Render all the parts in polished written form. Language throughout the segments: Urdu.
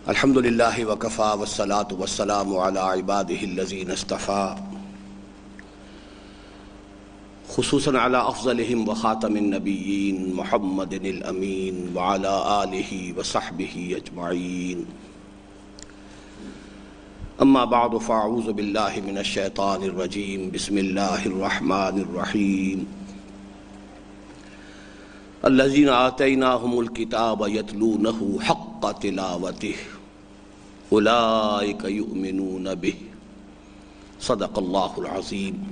الحمد للہ وکفا والصلاة والسلام علی عباده الذین اصطفى خصوصاً علی افضلهم وخاتم النبیین محمد الامین وعلی آلہ وصحبہ اجمعین اما بعد فاعوذ باللہ من الشیطان الرجیم بسم اللہ الرحمن الرحیم الذین آتیناہم الکتاب یتلونہ حق تلاوتہ اولئک یؤمنون بہ صدق اللہ العظیم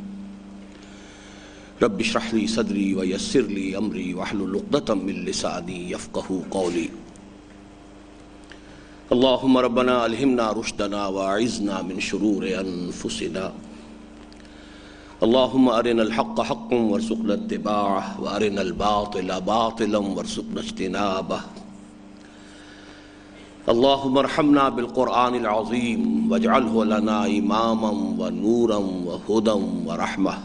رب اشرح لی صدری ویسر لی امری واحلل عقدۃ من لسانی یفقہوا قولی اللہم ربنا الہمنا رشدنا واعذنا من شرور انفسنا اللہم ارنا الحق حقا وارزقنا اتباعہ وارنا الباطل باطلا وارزقنا اجتنابہ اللہم ارحمنا بالقرآن العظیم واجعلہ لنا اماما ونورا وہدى ورحمہ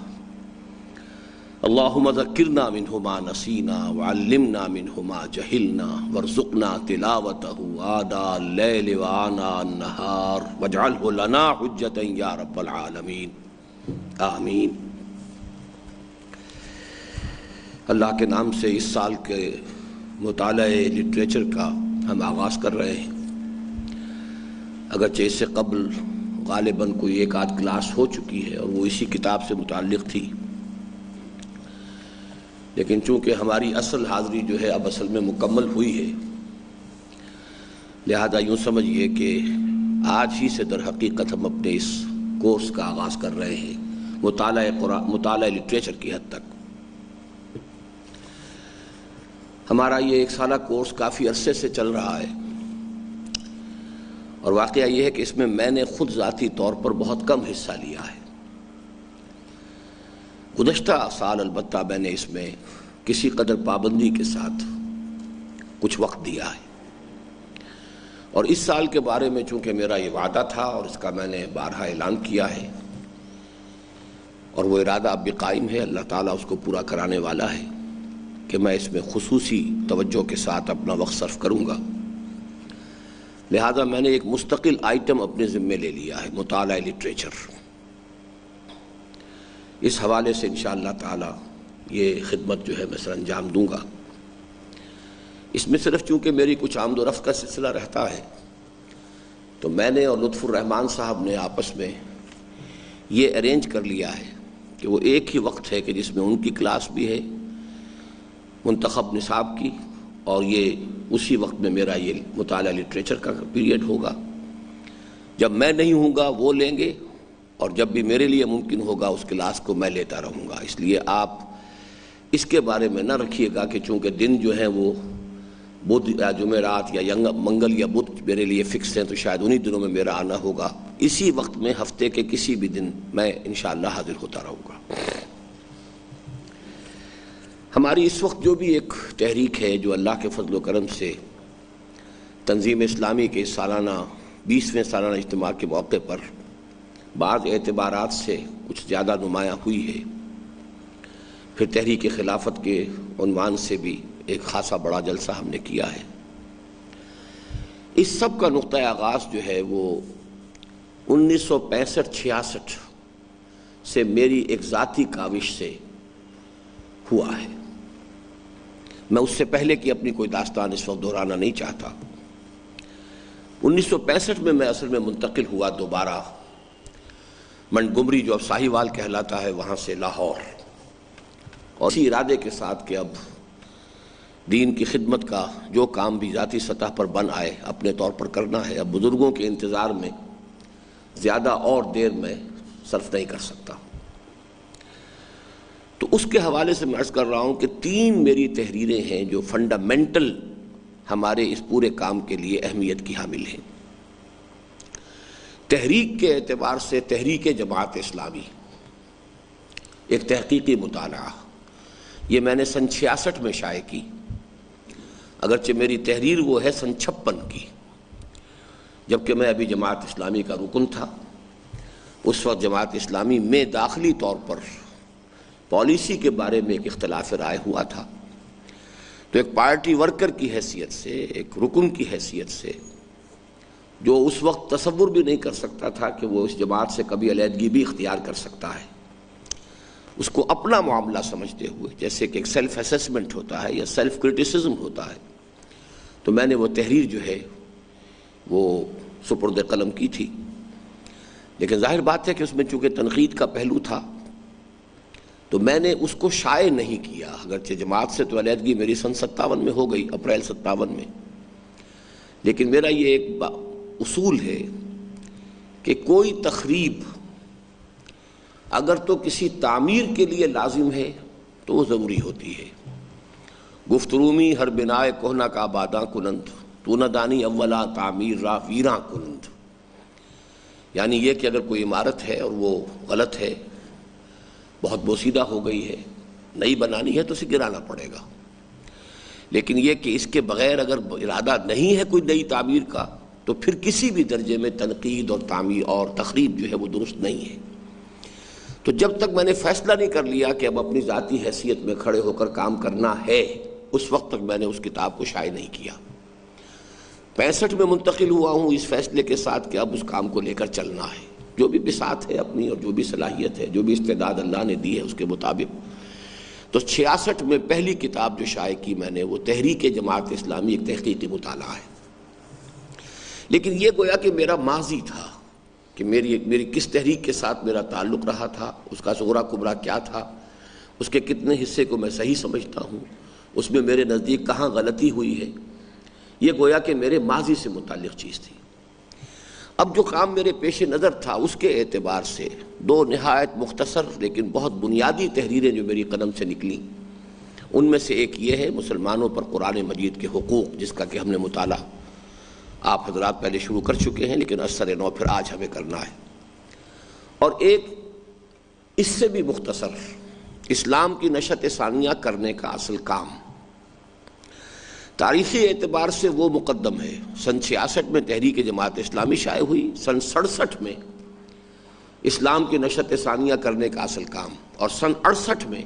اللہم ذکرنا منہ ما نسینا وعلمنا منہ ما جہلنا وارزقنا تلاوتہ آناء اللیل وآناء النہار واجعلہ لنا حجتا یا رب العالمین آمین۔ اللہ کے نام سے اس سال کے مطالعہ لٹریچر کا ہم آغاز کر رہے ہیں۔ اگرچہ اس سے قبل غالباً کوئی ایک آدھ کلاس ہو چکی ہے اور وہ اسی کتاب سے متعلق تھی، لیکن چونکہ ہماری اصل حاضری جو ہے اب اصل میں مکمل ہوئی ہے، لہذا یوں سمجھیے کہ آج ہی سے در حقیقت ہم اپنے اس کورس کا آغاز کر رہے ہیں، مطالعہ لٹریچر کی حد تک۔ ہمارا یہ ایک سالہ کورس کافی عرصے سے چل رہا ہے، اور واقعہ یہ ہے کہ اس میں نے خود ذاتی طور پر بہت کم حصہ لیا ہے۔ گزشتہ سال البتہ میں نے اس میں کسی قدر پابندی کے ساتھ کچھ وقت دیا ہے، اور اس سال کے بارے میں چونکہ میرا یہ وعدہ تھا اور اس کا میں نے بارہا اعلان کیا ہے، اور وہ ارادہ اب بھی قائم ہے، اللہ تعالیٰ اس کو پورا کرانے والا ہے کہ میں اس میں خصوصی توجہ کے ساتھ اپنا وقت صرف کروں گا۔ لہذا میں نے ایک مستقل آئٹم اپنے ذمے لے لیا ہے، مطالعہ لٹریچر۔ اس حوالے سے انشاءاللہ تعالیٰ یہ خدمت جو ہے میں سر انجام دوں گا۔ اس میں صرف چونکہ میری کچھ آمد و رفت کا سلسلہ رہتا ہے، تو میں نے اور لطف الرحمان صاحب نے آپس میں یہ ارینج کر لیا ہے کہ وہ ایک ہی وقت ہے کہ جس میں ان کی کلاس بھی ہے منتخب نصاب کی، اور یہ اسی وقت میں میرا یہ مطالعہ لٹریچر کا پیریڈ ہوگا۔ جب میں نہیں ہوں گا وہ لیں گے، اور جب بھی میرے لیے ممکن ہوگا اس کلاس کو میں لیتا رہوں گا۔ اس لیے آپ اس کے بارے میں نہ رکھیے گا کہ چونکہ دن جو ہیں وہ بدھ یا جمعرات یا منگل یا بدھ میرے لیے فکس ہیں تو شاید انہی دنوں میں میرا آنا ہوگا۔ اسی وقت میں ہفتے کے کسی بھی دن میں انشاءاللہ حاضر ہوتا رہوں گا۔ ہماری اس وقت جو بھی ایک تحریک ہے جو اللہ کے فضل و کرم سے تنظیم اسلامی کے سالانہ 20ویں سالانہ اجتماع کے موقع پر بعض اعتبارات سے کچھ زیادہ نمایاں ہوئی ہے، پھر تحریک خلافت کے عنوان سے بھی ایک خاصا بڑا جلسہ ہم نے کیا ہے۔ اس سب کا نقطہ آغاز جو ہے وہ 1965-66 سے میری ایک ذاتی کاوش سے ہوا ہے۔ میں اس سے پہلے کی اپنی کوئی داستان اس وقت دہرانا نہیں چاہتا۔ 1965 میں اصل میں منتقل ہوا دوبارہ منٹگمری، جو اب ساہیوال کہلاتا ہے، وہاں سے لاہور، اور اسی ارادے کے ساتھ کہ اب دین کی خدمت کا جو کام بھی ذاتی سطح پر بن آئے اپنے طور پر کرنا ہے، اب بزرگوں کے انتظار میں زیادہ اور دیر میں صرف نہیں کر سکتا۔ تو اس کے حوالے سے میں عرض کر رہا ہوں کہ 3 میری تحریریں ہیں جو فنڈامنٹل ہمارے اس پورے کام کے لیے اہمیت کی حامل ہیں۔ تحریک کے اعتبار سے تحریک جماعت اسلامی ایک تحقیقی مطالعہ، یہ میں نے سن 66 میں شائع کی، اگرچہ میری تحریر وہ ہے سن 56 کی، جبکہ میں ابھی جماعت اسلامی کا رکن تھا۔ اس وقت جماعت اسلامی میں داخلی طور پر پالیسی کے بارے میں ایک اختلاف رائے ہوا تھا، تو ایک پارٹی ورکر کی حیثیت سے، ایک رکن کی حیثیت سے، جو اس وقت تصور بھی نہیں کر سکتا تھا کہ وہ اس جماعت سے کبھی علیحدگی بھی اختیار کر سکتا ہے، اس کو اپنا معاملہ سمجھتے ہوئے، جیسے کہ ایک سیلف اسیسمنٹ ہوتا ہے یا سیلف کرٹیسزم ہوتا ہے، تو میں نے وہ تحریر جو ہے وہ سپرد قلم کی تھی۔ لیکن ظاہر بات ہے کہ اس میں چونکہ تنقید کا پہلو تھا تو میں نے اس کو شائع نہیں کیا، اگرچہ جماعت سے تو علیحدگی میری سن 57 میں ہو گئی، اپریل 57 میں، لیکن میرا یہ ایک اصول ہے کہ کوئی تخریب اگر تو کسی تعمیر کے لیے لازم ہے تو وہ ضروری ہوتی ہے۔ گفت رومی ہر بنائے کوہنا کا آباداں کنند، تو نہ دانی اولا تعمیر را ویراں کنند، یعنی یہ کہ اگر کوئی عمارت ہے اور وہ غلط ہے، بہت بوسیدہ ہو گئی ہے، نئی بنانی ہے تو اسے گرانا پڑے گا، لیکن یہ کہ اس کے بغیر اگر ارادہ نہیں ہے کوئی نئی تعمیر کا تو پھر کسی بھی درجے میں تنقید اور تعمیر اور تخریب جو ہے وہ درست نہیں ہے۔ تو جب تک میں نے فیصلہ نہیں کر لیا کہ اب اپنی ذاتی حیثیت میں کھڑے ہو کر کام کرنا ہے، اس وقت تک میں نے اس کتاب کو شائع نہیں کیا۔ 65 میں منتقل ہوا ہوں اس فیصلے کے ساتھ کہ اب اس کام کو لے کر چلنا ہے، جو بھی بساط ہے اپنی اور جو بھی صلاحیت ہے، جو بھی استعداد اللہ نے دی ہے اس کے مطابق۔ تو 66 میں پہلی کتاب جو شائع کی میں نے وہ تحریک جماعت اسلامی، ایک تحقیقی مطالعہ ہے۔ لیکن یہ گویا کہ میرا ماضی تھا کہ میری کس تحریک کے ساتھ میرا تعلق رہا تھا، اس کا صغرا کبرا کیا تھا، اس کے کتنے حصے کو میں صحیح سمجھتا ہوں، اس میں میرے نزدیک کہاں غلطی ہوئی ہے، یہ گویا کہ میرے ماضی سے متعلق چیز تھی۔ اب جو کام میرے پیش نظر تھا اس کے اعتبار سے دو نہایت مختصر لیکن بہت بنیادی تحریریں جو میری قلم سے نکلیں، ان میں سے ایک یہ ہے مسلمانوں پر قرآن مجید کے حقوق، جس کا کہ ہم نے مطالعہ آپ حضرات پہلے شروع کر چکے ہیں لیکن اثر نو پھر آج ہمیں کرنا ہے، اور ایک اس سے بھی مختصر اسلام کی نشت ثانیہ کرنے کا اصل کام۔ تاریخی اعتبار سے وہ مقدم ہے، سن 66 میں تحریک جماعت اسلامی شائع ہوئی، سن 67 میں اسلام کی نشت ثانیہ کرنے کا اصل کام، اور سن 68 میں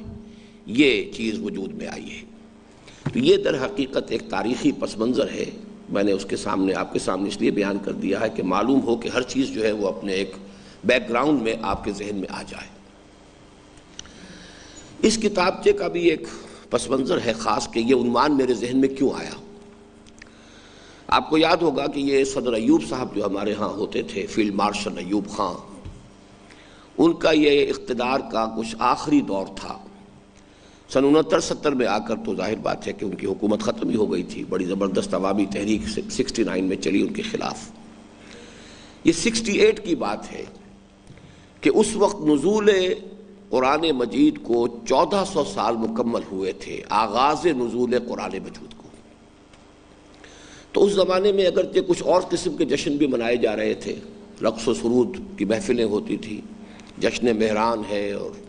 یہ چیز وجود میں آئی ہے۔ تو یہ در حقیقت ایک تاریخی پس منظر ہے، میں نے اس کے سامنے آپ کے سامنے اس لیے بیان کر دیا ہے کہ معلوم ہو کہ ہر چیز جو ہے وہ اپنے ایک بیک گراؤنڈ میں آپ کے ذہن میں آ جائے۔ اس کتابچے کا بھی ایک پس منظر ہے خاص کہ یہ عنوان میرے ذہن میں کیوں آیا۔ آپ کو یاد ہوگا کہ یہ صدر ایوب صاحب جو ہمارے ہاں ہوتے تھے، فیلڈ مارشل ایوب خان، ان کا یہ اقتدار کا کچھ آخری دور تھا۔ سن 69-70 میں آ کر تو ظاہر بات ہے کہ ان کی حکومت ختم ہی ہو گئی تھی، بڑی زبردست عوامی تحریک 69 میں چلی ان کے خلاف۔ یہ 68 کی بات ہے کہ اس وقت نزول قرآن مجید کو 1400 سال مکمل ہوئے تھے، آغاز نزول قرآن مجید کو۔ تو اس زمانے میں اگرچہ کچھ اور قسم کے جشن بھی منائے جا رہے تھے، رقص و سرود کی محفلیں ہوتی تھیں، جشن مہران ہے اور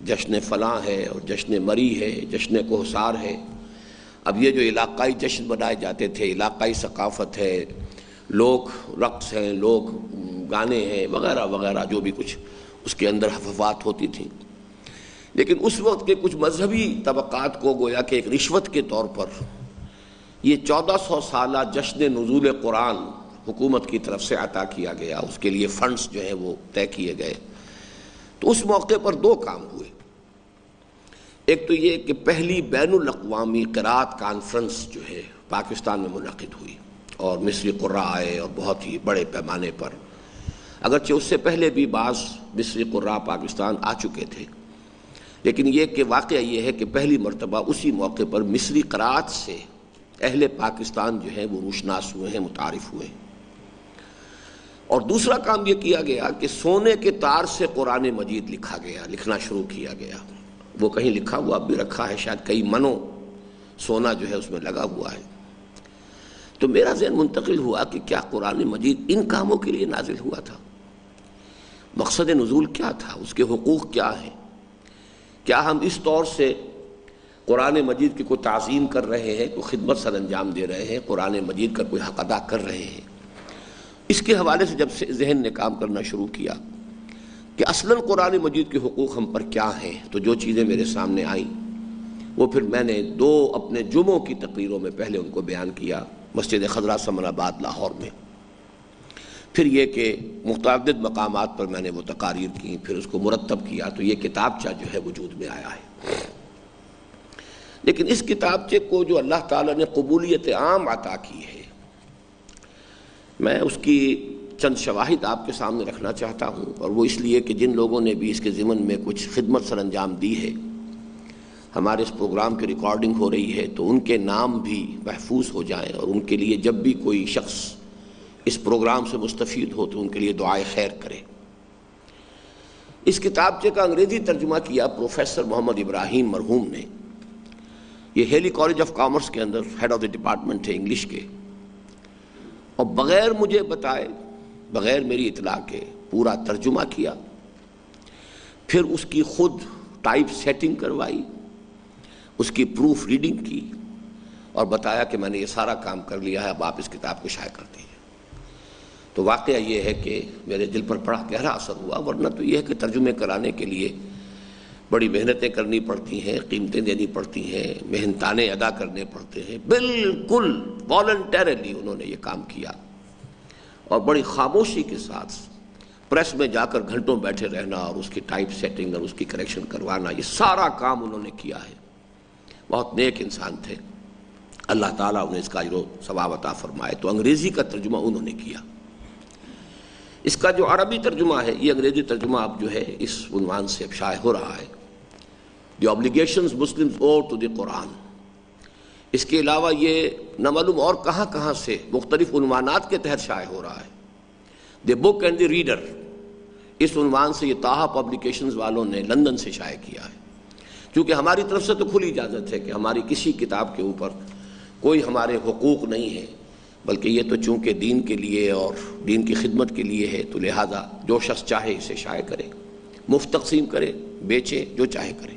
جشن فلاں ہے اور جشن مری ہے، جشن کوہسار ہے۔ اب یہ جو علاقائی جشن منائے جاتے تھے، علاقائی ثقافت ہے، لوک رقص ہیں، لوک گانے ہیں وغیرہ وغیرہ، جو بھی کچھ اس کے اندر حفوات ہوتی تھیں، لیکن اس وقت کے کچھ مذہبی طبقات کو گویا کہ ایک رشوت کے طور پر یہ 1400 سالہ جشن نزول قرآن حکومت کی طرف سے عطا کیا گیا، اس کے لیے فنڈز جو ہیں وہ طے کیے گئے۔ تو اس موقع پر دو کام ہوئے، ایک تو یہ کہ پہلی بین الاقوامی قرات کانفرنس جو ہے پاکستان میں منعقد ہوئی اور مصری قراء آئے اور بہت ہی بڑے پیمانے پر، اگرچہ اس سے پہلے بھی بعض مصری قراء پاکستان آ چکے تھے، لیکن یہ کہ واقعہ یہ ہے کہ پہلی مرتبہ اسی موقع پر مصری قراءت سے اہل پاکستان جو ہیں وہ روشناس ہوئے ہیں، متعارف ہوئے ہیں۔ اور دوسرا کام یہ کیا گیا کہ سونے کے تار سے قرآن مجید لکھا گیا، لکھنا شروع کیا گیا۔ وہ کہیں لکھا ہوا اب بھی رکھا ہے، شاید کئی منوں سونا جو ہے اس میں لگا ہوا ہے۔ تو میرا ذہن منتقل ہوا کہ کیا قرآن مجید ان کاموں کے لیے نازل ہوا تھا؟ مقصد نزول کیا تھا؟ اس کے حقوق کیا ہیں؟ کیا ہم اس طور سے قرآن مجید کی کوئی تعظیم کر رہے ہیں، کوئی خدمت سر انجام دے رہے ہیں، قرآن مجید کا کوئی حق ادا کر رہے ہیں؟ اس کے حوالے سے جب سے ذہن نے کام کرنا شروع کیا کہ اصلاً قرآن مجید کے حقوق ہم پر کیا ہیں، تو جو چیزیں میرے سامنے آئیں وہ پھر میں نے 2 اپنے جمعوں کی تقریروں میں پہلے ان کو بیان کیا، مسجد خضرا سمن آباد لاہور میں، پھر یہ کہ متعدد مقامات پر میں نے وہ تقاریر کی، پھر اس کو مرتب کیا تو یہ کتابچہ جو ہے وجود میں آیا ہے۔ لیکن اس کتابچے کو جو اللہ تعالیٰ نے قبولیت عام عطا کی ہے، میں اس کی چند شواہد آپ کے سامنے رکھنا چاہتا ہوں، اور وہ اس لیے کہ جن لوگوں نے بھی اس کے ضمن میں کچھ خدمت سر انجام دی ہے، ہمارے اس پروگرام کی ریکارڈنگ ہو رہی ہے تو ان کے نام بھی محفوظ ہو جائیں، اور ان کے لیے جب بھی کوئی شخص اس پروگرام سے مستفید ہو تو ان کے لیے دعائے خیر کرے۔ اس کتابچے کا انگریزی ترجمہ کیا پروفیسر محمد ابراہیم مرحوم نے۔ یہ ہیلی کالج آف کامرس کے اندر ہیڈ آف دی ڈپارٹمنٹ تھے انگلش کے، اور بغیر مجھے بتائے، بغیر میری اطلاع کے پورا ترجمہ کیا، پھر اس کی خود ٹائپ سیٹنگ کروائی، اس کی پروف ریڈنگ کی، اور بتایا کہ میں نے یہ سارا کام کر لیا ہے، اب آپ اس کتاب کو شائع کر دیجیے۔ تو واقعہ یہ ہے کہ میرے دل پر بڑا گہرا اثر ہوا، ورنہ تو یہ ہے کہ ترجمے کرانے کے لیے بڑی محنتیں کرنی پڑتی ہیں، قیمتیں دینی پڑتی ہیں، محنتانے ادا کرنے پڑتے ہیں۔ بالکل والنٹیرلی انہوں نے یہ کام کیا، اور بڑی خاموشی کے ساتھ پریس میں جا کر گھنٹوں بیٹھے رہنا اور اس کی ٹائپ سیٹنگ اور اس کی کریکشن کروانا، یہ سارا کام انہوں نے کیا ہے۔ بہت نیک انسان تھے، اللہ تعالیٰ انہیں اس کا اجر و ثواب عطا فرمائے۔ تو انگریزی کا ترجمہ انہوں نے کیا۔ اس کا جو عربی ترجمہ ہے، یہ انگریزی ترجمہ اب جو ہے اس عنوان سے اب شائع ہو رہا ہے، دی obligations Muslims O to the قرآن۔ اس کے علاوہ یہ نہ معلوم اور کہاں کہاں سے مختلف عنوانات کے تحت شائع ہو رہا ہے۔ دی بک اینڈ دی ریڈر، اس عنوان سے یہ طاہا پبلیکیشنز والوں نے لندن سے شائع کیا ہے۔ کیونکہ ہماری طرف سے تو کھلی اجازت ہے کہ ہماری کسی کتاب کے اوپر کوئی ہمارے حقوق نہیں ہے، بلکہ یہ تو چونکہ دین کے لیے اور دین کی خدمت کے لیے ہے، تو لہٰذا جو شخص چاہے اسے شائع کرے، مفت تقسیم کرے، بیچے، جو چاہے کرے۔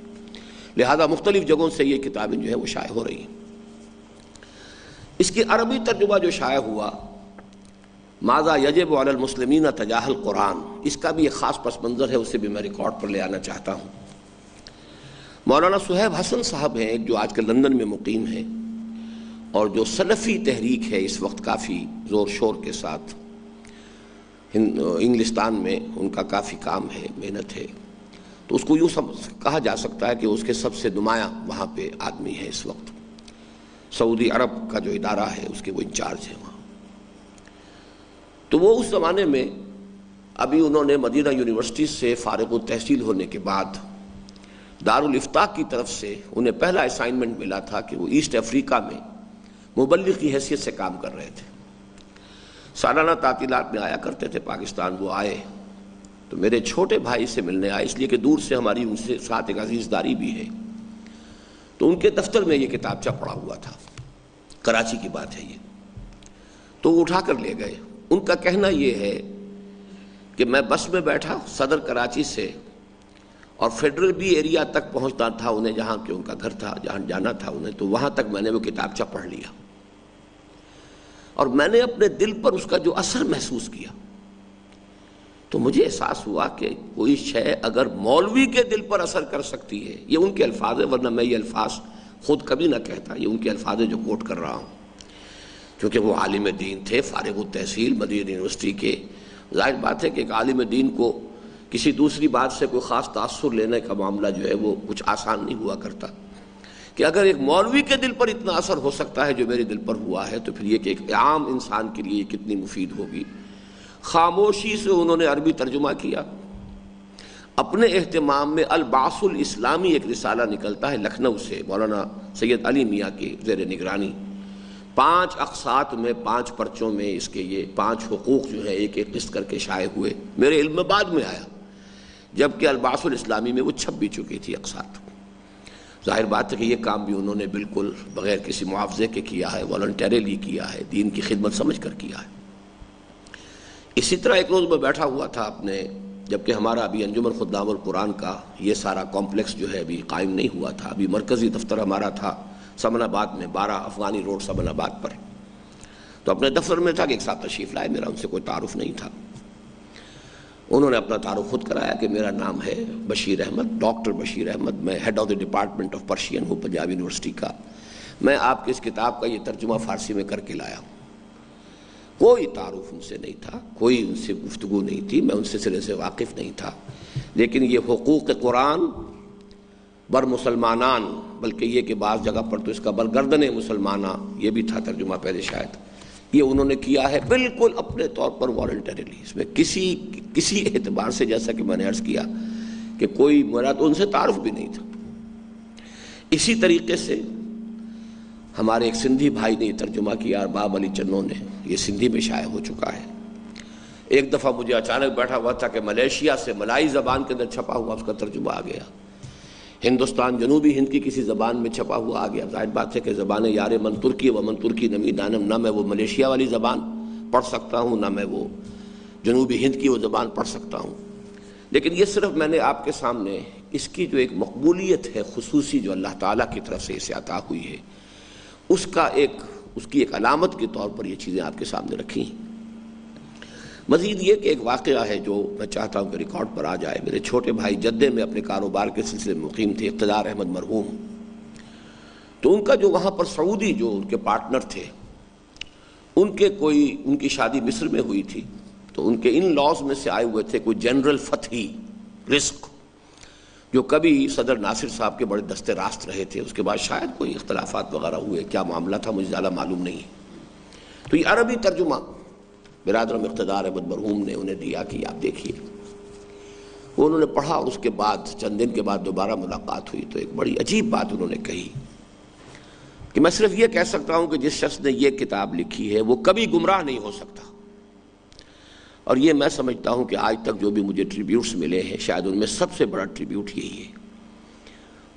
لہذا مختلف جگہوں سے یہ کتابیں جو ہے وہ شائع ہو رہی ہیں۔ اس کی عربی ترجمہ جو شائع ہوا، ماذا یجب علی المسلمین تجاہ القرآن، اس کا بھی ایک خاص پس منظر ہے، اسے بھی میں ریکارڈ پر لے آنا چاہتا ہوں۔ مولانا صہیب حسن صاحب ہیں ایک، جو آج کل لندن میں مقیم ہیں، اور جو سلفی تحریک ہے اس وقت کافی زور شور کے ساتھ انگلستان میں ان کا کافی کام ہے، محنت ہے، تو اس کو یوں کہا جا سکتا ہے کہ اس کے سب سے نمایاں وہاں پہ آدمی ہے اس وقت، سعودی عرب کا جو ادارہ ہے اس کے وہ انچارج ہیں وہاں۔ تو وہ اس زمانے میں، ابھی انہوں نے مدینہ یونیورسٹی سے فارغ التحصیل ہونے کے بعد دارالافتاء کی طرف سے انہیں پہلا اسائنمنٹ ملا تھا کہ وہ ایسٹ افریقہ میں مبلغ کی حیثیت سے کام کر رہے تھے۔ سالانہ تعطیلات میں آیا کرتے تھے پاکستان۔ وہ آئے تو میرے چھوٹے بھائی سے ملنے آئے، اس لیے کہ دور سے ہماری ان سے ساتھ ایک عزیز داری بھی ہے، تو ان کے دفتر میں یہ کتابچہ پڑا ہوا تھا، کراچی کی بات ہے یہ، تو وہ اٹھا کر لے گئے۔ ان کا کہنا یہ ہے کہ میں بس میں بیٹھا صدر کراچی سے، اور فیڈرل بی ایریا تک پہنچنا تھا انہیں، جہاں کہ ان کا گھر تھا، جہاں جانا تھا انہیں، تو وہاں تک میں نے وہ کتابچہ پڑھ لیا، اور میں نے اپنے دل پر اس کا جو اثر محسوس کیا، تو مجھے احساس ہوا کہ کوئی شے اگر مولوی کے دل پر اثر کر سکتی ہے، یہ ان کے الفاظ ہیں، ورنہ میں یہ الفاظ خود کبھی نہ کہتا، یہ ان کے الفاظ جو کوٹ کر رہا ہوں، کیونکہ وہ عالم دین تھے، فارغ التحصیل مدینہ یونیورسٹی کے۔ ظاہر بات ہے کہ ایک عالم دین کو کسی دوسری بات سے کوئی خاص تاثر لینے کا معاملہ جو ہے وہ کچھ آسان نہیں ہوا کرتا، کہ اگر ایک مولوی کے دل پر اتنا اثر ہو سکتا ہے جو میرے دل پر ہوا ہے، تو پھر یہ کہ ایک عام انسان کے لیے یہ کتنی مفید ہوگی۔ خاموشی سے انہوں نے عربی ترجمہ کیا۔ اپنے اہتمام میں البعث الاسلامی ایک رسالہ نکلتا ہے لکھنؤ سے، مولانا سید علی میاں کی زیر نگرانی، 5 اقساط میں 5 پرچوں میں اس کے یہ 5 حقوق جو ہے ایک ایک قسط کر کے شائع ہوئے۔ میرے علم میں بعد میں آیا، جبکہ البعث الاسلامی میں وہ چھپ بھی چکی تھی اقساط۔ ظاہر بات ہے کہ یہ کام بھی انہوں نے بالکل بغیر کسی معاوضے کے کیا ہے، والنٹیرلی کیا ہے، دین کی خدمت سمجھ کر کیا ہے۔ اسی طرح ایک روز میں بیٹھا ہوا تھا اپنے، جبکہ ہمارا ابھی انجمن خدام القرآن کا یہ سارا کمپلیکس جو ہے ابھی قائم نہیں ہوا تھا، ابھی مرکزی دفتر ہمارا تھا سمن آباد میں، 12 افغانی روڈ سمن آباد پر، تو اپنے دفتر میں تھا کہ ایک ساتھ تشریف لائے، میرا ان سے کوئی تعارف نہیں تھا۔ انہوں نے اپنا تعارف خود کرایا کہ میرا نام ہے بشیر احمد، ڈاکٹر بشیر احمد، میں head of the department of Persian ہوں پنجاب یونیورسٹی کا، میں آپ کی اس کتاب کا یہ ترجمہ فارسی میں کر کے لایا ہوں۔ کوئی تعارف ان سے نہیں تھا، کوئی ان سے گفتگو نہیں تھی، میں ان سے سرے سے واقف نہیں تھا، لیکن یہ حقوق قرآن بر مسلمانان، بلکہ یہ کہ بعض جگہ پر تو اس کا برگردن مسلمانہ یہ بھی تھا ترجمہ پہلے شاید، یہ انہوں نے کیا ہے بالکل اپنے طور پر والنٹریلی، اس میں کسی اعتبار سے، جیسا کہ میں نے عرض کیا کہ کوئی میرا تو ان سے تعارف بھی نہیں تھا۔ اسی طریقے سے ہمارے ایک سندھی بھائی نے یہ ترجمہ کیا، ارباب علی چنو نے، یہ سندھی میں شائع ہو چکا ہے۔ ایک دفعہ مجھے اچانک بیٹھا ہوا تھا کہ ملیشیا سے ملائی زبان کے اندر چھپا ہوا اس کا ترجمہ آ گیا، ہندوستان جنوبی ہند کی کسی زبان میں چھپا ہوا آ گیا۔ ظاہر بات ہے کہ زبان یار من ترکی و من ترکی نمی دانم، نہ میں وہ ملیشیا والی زبان پڑھ سکتا ہوں، نہ میں وہ جنوبی ہند کی وہ زبان پڑھ سکتا ہوں، لیکن یہ صرف میں نے آپ کے سامنے اس کی جو ایک مقبولیت ہے خصوصی جو اللہ تعالیٰ کی طرف سے اسے عطا ہوئی ہے، اس کی ایک علامت کے طور پر یہ چیزیں آپ کے سامنے رکھی ہیں۔ مزید یہ کہ ایک واقعہ ہے جو میں چاہتا ہوں کہ ریکارڈ پر آ جائے۔ میرے چھوٹے بھائی جدے میں اپنے کاروبار کے سلسلے میں مقیم تھے، اقتدار احمد مرحوم، تو ان کا جو وہاں پر سعودی جو ان کے پارٹنر تھے، ان کی شادی مصر میں ہوئی تھی، تو ان کے ان لاز میں سے آئے ہوئے تھے کوئی جنرل فتحی رزق، جو کبھی صدر ناصر صاحب کے بڑے دستے راست رہے تھے، اس کے بعد شاید کوئی اختلافات وغیرہ ہوئے، کیا معاملہ تھا مجھے زیادہ معلوم نہیں ہے۔ تو یہ عربی ترجمہ برادرم اقتدار احمد مرحوم نے انہیں دیا کہ آپ دیکھیے، وہ انہوں نے پڑھا، اور اس کے بعد چند دن کے بعد دوبارہ ملاقات ہوئی تو ایک بڑی عجیب بات انہوں نے کہی کہ میں صرف یہ کہہ سکتا ہوں کہ جس شخص نے یہ کتاب لکھی ہے وہ کبھی گمراہ نہیں ہو سکتا، اور یہ میں سمجھتا ہوں کہ آج تک جو بھی مجھے ٹریبیوٹس ملے ہیں شاید ان میں سب سے بڑا ٹریبیوٹ یہی ہے۔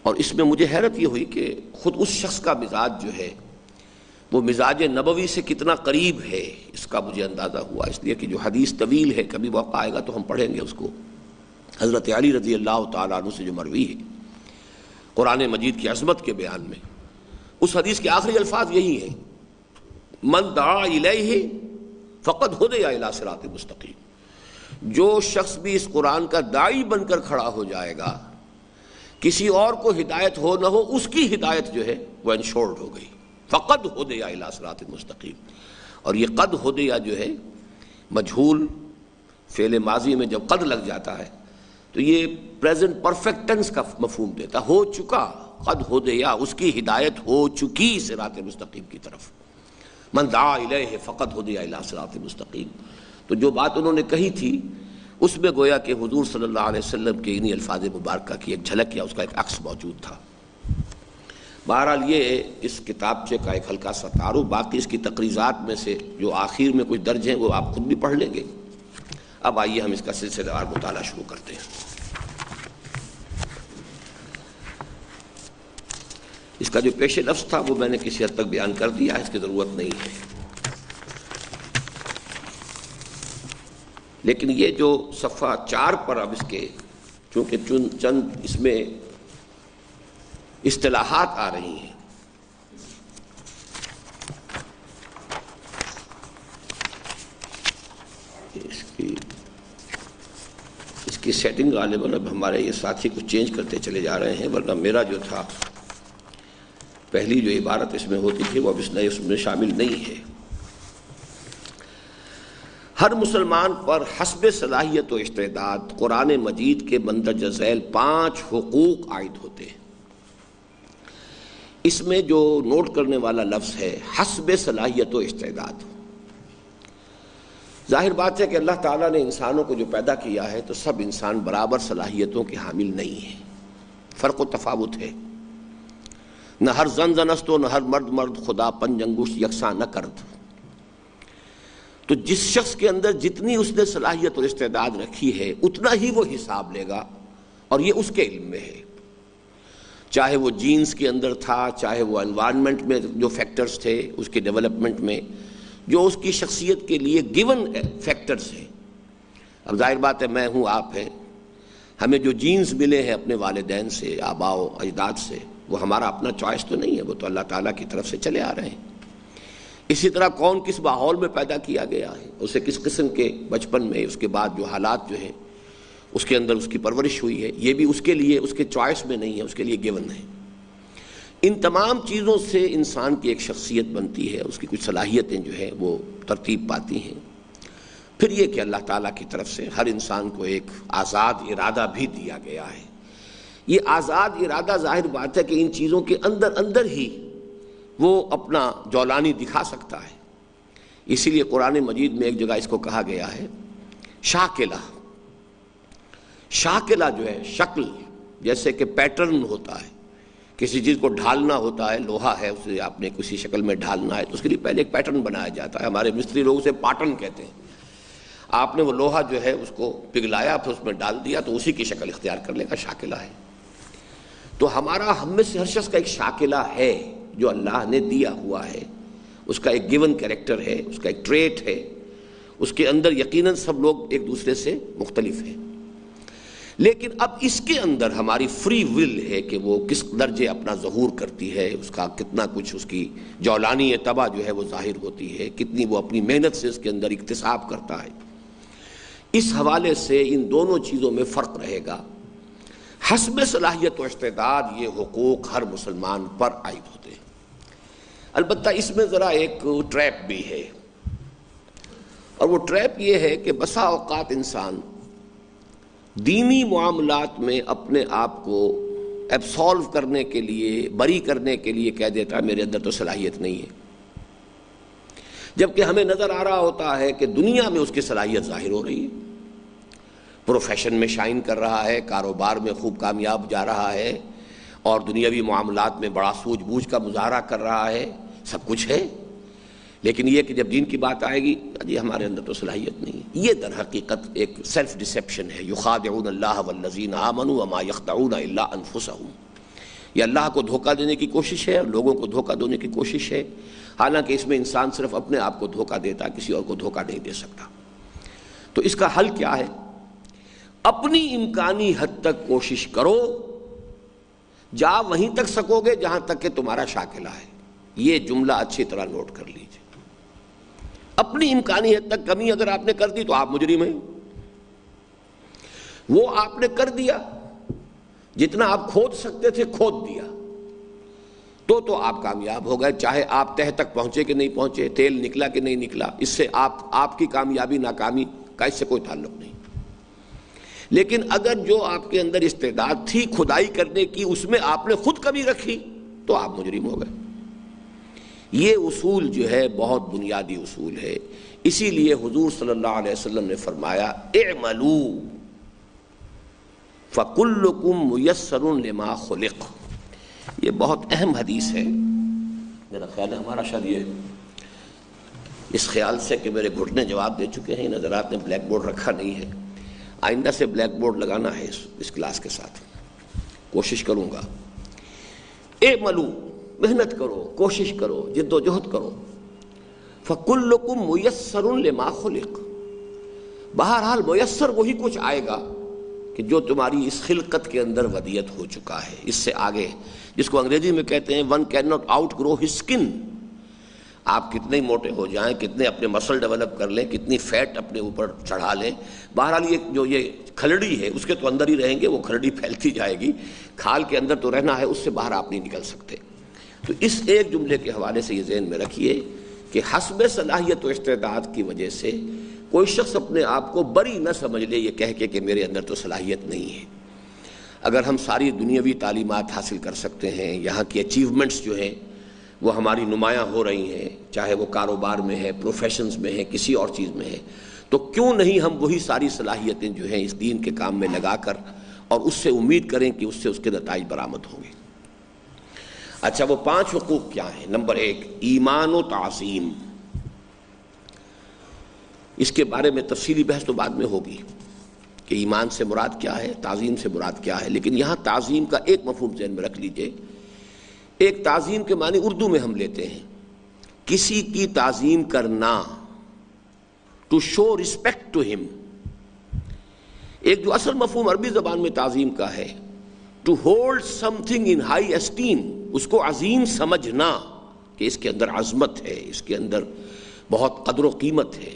اور اس میں مجھے حیرت یہ ہوئی کہ خود اس شخص کا مزاج جو ہے وہ مزاج نبوی سے کتنا قریب ہے، اس کا مجھے اندازہ ہوا، اس لیے کہ جو حدیث طویل ہے، کبھی موقع آئے گا تو ہم پڑھیں گے اس کو، حضرت علی رضی اللہ تعالیٰ عنہ سے جو مروی ہے قرآن مجید کی عظمت کے بیان میں، اس حدیث کے آخری الفاظ یہی ہیں، من دعا الیہ فقد ہدی الی صراط مستقیم، جو شخص بھی اس قرآن کا داعی بن کر کھڑا ہو جائے گا، کسی اور کو ہدایت ہو نہ ہو، اس کی ہدایت جو ہے وہ انشورڈ ہو گئی، فقد ہدی الی صراط مستقیم۔ اور یہ قد ہدی جو ہے مجہول فعل ماضی میں جب قد لگ جاتا ہے تو یہ پریزنٹ پرفیکٹ ٹینس کا مفہوم دیتا، ہو چکا، قد ہدی، اس کی ہدایت ہو چکی صراط مستقیم کی طرف، من دعا الیہ فقد ہدی الی صراط مستقیم۔ تو جو بات انہوں نے کہی تھی اس میں گویا کہ حضور صلی اللہ علیہ وسلم کے انہی الفاظ مبارکہ کی ایک جھلک یا اس کا ایک عکس موجود تھا۔ بہرحال یہ اس کتابچے کا ایک ہلکا سا تعارف، باقی اس کی تقریضات میں سے جو آخر میں کچھ درج ہیں وہ آپ خود بھی پڑھ لیں گے۔ اب آئیے ہم اس کا سلسلہ وار مطالعہ شروع کرتے ہیں۔ اس کا جو پیش لفظ تھا وہ میں نے کسی حد تک بیان کر دیا، اس کی ضرورت نہیں ہے، لیکن یہ جو صفحہ 4 پر اب اس کے چونکہ چند اس میں اصطلاحات آ رہی ہیں، اس کی سیٹنگ غالباً اب ہمارے یہ ساتھی کچھ چینج کرتے چلے جا رہے ہیں، ورنہ میرا جو تھا پہلی جو عبارت اس میں ہوتی تھی وہ اب اس میں شامل نہیں ہے۔ ہر مسلمان پر حسب صلاحیت و استعداد قرآن مجید کے مندرجہ ذیل 5 حقوق عائد ہوتے ہیں۔ اس میں جو نوٹ کرنے والا لفظ ہے حسب صلاحیت و استعداد، ظاہر بات ہے کہ اللہ تعالیٰ نے انسانوں کو جو پیدا کیا ہے تو سب انسان برابر صلاحیتوں کے حامل نہیں ہیں، فرق و تفاوت ہے، نہ ہر زن زنست و نہ ہر مرد مرد خدا پنج انگشت یکساں نہ کرد۔ تو جس شخص کے اندر جتنی اس نے صلاحیت اور استعداد رکھی ہے اتنا ہی وہ حساب لے گا، اور یہ اس کے علم میں ہے، چاہے وہ جینز کے اندر تھا، چاہے وہ انوائرمنٹ میں جو فیکٹرز تھے اس کے ڈیولپمنٹ میں، جو اس کی شخصیت کے لیے گیون فیکٹرز ہیں۔ اب ظاہر بات ہے میں ہوں، آپ ہیں، ہمیں جو جینز ملے ہیں اپنے والدین سے، آباء و اجداد سے، وہ ہمارا اپنا چوائس تو نہیں ہے، وہ تو اللہ تعالیٰ کی طرف سے چلے آ رہے ہیں۔ اسی طرح کون کس ماحول میں پیدا کیا گیا ہے، اسے کس قسم کے بچپن میں، اس کے بعد جو حالات جو ہیں اس کے اندر اس کی پرورش ہوئی ہے، یہ بھی اس کے لیے، اس کے چوائس میں نہیں ہے، اس کے لیے گیون ہے۔ ان تمام چیزوں سے انسان کی ایک شخصیت بنتی ہے، اس کی کچھ صلاحیتیں جو ہیں وہ ترتیب پاتی ہیں۔ پھر یہ کہ اللہ تعالیٰ کی طرف سے ہر انسان کو ایک آزاد ارادہ بھی دیا گیا ہے۔ یہ آزاد ارادہ ظاہر بات ہے کہ ان چیزوں کے اندر اندر ہی وہ اپنا جولانی دکھا سکتا ہے۔ اسی لیے قرآن مجید میں ایک جگہ اس کو کہا گیا ہے شاکلہ۔ شاکلہ جو ہے شکل، جیسے کہ پیٹرن ہوتا ہے، کسی چیز کو ڈھالنا ہوتا ہے، لوہا ہے اسے آپ نے کسی شکل میں ڈھالنا ہے تو اس کے لیے پہلے ایک پیٹرن بنایا جاتا ہے۔ ہمارے مستری لوگ اسے پاٹن کہتے ہیں۔ آپ نے وہ لوہا جو ہے اس کو پگھلایا، پھر اس میں ڈال دیا تو اسی کی شکل اختیار کرنے کا شاکلہ ہے۔ تو ہمارا ہم میں سے ہر شخص کا ایک شاکلہ ہے جو اللہ نے دیا ہوا ہے، اس کا ایک گیون کریکٹر ہے، اس کا ایک ٹریٹ ہے، اس کے اندر یقیناً سب لوگ ایک دوسرے سے مختلف ہیں، لیکن اب اس کے اندر ہماری فری ول ہے کہ وہ کس درجے اپنا ظہور کرتی ہے، اس کا کتنا کچھ اس کی جولانی طبع جو ہے وہ ظاہر ہوتی ہے، کتنی وہ اپنی محنت سے اس کے اندر اکتساب کرتا ہے۔ اس حوالے سے ان دونوں چیزوں میں فرق رہے گا۔ حسب صلاحیت و استعداد یہ حقوق ہر مسلمان پر عائد ہوتے ہیں۔ البتہ اس میں ذرا ایک ٹریپ بھی ہے، اور وہ ٹریپ یہ ہے کہ بسا اوقات انسان دینی معاملات میں اپنے آپ کو ایبسالو کرنے کے لیے، بری کرنے کے لیے کہہ دیتا ہے میرے اندر تو صلاحیت نہیں ہے، جبکہ ہمیں نظر آ رہا ہوتا ہے کہ دنیا میں اس کی صلاحیت ظاہر ہو رہی ہے، پروفیشن میں شائن کر رہا ہے، کاروبار میں خوب کامیاب جا رہا ہے، اور دنیاوی معاملات میں بڑا سوجھ بوجھ کا مظاہرہ کر رہا ہے، سب کچھ ہے، لیکن یہ کہ جب دین کی بات آئے گی جی ہمارے اندر تو صلاحیت نہیں ہے۔ یہ در حقیقت ایک سیلف ڈسیپشن ہے۔ یخادعون اللہ والذین آمنوا وما یخدعون الا انفسہم، یہ اللہ کو دھوکہ دینے کی کوشش ہے اور لوگوں کو دھوکہ دینے کی کوشش ہے، حالانکہ اس میں انسان صرف اپنے آپ کو دھوکہ دیتا، کسی اور کو دھوکہ نہیں دے سکتا۔ تو اس کا حل کیا ہے؟ اپنی امکانی حد تک کوشش کرو، جا وہیں تک سکو گے جہاں تک کہ تمہارا شاکلہ ہے۔ یہ جملہ اچھی طرح نوٹ کر لیجیے۔ اپنی امکانی حد تک کمی اگر آپ نے کر دی تو آپ مجرم ہیں، وہ آپ نے کر دیا جتنا آپ کھود سکتے تھے، کھود دیا تو آپ کامیاب ہو گئے، چاہے آپ تہ تک پہنچے کہ نہیں پہنچے، تیل نکلا کہ نہیں نکلا، اس سے آپ کی کامیابی ناکامی کا اس سے کوئی تعلق نہیں۔ لیکن اگر جو آپ کے اندر استعداد تھی کھدائی کرنے کی، اس میں آپ نے خود کمی رکھی تو آپ مجرم ہو گئے۔ یہ اصول جو ہے بہت بنیادی اصول ہے، اسی لیے حضور صلی اللہ علیہ وسلم نے فرمایا اعملوا فکلکم میسر لما خلق۔ یہ بہت اہم حدیث ہے، میرا خیال ہے ہمارا شاید یہ اس خیال سے کہ میرے گھٹنے جواب دے چکے ہیں، نظرات نے بلیک بورڈ رکھا نہیں ہے، آئندہ سے بلیک بورڈ لگانا ہے اس کلاس کے ساتھ، کوشش کروں گا۔ اعملوا، محنت کرو، کوشش کرو، جد و جہد کرو، فکلکم میسر لما خلق، بہرحال میسر وہی کچھ آئے گا کہ جو تمہاری اس خلقت کے اندر ودیت ہو چکا ہے۔ اس سے آگے جس کو انگریزی میں کہتے ہیں one can not outgrow his skin, آپ کتنے موٹے ہو جائیں، کتنے اپنے مسل ڈیولپ کر لیں، کتنی فیٹ اپنے اوپر چڑھا لیں، بہرحال یہ جو یہ کھلڑی ہے اس کے تو اندر ہی رہیں گے، وہ کھلڑی پھیلتی جائے گی، کھال کے اندر تو رہنا ہے، اس سے باہر آپ نہیں نکل سکتے۔ تو اس ایک جملے کے حوالے سے یہ ذہن میں رکھیے کہ حسب صلاحیت و استعداد کی وجہ سے کوئی شخص اپنے آپ کو بری نہ سمجھ لے یہ کہہ کے کہ میرے اندر تو صلاحیت نہیں ہے۔ اگر ہم ساری دنیاوی تعلیمات حاصل کر سکتے ہیں، یہاں کی اچیومنٹس جو ہیں وہ ہماری نمایاں ہو رہی ہیں، چاہے وہ کاروبار میں ہے، پروفیشنز میں ہے، کسی اور چیز میں ہے، تو کیوں نہیں ہم وہی ساری صلاحیتیں جو ہیں اس دین کے کام میں لگا کر اور اس سے امید کریں کہ اس سے اس کے نتائج برآمد ہوں گے۔ اچھا، وہ 5 حقوق کیا ہیں؟ نمبر 1 ایمان و تعظیم۔ اس کے بارے میں تفصیلی بحث تو بعد میں ہوگی کہ ایمان سے مراد کیا ہے، تعظیم سے مراد کیا ہے، لیکن یہاں تعظیم کا ایک مفہوم ذہن میں رکھ لیجئے۔ ایک تعظیم کے معنی اردو میں ہم لیتے ہیں کسی کی تعظیم کرنا، ٹو شو ریسپیکٹ ٹو ہم۔ ایک جو اصل مفہوم عربی زبان میں تعظیم کا ہے، to hold something in high esteem, اس کو عظیم سمجھنا کہ اس کے اندر عظمت ہے، اس کے اندر بہت قدر و قیمت ہے۔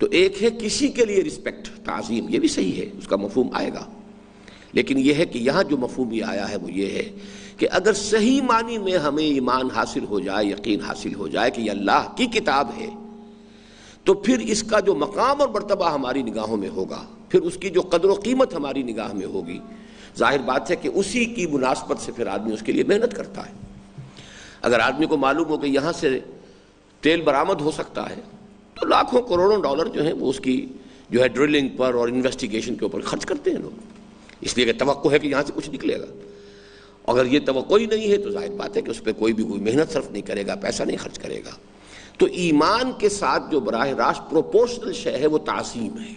تو ایک ہے کسی کے لیے رسپیکٹ، تعظیم، یہ بھی صحیح ہے، اس کا مفہوم آئے گا، لیکن یہ ہے کہ یہاں جو مفہوم یہ آیا ہے وہ یہ ہے کہ اگر صحیح معنی میں ہمیں ایمان حاصل ہو جائے، یقین حاصل ہو جائے کہ یہ اللہ کی کتاب ہے، تو پھر اس کا جو مقام اور مرتبہ ہماری نگاہوں میں ہوگا، پھر اس کی جو قدر و قیمت ہماری نگاہ میں ہوگی، ظاہر بات ہے کہ اسی کی مناسبت سے پھر آدمی اس کے لیے محنت کرتا ہے۔ اگر آدمی کو معلوم ہو کہ یہاں سے تیل برآمد ہو سکتا ہے تو لاکھوں کروڑوں ڈالر جو ہیں وہ اس کی جو ہے ڈرلنگ پر اور انویسٹیگیشن کے اوپر خرچ کرتے ہیں لوگ، اس لیے کہ توقع ہے کہ یہاں سے کچھ نکلے گا۔ اگر یہ توقع ہی نہیں ہے تو ظاہر بات ہے کہ اس پہ کوئی محنت صرف نہیں کرے گا، پیسہ نہیں خرچ کرے گا۔ تو ایمان کے ساتھ جو براہ راست پروپورشنل شے ہے وہ تعظیم ہے۔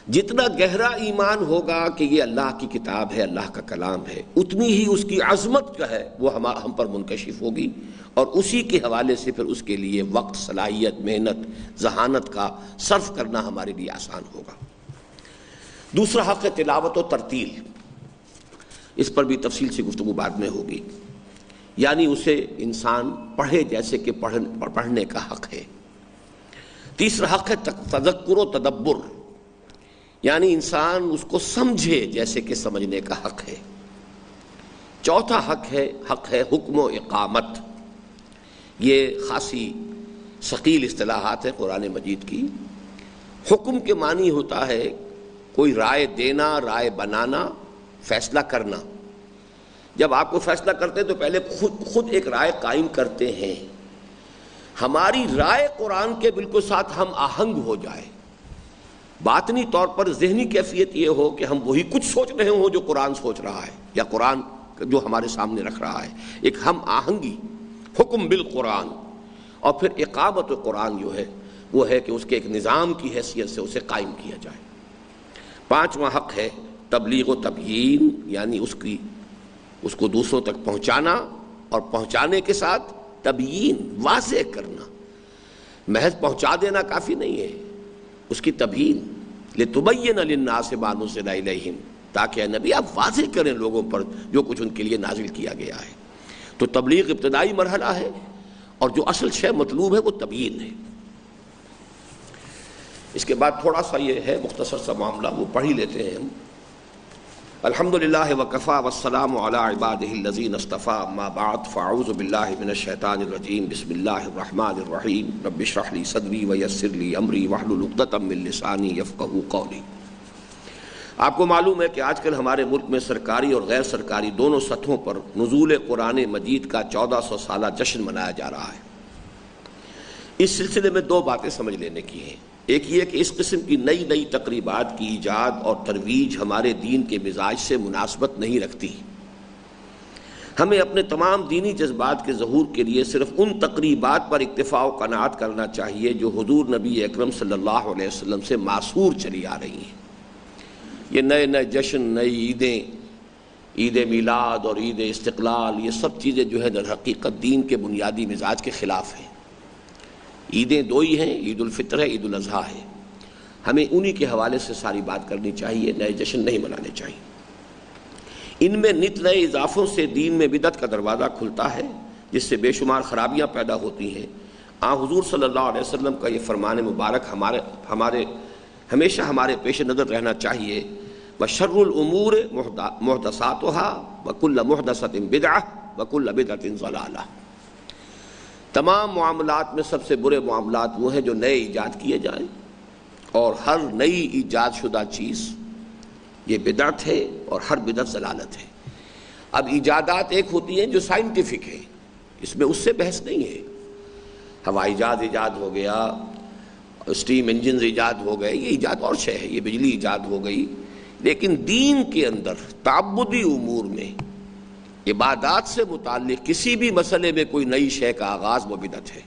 جتنا گہرا ایمان ہوگا کہ یہ اللہ کی کتاب ہے، اللہ کا کلام ہے، اتنی ہی اس کی عظمت جو ہے وہ ہم پر منکشف ہوگی، اور اسی کے حوالے سے پھر اس کے لیے وقت، صلاحیت، محنت، ذہانت کا صرف کرنا ہمارے لیے آسان ہوگا۔ دوسرا حق ہے تلاوت و ترتیل، اس پر بھی تفصیل سے گفتگو بعد میں ہوگی، یعنی اسے انسان پڑھے جیسے کہ پڑھنے کا حق ہے۔ تیسرا حق ہے تذکر و تدبر، یعنی انسان اس کو سمجھے جیسے کہ سمجھنے کا حق ہے۔ چوتھا حق ہے حکم و اقامت، یہ خاصی ثقیل اصطلاحات ہے قرآن مجید کی۔ حکم کے معنی ہوتا ہے کوئی رائے دینا، رائے بنانا، فیصلہ کرنا۔ جب آپ کو فیصلہ کرتے ہیں تو پہلے خود ایک رائے قائم کرتے ہیں، ہماری رائے قرآن کے بالکل ساتھ ہم آہنگ ہو جائے، باطنی طور پر ذہنی کیفیت یہ ہو کہ ہم وہی کچھ سوچ رہے ہوں جو قرآن سوچ رہا ہے یا قرآن جو ہمارے سامنے رکھ رہا ہے، ایک ہم آہنگی، حکم بالقرآن۔ اور پھر اقامت قرآن جو ہے وہ ہے کہ اس کے ایک نظام کی حیثیت سے اسے قائم کیا جائے۔ پانچواں حق ہے تبلیغ و تبیین، یعنی اس کو دوسروں تک پہنچانا، اور پہنچانے کے ساتھ تبیین، واضح کرنا۔ محض پہنچا دینا کافی نہیں ہے، اس کی تبیین، لِتُبَيِّنَ لِلنَّاسِ مَا نُزِّلَ إِلَيْهِمْ، تاکہ اے نبی آپ واضح کریں لوگوں پر جو کچھ ان کے لیے نازل کیا گیا ہے۔ تو تبلیغ ابتدائی مرحلہ ہے، اور جو اصل شے مطلوب ہے وہ تبیین ہے۔ اس کے بعد تھوڑا سا یہ ہے مختصر سا معاملہ، وہ پڑھ ہی لیتے ہیں ہم۔ الحمدللہ وکفی والسلام علی عبادہ الذین اصطفی، اما بعد فاعوذ باللہ من الشیطان الرجیم، بسم اللہ الرحمن الرحیم، رب اشرح لی صدری ویسر لی امری واحلل عقدۃ من لسانی یفقہوا قولی۔ آپ کو معلوم ہے کہ آج کل ہمارے ملک میں سرکاری اور غیر سرکاری دونوں سطحوں پر نزول قرآن مجید کا 1400 سالہ جشن منایا جا رہا ہے۔ اس سلسلے میں دو باتیں سمجھ لینے کی ہیں۔ ایک یہ کہ اس قسم کی نئی تقریبات کی ایجاد اور ترویج ہمارے دین کے مزاج سے مناسبت نہیں رکھتی۔ ہمیں اپنے تمام دینی جذبات کے ظہور کے لیے صرف ان تقریبات پر اکتفا و قناعت کرنا چاہیے جو حضور نبی اکرم صلی اللہ علیہ وسلم سے ماثور چلی آ رہی ہیں۔ یہ نئے جشن، نئی عیدیں، عید میلاد اور عید استقلال، یہ سب چیزیں جو ہے در حقیقت دین کے بنیادی مزاج کے خلاف ہیں۔ عیدیں دو ہی ہیں، عید الفطر ہے، عید الاضحیٰ ہے، ہمیں انہی کے حوالے سے ساری بات کرنی چاہیے، نئے جشن نہیں منانے چاہیے۔ ان میں نت نئے اضافوں سے دین میں بدعت کا دروازہ کھلتا ہے، جس سے بے شمار خرابیاں پیدا ہوتی ہیں۔ حضور صلی اللہ علیہ وسلم کا یہ فرمان مبارک ہمیشہ ہمارے پیش نظر رہنا چاہیے، وَشَرُّ الْأُمُورِ مُحْدَثَاتُهَا وَكُلَّ مُحْدَثَةٍ بِدْعَةٍ وَكُلَّ بِدْعَةٍ ضَلَالَةٍ۔ تمام معاملات میں سب سے برے معاملات وہ ہیں جو نئے ایجاد کیے جائیں، اور ہر نئی ایجاد شدہ چیز یہ بدعت ہے، اور ہر بدعت ضلالت ہے۔ اب ایجادات ایک ہوتی ہیں جو سائنٹیفک ہے، اس میں اس سے بحث نہیں ہے، ہوائی جہاز ایجاد ہو گیا، اسٹیم انجنز ایجاد ہو گئے، یہ ایجاد اور شے ہے، یہ بجلی ایجاد ہو گئی۔ لیکن دین کے اندر تعبدی امور میں، عبادات سے متعلق کسی بھی مسئلے میں کوئی نئی شے کا آغاز وہ بدعت ہے۔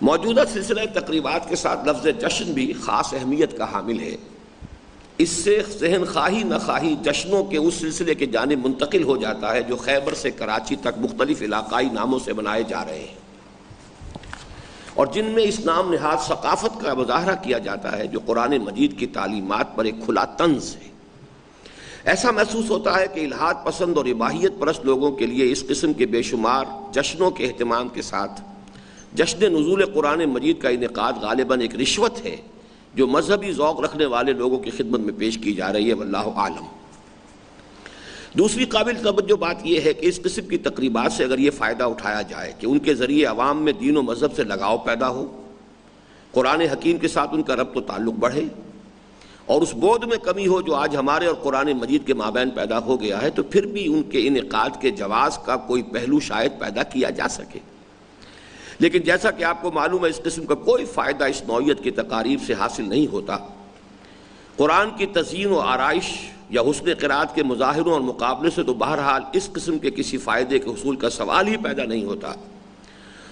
موجودہ سلسلہ تقریبات کے ساتھ لفظ جشن بھی خاص اہمیت کا حامل ہے۔ اس سے ذہن خواہی نہ خواہی جشنوں کے اس سلسلے کے جانب منتقل ہو جاتا ہے جو خیبر سے کراچی تک مختلف علاقائی ناموں سے منائے جا رہے ہیں، اور جن میں اس نام نہاد ثقافت کا مظاہرہ کیا جاتا ہے جو قرآن مجید کی تعلیمات پر ایک کھلا طنز ہے۔ ایسا محسوس ہوتا ہے کہ الحاد پسند اور اباحیت پرست لوگوں کے لیے اس قسم کے بے شمار جشنوں کے اہتمام کے ساتھ جشن نزول قرآن مجید کا انعقاد غالباً ایک رشوت ہے جو مذہبی ذوق رکھنے والے لوگوں کی خدمت میں پیش کی جا رہی ہے، واللہ عالم۔ دوسری قابل توجہ بات یہ ہے کہ اس قسم کی تقریبات سے اگر یہ فائدہ اٹھایا جائے کہ ان کے ذریعے عوام میں دین و مذہب سے لگاؤ پیدا ہو، قرآن حکیم کے ساتھ ان کا ربط و تعلق بڑھے، اور اس بعد میں کمی ہو جو آج ہمارے اور قرآن مجید کے مابین پیدا ہو گیا ہے، تو پھر بھی ان کے انعقاد کے جواز کا کوئی پہلو شاید پیدا کیا جا سکے۔ لیکن جیسا کہ آپ کو معلوم ہے اس قسم کا کوئی فائدہ اس نوعیت کی تقاریب سے حاصل نہیں ہوتا۔ قرآن کی تزئین و آرائش یا حسن قرأت کے مظاہروں اور مقابلے سے تو بہرحال اس قسم کے کسی فائدے کے حصول کا سوال ہی پیدا نہیں ہوتا۔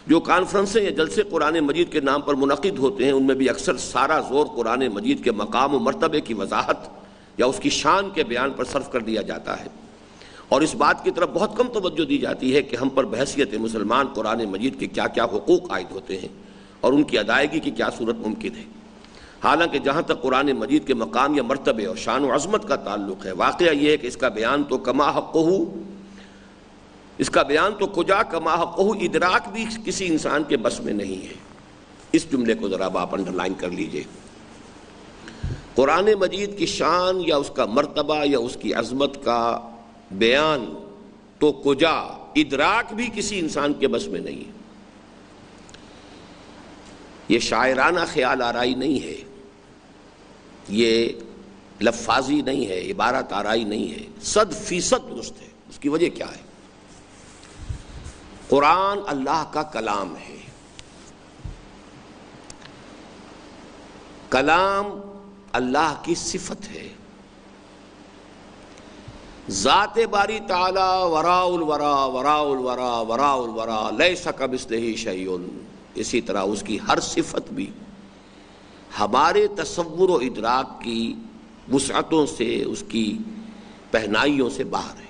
جو کانفرنسیں یا جلسے قرآن مجید کے نام پر منعقد ہوتے ہیں ان میں بھی اکثر سارا زور قرآن مجید کے مقام و مرتبے کی وضاحت یا اس کی شان کے بیان پر صرف کر دیا جاتا ہے، اور اس بات کی طرف بہت کم توجہ دی جاتی ہے کہ ہم پر بحیثیت مسلمان قرآن مجید کے کیا کیا حقوق عائد ہوتے ہیں اور ان کی ادائیگی کی کیا صورت ممکن ہے۔ حالانکہ جہاں تک قرآن مجید کے مقام یا مرتبے اور شان و عظمت کا تعلق ہے، واقعہ یہ ہے کہ اس کا بیان تو کما حقہ، اس کا بیان تو کجا کما حقہ، ادراک بھی کسی انسان کے بس میں نہیں ہے۔ اس جملے کو ذرا آپ انڈر لائن کر لیجئے۔ قرآن مجید کی شان یا اس کا مرتبہ یا اس کی عظمت کا بیان تو کجا، ادراک بھی کسی انسان کے بس میں نہیں ہے۔ یہ شاعرانہ خیال آرائی نہیں ہے، یہ لفاظی نہیں ہے، عبارت آرائی نہیں ہے، 100% درست ہے۔ اس کی وجہ کیا ہے؟ قرآن اللہ کا کلام ہے، کلام اللہ کی صفت ہے، ذات باری تعالی وراء الورا وراء الورا وراء الورا لیس کمثلہ شیء، اسی طرح اس کی ہر صفت بھی ہمارے تصور و ادراک کی وسعتوں سے، اس کی پہنائیوں سے باہر ہے۔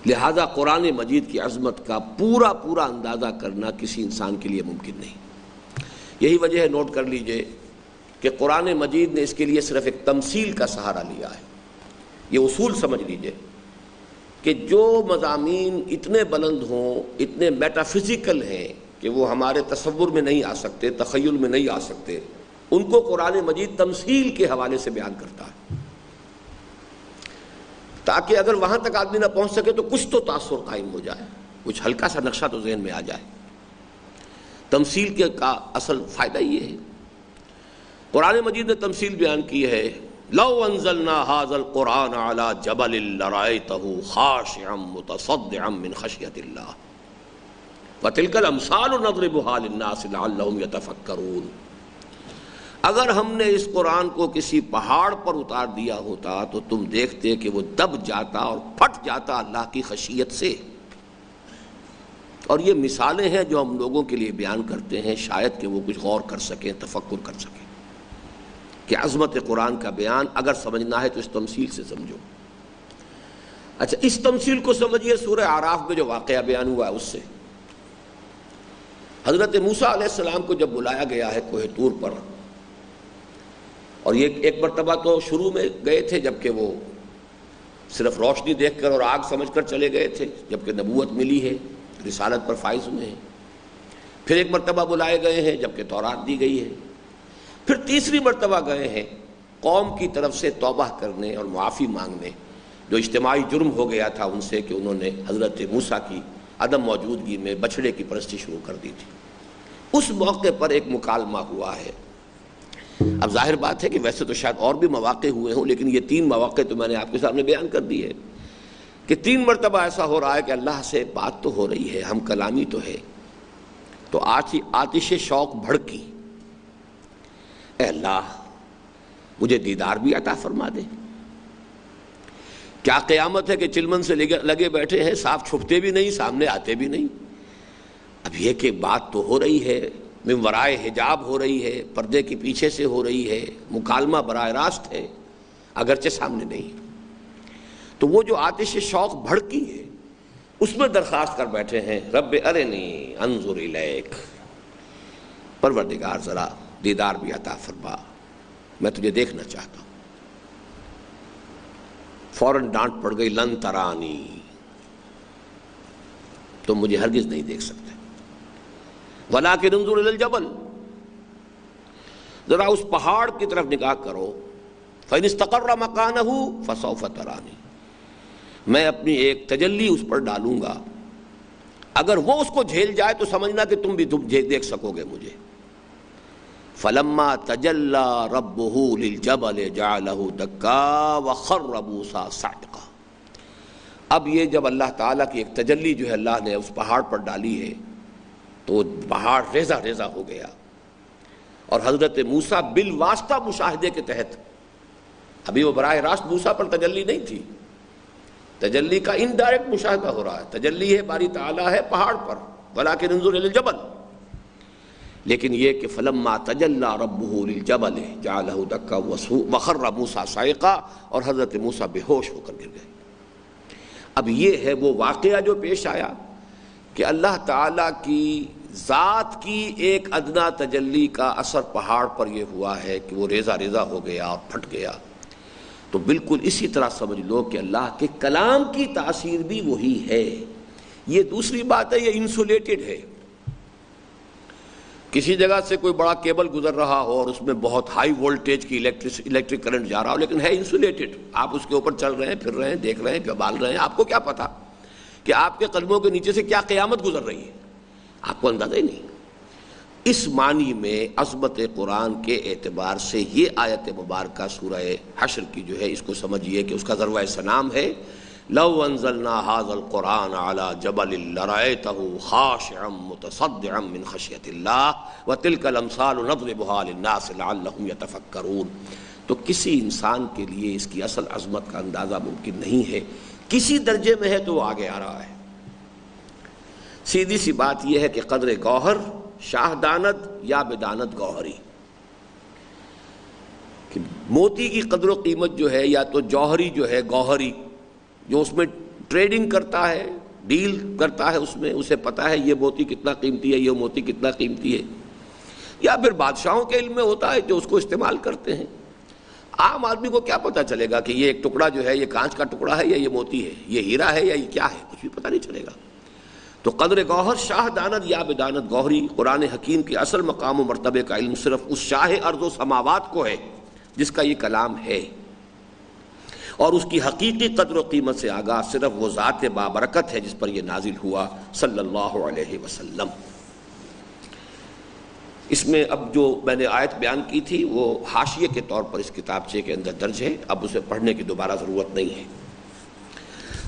لہذا قرآن مجید کی عظمت کا پورا پورا اندازہ کرنا کسی انسان کے لیے ممکن نہیں۔ یہی وجہ ہے، نوٹ کر لیجئے، کہ قرآن مجید نے اس کے لیے صرف ایک تمثیل کا سہارا لیا ہے۔ یہ اصول سمجھ لیجئے کہ جو مضامین اتنے بلند ہوں، اتنے میٹا فزیکل ہیں کہ وہ ہمارے تصور میں نہیں آ سکتے، تخیل میں نہیں آ سکتے، ان کو قرآن مجید تمثیل کے حوالے سے بیان کرتا ہے، تاکہ اگر وہاں تک آدمی نہ پہنچ سکے تو کچھ تو تاثر قائم ہو جائے، کچھ ہلکا سا نقشہ تو ذہن میں آ جائے۔ تمثیل کے کا اصل فائدہ یہ ہے۔ قرآن مجید نے تمثیل بیان کی ہے، لو انزلنا هذا القرآن على جبل لرأيته خاشعا متصدعا من خشية الله وتلك الامثال نضربها للناس لعلهم يتفكرون۔ اگر ہم نے اس قرآن کو کسی پہاڑ پر اتار دیا ہوتا تو تم دیکھتے کہ وہ دب جاتا اور پھٹ جاتا اللہ کی خشیت سے۔ اور یہ مثالیں ہیں جو ہم لوگوں کے لیے بیان کرتے ہیں، شاید کہ وہ کچھ غور کر سکیں، تفکر کر سکیں کہ عظمت قرآن کا بیان اگر سمجھنا ہے تو اس تمثیل سے سمجھو۔ اچھا، اس تمثیل کو سمجھیے سورہ اعراف میں جو واقعہ بیان ہوا ہے اس سے۔ حضرت موسیٰ علیہ السلام کو جب بلایا گیا ہے کوہ طور پر، اور یہ ایک مرتبہ تو شروع میں گئے تھے جبکہ وہ صرف روشنی دیکھ کر اور آگ سمجھ کر چلے گئے تھے، جبکہ نبوت ملی ہے، رسالت پر فائز ہوئے ہیں۔ پھر ایک مرتبہ بلائے گئے ہیں جبکہ تورات دی گئی ہے۔ پھر تیسری مرتبہ گئے ہیں قوم کی طرف سے توبہ کرنے اور معافی مانگنے، جو اجتماعی جرم ہو گیا تھا ان سے کہ انہوں نے حضرت موسیٰ کی عدم موجودگی میں بچھڑے کی پرستی شروع کر دی تھی۔ اس موقع پر ایک مکالمہ ہوا ہے۔ اب ظاہر بات ہے کہ ویسے تو شاید اور بھی مواقع ہوئے ہوں، لیکن یہ 3 مواقع تو میں نے آپ کے سامنے بیان کر دی ہے کہ 3 مرتبہ ایسا ہو رہا ہے کہ اللہ سے بات تو ہو رہی ہے، ہم کلامی تو ہے، تو آتش شوق بھڑکی، اے اللہ مجھے دیدار بھی عطا فرما دے۔ کیا قیامت ہے کہ چلمن سے لگے بیٹھے ہیں، صاف چھپتے بھی نہیں، سامنے آتے بھی نہیں۔ اب یہ کہ بات تو ہو رہی ہے، من ورائے حجاب ہو رہی ہے، پردے کے پیچھے سے ہو رہی ہے، مکالمہ براہ راست ہے، اگرچہ سامنے نہیں۔ تو وہ جو آتش شوق بھڑکی ہے اس میں درخواست کر بیٹھے ہیں، رب ارنی انظر الیک، پروردگار ذرا دیدار بھی عطا فرما، میں تجھے دیکھنا چاہتا ہوں۔ فوراً ڈانٹ پڑ گئی، لن ترانی، تم مجھے ہرگز نہیں دیکھ سکتے۔ وَلَٰكِنِ انظُرْ إِلَى الْجَبَلِ، ذرا اس پہاڑ کی طرف نگاہ کرو، فَإِنِ اسْتَقَرَّ مَكَانَهُ فَسَوْفَ تَرَانِي، میں اپنی ایک تجلی اس پر ڈالوں گا، اگر وہ اس کو جھیل جائے تو سمجھنا کہ تم بھی دیکھ سکو گے مجھے۔ فَلَمَّا تَجَلَّى رَبُّهُ لِلْجَبَلِ جَعَلَهُ دَكًّا وَخَرَّ مُوسَىٰ صَعِقًا، اب یہ جب اللہ تعالیٰ کی ایک تجلی جو ہے اللہ نے اس پہاڑ پر ڈالی ہے تو پہاڑ ریزہ ریزہ ہو گیا، اور حضرت موسیٰ بالواسطہ مشاہدے کے تحت، ابھی وہ براہ راست موسیٰ پر تجلی نہیں تھی، تجلی کا انڈائریکٹ مشاہدہ ہو رہا ہے، تجلی ہے باری تعالیٰ ہے پہاڑ پر، وَلَٰكِنِ انظُرْ إِلَى الْجَبَلِ، لیکن یہ کہ فلما تجلی ربہ للجبل جعلہ دکا وخر موسیٰ صعقا، اور حضرت موسیٰ بے ہوش ہو کر گر گئے۔ اب یہ ہے وہ واقعہ جو پیش آیا کہ اللہ تعالیٰ کی ذات کی ایک ادنا تجلی کا اثر پہاڑ پر یہ ہوا ہے کہ وہ ریزہ ریزہ ہو گیا اور پھٹ گیا۔ تو بالکل اسی طرح سمجھ لو کہ اللہ کے کلام کی تاثیر بھی وہی ہے۔ یہ دوسری بات ہے، یہ انسولیٹڈ ہے، کسی جگہ سے کوئی بڑا کیبل گزر رہا ہو اور اس میں بہت ہائی وولٹیج کی الیکٹرک کرنٹ جا رہا ہو، لیکن ہے انسولیٹڈ، آپ اس کے اوپر چل رہے ہیں، پھر رہے ہیں، دیکھ رہے ہیں، گبال رہے ہیں، آپ کو کیا پتا کہ آپ کے قدموں کے نیچے سے کیا قیامت گزر رہی ہے، آپ کو اندازہ ہی نہیں۔ اس معنی میں عظمت قرآن کے اعتبار سے یہ آیت مبارکہ سورہ حشر کی جو ہے اس کو سمجھیے کہ اس کا ذروہ سنام ہے، لو انزلنا هذا القرآن على جبل لرأيته خاشعا متصدعا من خشية الله وتلك الامثال نضربها للناس لعلهم يتفكرون۔ تو کسی انسان کے لیے اس کی اصل عظمت کا اندازہ ممکن نہیں ہے، کسی درجے میں ہے تو وہ آگے آ رہا ہے۔ سیدھی سی بات یہ ہے کہ قدر گوہر شاہ داند یا بداند گوہری، کہ موتی کی قدر و قیمت جو ہے یا تو جوہری جو ہے گوہری جو اس میں ٹریڈنگ کرتا ہے، ڈیل کرتا ہے، اس میں اسے پتہ ہے یہ موتی کتنا قیمتی ہے، یہ موتی کتنا قیمتی ہے، یا پھر بادشاہوں کے علم میں ہوتا ہے جو اس کو استعمال کرتے ہیں۔ عام آدمی کو کیا پتہ چلے گا کہ یہ ایک ٹکڑا جو ہے یہ کانچ کا ٹکڑا ہے یا یہ موتی ہے، یہ ہیرا ہے یا یہ کیا ہے، کچھ بھی پتہ نہیں چلے گا۔ تو قدر گوہر شاہ داند یا بداند گوہری، قرآن حکیم کے اصل مقام و مرتبے کا علم صرف اس شاہ ارض و سماوات کو ہے جس کا یہ کلام ہے، اور اس کی حقیقی قدر و قیمت سے آگاہ صرف وہ ذات بابرکت ہے جس پر یہ نازل ہوا صلی اللہ علیہ وسلم۔ اس میں اب جو میں نے آیت بیان کی تھی وہ حاشیے کے طور پر اس کتابچے کے اندر درج ہے، اب اسے پڑھنے کی دوبارہ ضرورت نہیں ہے۔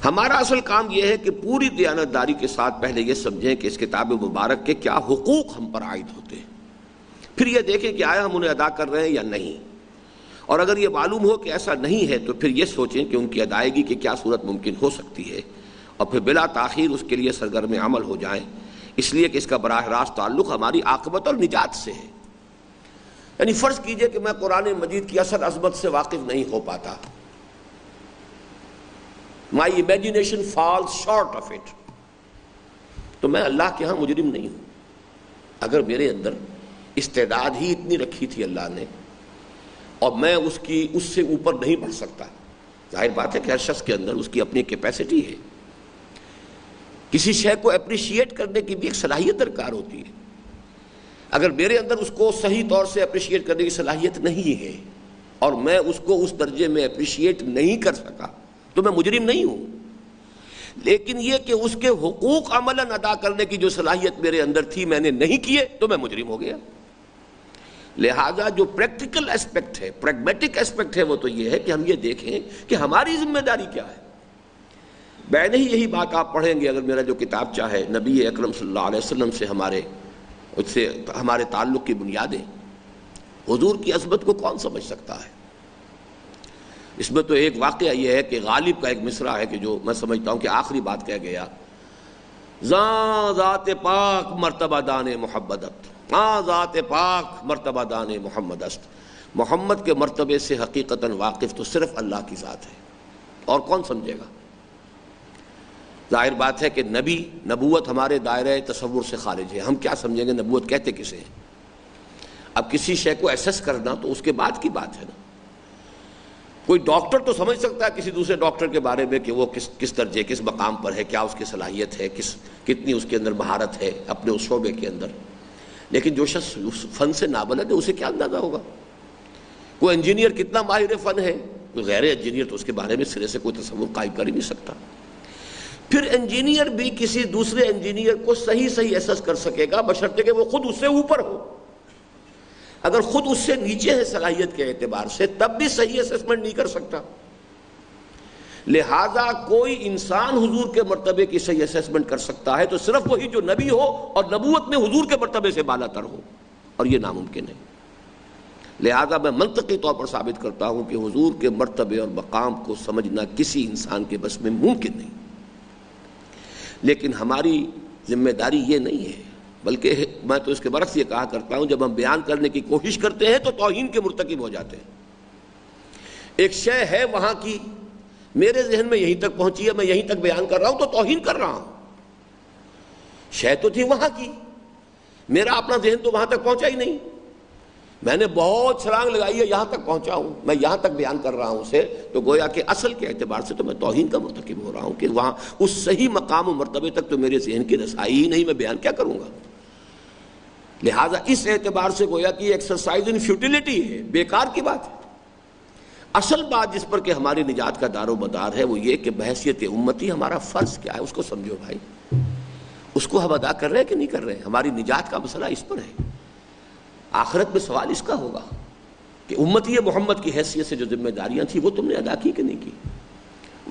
ہمارا اصل کام یہ ہے کہ پوری دیانتداری کے ساتھ پہلے یہ سمجھیں کہ اس کتاب مبارک کے کیا حقوق ہم پر عائد ہوتے ہیں، پھر یہ دیکھیں کہ آیا ہم انہیں ادا کر رہے ہیں یا نہیں، اور اگر یہ معلوم ہو کہ ایسا نہیں ہے تو پھر یہ سوچیں کہ ان کی ادائیگی کی کیا صورت ممکن ہو سکتی ہے، اور پھر بلا تاخیر اس کے لیے سرگرم عمل ہو جائیں، اس لیے کہ اس کا براہ راست تعلق ہماری عاقبت اور نجات سے ہے۔ یعنی فرض کیجئے کہ میں قرآن مجید کی اصل عظمت سے واقف نہیں ہو پاتا، my imagination falls short of it، تو میں اللہ کے ہاں مجرم نہیں ہوں۔ اگر میرے اندر استعداد ہی اتنی رکھی تھی اللہ نے اور میں اس سے اوپر نہیں بڑھ سکتا، ظاہر بات ہے کہ ہر شخص کے اندر اس کی اپنی کیپیسٹی ہے، کسی شے کو اپریشیٹ کرنے کی بھی ایک صلاحیت درکار ہوتی ہے۔ اگر میرے اندر اس کو صحیح طور سے اپریشیٹ کرنے کی صلاحیت نہیں ہے اور میں اس کو اس درجے میں اپریشیٹ نہیں کر سکا تو میں مجرم نہیں ہوں، لیکن یہ کہ اس کے حقوق عملاً ادا کرنے کی جو صلاحیت میرے اندر تھی میں نے نہیں کیے تو میں مجرم ہو گیا۔ لہذا جو پریکٹیکل اسپیکٹ ہے، پریگمیٹک اسپیکٹ ہے، وہ تو یہ ہے کہ ہم یہ دیکھیں کہ ہماری ذمہ داری کیا ہے۔ میں نہیں یہی بات آپ پڑھیں گے اگر میرا جو کتاب چاہے نبی اکرم صلی اللہ علیہ وسلم سے ہمارے تعلق کی بنیادیں، حضور کی عظمت کو کون سمجھ سکتا ہے؟ اس میں تو ایک واقعہ یہ ہے کہ غالب کا ایک مصرع ہے کہ جو میں سمجھتا ہوں کہ آخری بات کہہ گیا، زاں ذات پاک مرتبہ دان محبت، ہاں ذات پاک مرتبہ دان محمد است، محمد کے مرتبے سے حقیقتاً واقف تو صرف اللہ کی ذات ہے، اور کون سمجھے گا؟ ظاہر بات ہے کہ نبوت ہمارے دائرہ تصور سے خارج ہے، ہم کیا سمجھیں گے نبوت کہتے کسے ہیں؟ اب کسی شے کو ایسس کرنا تو اس کے بعد کی بات ہے نا۔ کوئی ڈاکٹر تو سمجھ سکتا ہے کسی دوسرے ڈاکٹر کے بارے میں کہ وہ کس درجے کس مقام پر ہے، کیا اس کی صلاحیت ہے، کتنی اس کے اندر مہارت ہے اپنے اس شعبے کے اندر، لیکن جو شخص اس فن سے نابلد ہے اسے کیا اندازہ ہوگا؟ کوئی انجینئر کتنا ماہر فن ہے، کوئی غیر انجینئر تو اس کے بارے میں سرے سے کوئی تصور قائم کر ہی نہیں سکتا۔ پھر انجینئر بھی کسی دوسرے انجینئر کو صحیح ایسس کر سکے گا بشرطے کہ وہ خود اس سے اوپر ہو۔ اگر خود اس سے نیچے ہے صلاحیت کے اعتبار سے تب بھی صحیح اسسمنٹ نہیں کر سکتا۔ لہذا کوئی انسان حضور کے مرتبے کی صحیح اسسمنٹ کر سکتا ہے تو صرف وہی جو نبی ہو اور نبوت میں حضور کے مرتبے سے بالا تر ہو، اور یہ ناممکن ہے۔ لہذا میں منطقی طور پر ثابت کرتا ہوں کہ حضور کے مرتبے اور مقام کو سمجھنا کسی انسان کے بس میں ممکن نہیں، لیکن ہماری ذمہ داری یہ نہیں ہے، بلکہ میں تو اس کے برعکس یہ کہا کرتا ہوں جب ہم بیان کرنے کی کوشش کرتے ہیں تو توہین کے مرتکب ہو جاتے ہیں۔ ایک شے ہے وہاں کی، میرے ذہن میں یہیں تک پہنچی ہے، میں یہیں تک بیان کر رہا ہوں تو توہین کر رہا ہوں۔ شے تو تھی وہاں کی، میرا اپنا ذہن تو وہاں تک پہنچا ہی نہیں، میں نے بہت چھلانگ لگائی ہے یہاں تک پہنچا ہوں، میں یہاں تک بیان کر رہا ہوں اسے، تو گویا کہ اصل کے اعتبار سے تو میں توہین کا مرتکب ہو رہا ہوں کہ وہاں اس صحیح مقام و مرتبے تک تو میرے ذہن کی رسائی ہی نہیں، میں بیان کیا کروں گا؟ لہٰذا اس اعتبار سے گویا کہ ایکسرسائز ان فیوٹیلیٹی ہے، بیکار کی بات ہے۔ اصل بات جس پر کہ ہماری نجات کا دار و مدار ہے وہ یہ کہ بحیثیت امتی ہمارا فرض کیا ہے اس کو سمجھو بھائی، اس کو ہم ادا کر رہے ہیں کہ نہیں کر رہے ہیں؟ ہماری نجات کا مسئلہ اس پر ہے۔ آخرت میں سوال اس کا ہوگا کہ امتی محمد کی حیثیت سے جو ذمہ داریاں تھیں وہ تم نے ادا کی کہ نہیں کی،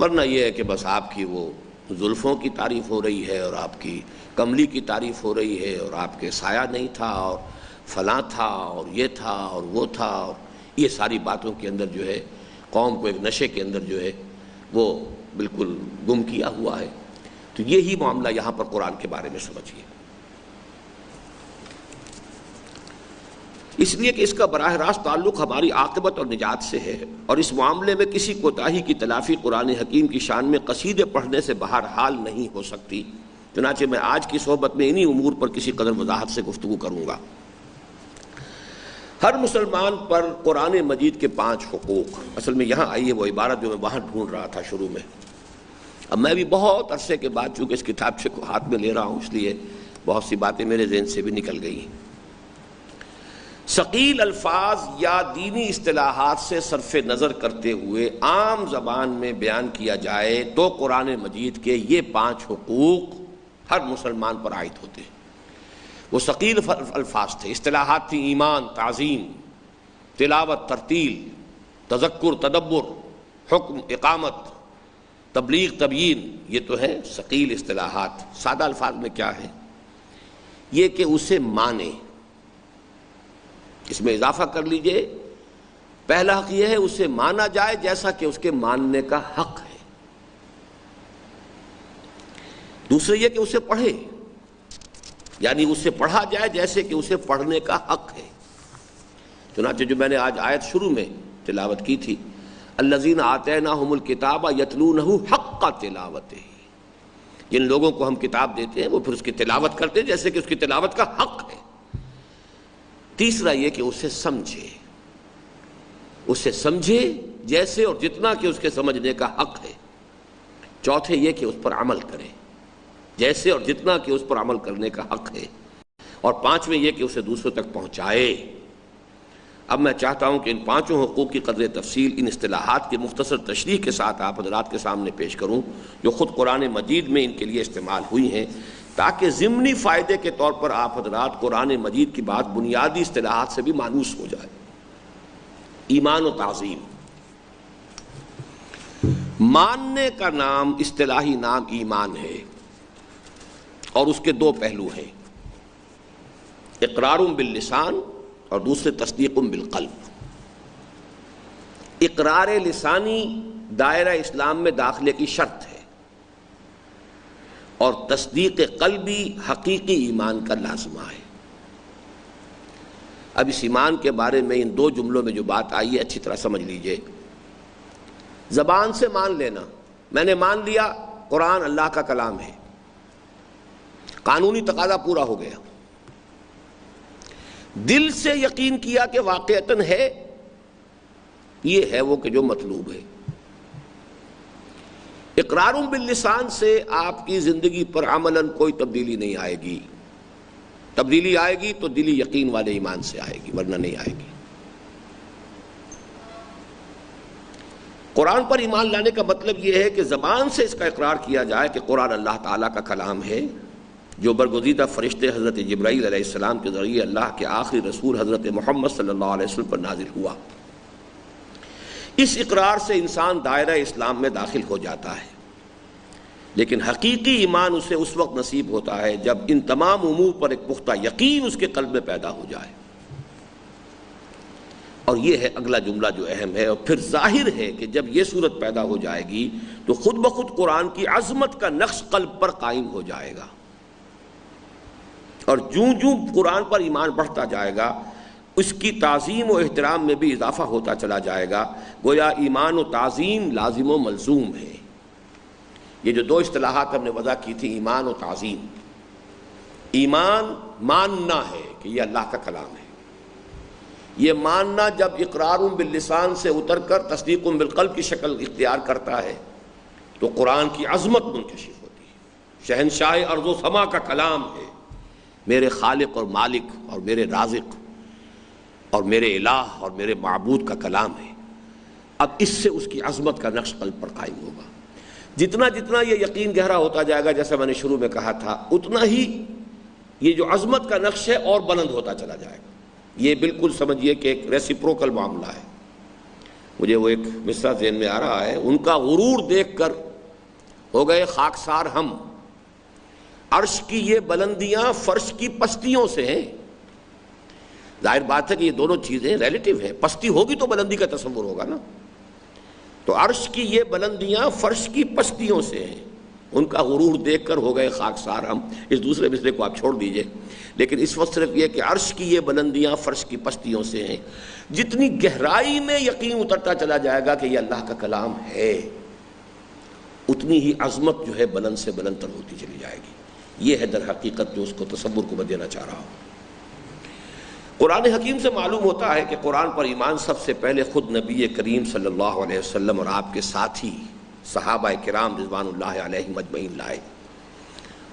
ورنہ یہ ہے کہ بس آپ کی وہ زلفوں کی تعریف ہو رہی ہے اور آپ کی کملی کی تعریف ہو رہی ہے اور آپ کے سایہ نہیں تھا اور فلاں تھا اور یہ تھا اور وہ تھا، اور یہ ساری باتوں کے اندر جو ہے قوم کو ایک نشے کے اندر جو ہے وہ بالکل گم کیا ہوا ہے۔ تو یہی معاملہ یہاں پر قرآن کے بارے میں سمجھیے، اس لیے کہ اس کا براہ راست تعلق ہماری عاقبت اور نجات سے ہے، اور اس معاملے میں کسی کوتاہی کی تلافی قرآن حکیم کی شان میں قصیدے پڑھنے سے بہرحال نہیں ہو سکتی۔ چنانچہ میں آج کی صحبت میں انہی امور پر کسی قدر وضاحت سے گفتگو کروں گا۔ ہر مسلمان پر قرآن مجید کے 5 حقوق، اصل میں یہاں آئی ہے وہ عبارت جو میں وہاں ڈھونڈ رہا تھا شروع میں، اب میں بھی بہت عرصے کے بعد چونکہ اس کتاب کو ہاتھ میں لے رہا ہوں اس لیے بہت سی باتیں میرے ذہن سے بھی نکل گئی۔ ثقیل الفاظ یا دینی اصطلاحات سے صرف نظر کرتے ہوئے عام زبان میں بیان کیا جائے تو قرآن مجید کے یہ 5 حقوق ہر مسلمان پر عائد ہوتے ہیں۔ وہ ثقیل الفاظ تھے، اصطلاحات تھیں، ایمان، تعظیم، تلاوت، ترتیل، تذکر، تدبر، حکم، اقامت، تبلیغ، تبیین، یہ تو ہیں ثقیل اصطلاحات۔ سادہ الفاظ میں کیا ہے؟ یہ کہ اسے مانے، اس میں اضافہ کر لیجئے، پہلا حق یہ ہے اسے مانا جائے جیسا کہ اس کے ماننے کا حق ہے، دوسرے یہ کہ اسے پڑھے، یعنی اسے پڑھا جائے جیسے کہ اسے پڑھنے کا حق ہے۔ چنانچہ جو میں نے آج آیت شروع میں تلاوت کی تھی، الذین آتیناہم الکتاب یتلونہ حق تلاوتہ، جن لوگوں کو ہم کتاب دیتے ہیں وہ پھر اس کی تلاوت کرتے ہیں جیسے کہ اس کی تلاوت کا حق ہے۔ تیسرا یہ کہ اسے سمجھے جیسے اور جتنا کہ اس کے سمجھنے کا حق ہے۔ چوتھے یہ کہ اس پر عمل کرے جیسے اور جتنا کہ اس پر عمل کرنے کا حق ہے، اور پانچویں یہ کہ اسے دوسروں تک پہنچائے۔ اب میں چاہتا ہوں کہ ان 5 حقوق کی قدر تفصیل ان اصطلاحات کی مختصر تشریح کے ساتھ آپ حضرات کے سامنے پیش کروں جو خود قرآن مجید میں ان کے لیے استعمال ہوئی ہیں، تاکہ ضمنی فائدے کے طور پر آپ حضرات قرآن مجید کی بات بنیادی اصطلاحات سے بھی مانوس ہو جائے۔ ایمان و تعظیم، ماننے کا نام، اصطلاحی نام ایمان ہے، اور اس کے 2 پہلو ہیں، اقرار باللسان اور دوسرے تصدیق بالقلب۔ اقرار لسانی دائرہ اسلام میں داخلے کی شرط ہے، اور تصدیق قلبی حقیقی ایمان کا لازمہ ہے۔ اب اس ایمان کے بارے میں ان 2 جملوں میں جو بات آئی ہے اچھی طرح سمجھ لیجئے۔ زبان سے مان لینا، میں نے مان لیا قرآن اللہ کا کلام ہے، قانونی تقاضا پورا ہو گیا۔ دل سے یقین کیا کہ واقعتاً ہے، یہ ہے وہ کہ جو مطلوب ہے۔ اقرار باللسان سے آپ کی زندگی پر عملاً کوئی تبدیلی نہیں آئے گی، تبدیلی آئے گی تو دلی یقین والے ایمان سے آئے گی، ورنہ نہیں آئے گی۔ قرآن پر ایمان لانے کا مطلب یہ ہے کہ زبان سے اس کا اقرار کیا جائے کہ قرآن اللہ تعالیٰ کا کلام ہے، جو برگزیدہ فرشتے حضرت جبرائیل علیہ السلام کے ذریعے اللہ کے آخری رسول حضرت محمد صلی اللہ علیہ وسلم پر نازل ہوا۔ اس اقرار سے انسان دائرہ اسلام میں داخل ہو جاتا ہے، لیکن حقیقی ایمان اسے اس وقت نصیب ہوتا ہے جب ان تمام امور پر ایک پختہ یقین اس کے قلب میں پیدا ہو جائے۔ اور یہ ہے اگلا جملہ جو اہم ہے، اور پھر ظاہر ہے کہ جب یہ صورت پیدا ہو جائے گی تو خود بخود قرآن کی عظمت کا نقش قلب پر قائم ہو جائے گا، اور جوں جوں قرآن پر ایمان بڑھتا جائے گا اس کی تعظیم و احترام میں بھی اضافہ ہوتا چلا جائے گا۔ گویا ایمان و تعظیم لازم و ملزوم ہے۔ یہ جو دو اصطلاحات ہم نے وضع کی تھی، ایمان و تعظیم، ایمان ماننا ہے کہ یہ اللہ کا کلام ہے، یہ ماننا جب اقرار باللسان سے اتر کر تصدیق بالقلب کی شکل اختیار کرتا ہے تو قرآن کی عظمت منکشف ہوتی ہے۔ شہنشاہ ارض و سما کا کلام ہے، میرے خالق اور مالک اور میرے رازق اور میرے الہ اور میرے معبود کا کلام ہے۔ اب اس سے اس کی عظمت کا نقش قلب پر قائم ہوگا۔ جتنا جتنا یہ یقین گہرا ہوتا جائے گا، جیسا میں نے شروع میں کہا تھا، اتنا ہی یہ جو عظمت کا نقش ہے اور بلند ہوتا چلا جائے گا۔ یہ بالکل سمجھیے کہ ایک ریسیپروکل معاملہ ہے۔ مجھے وہ ایک مصرع ذہن میں آ رہا ہے، ان کا غرور دیکھ کر ہو گئے خاکسار ہم، عرش کی یہ بلندیاں فرش کی پستیوں سے ہیں۔ ظاہر بات ہے کہ یہ دونوں چیزیں ریلیٹیو ہیں، پستی ہوگی تو بلندی کا تصور ہوگا نا۔ تو عرش کی یہ بلندیاں فرش کی پستیوں سے ہیں، ان کا غرور دیکھ کر ہو گئے خاکسار ہم۔ اس دوسرے مصرے کو آپ چھوڑ دیجئے، لیکن اس وقت صرف یہ کہ عرش کی یہ بلندیاں فرش کی پستیوں سے ہیں۔ جتنی گہرائی میں یقین اترتا چلا جائے گا کہ یہ اللہ کا کلام ہے، اتنی ہی عظمت جو ہے بلند سے بلند تر ہوتی چلی جائے گی۔ یہ ہے در حقیقت جو اس کو تصور کو میں دینا چاہ رہا ہوں۔ قرآن حکیم سے معلوم ہوتا ہے کہ قرآن پر ایمان سب سے پہلے خود نبی کریم صلی اللہ علیہ وسلم اور آپ کے ساتھی صحابہ کرام رضوان اللہ علیہم اجمعین لائے۔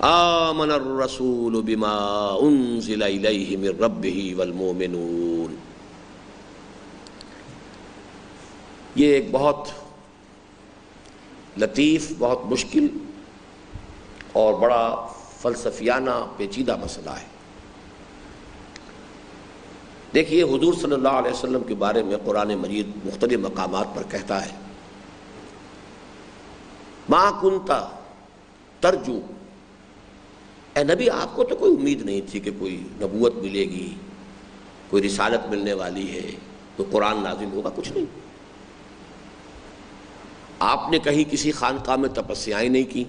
آمن الرسول بما انزل الیہ من ربہ والمؤمنون۔ یہ ایک بہت لطیف، بہت مشکل اور بڑا فلسفیانہ پیچیدہ مسئلہ ہے۔ دیکھیے، حضور صلی اللہ علیہ وسلم کے بارے میں قرآن مجید مختلف مقامات پر کہتا ہے، ما کنت ترجو، اے نبی آپ کو تو کوئی امید نہیں تھی کہ کوئی نبوت ملے گی، کوئی رسالت ملنے والی ہے، کوئی قرآن نازل ہوگا، کچھ نہیں۔ آپ نے کہیں کسی خانقاہ میں تپسیائیں نہیں کی،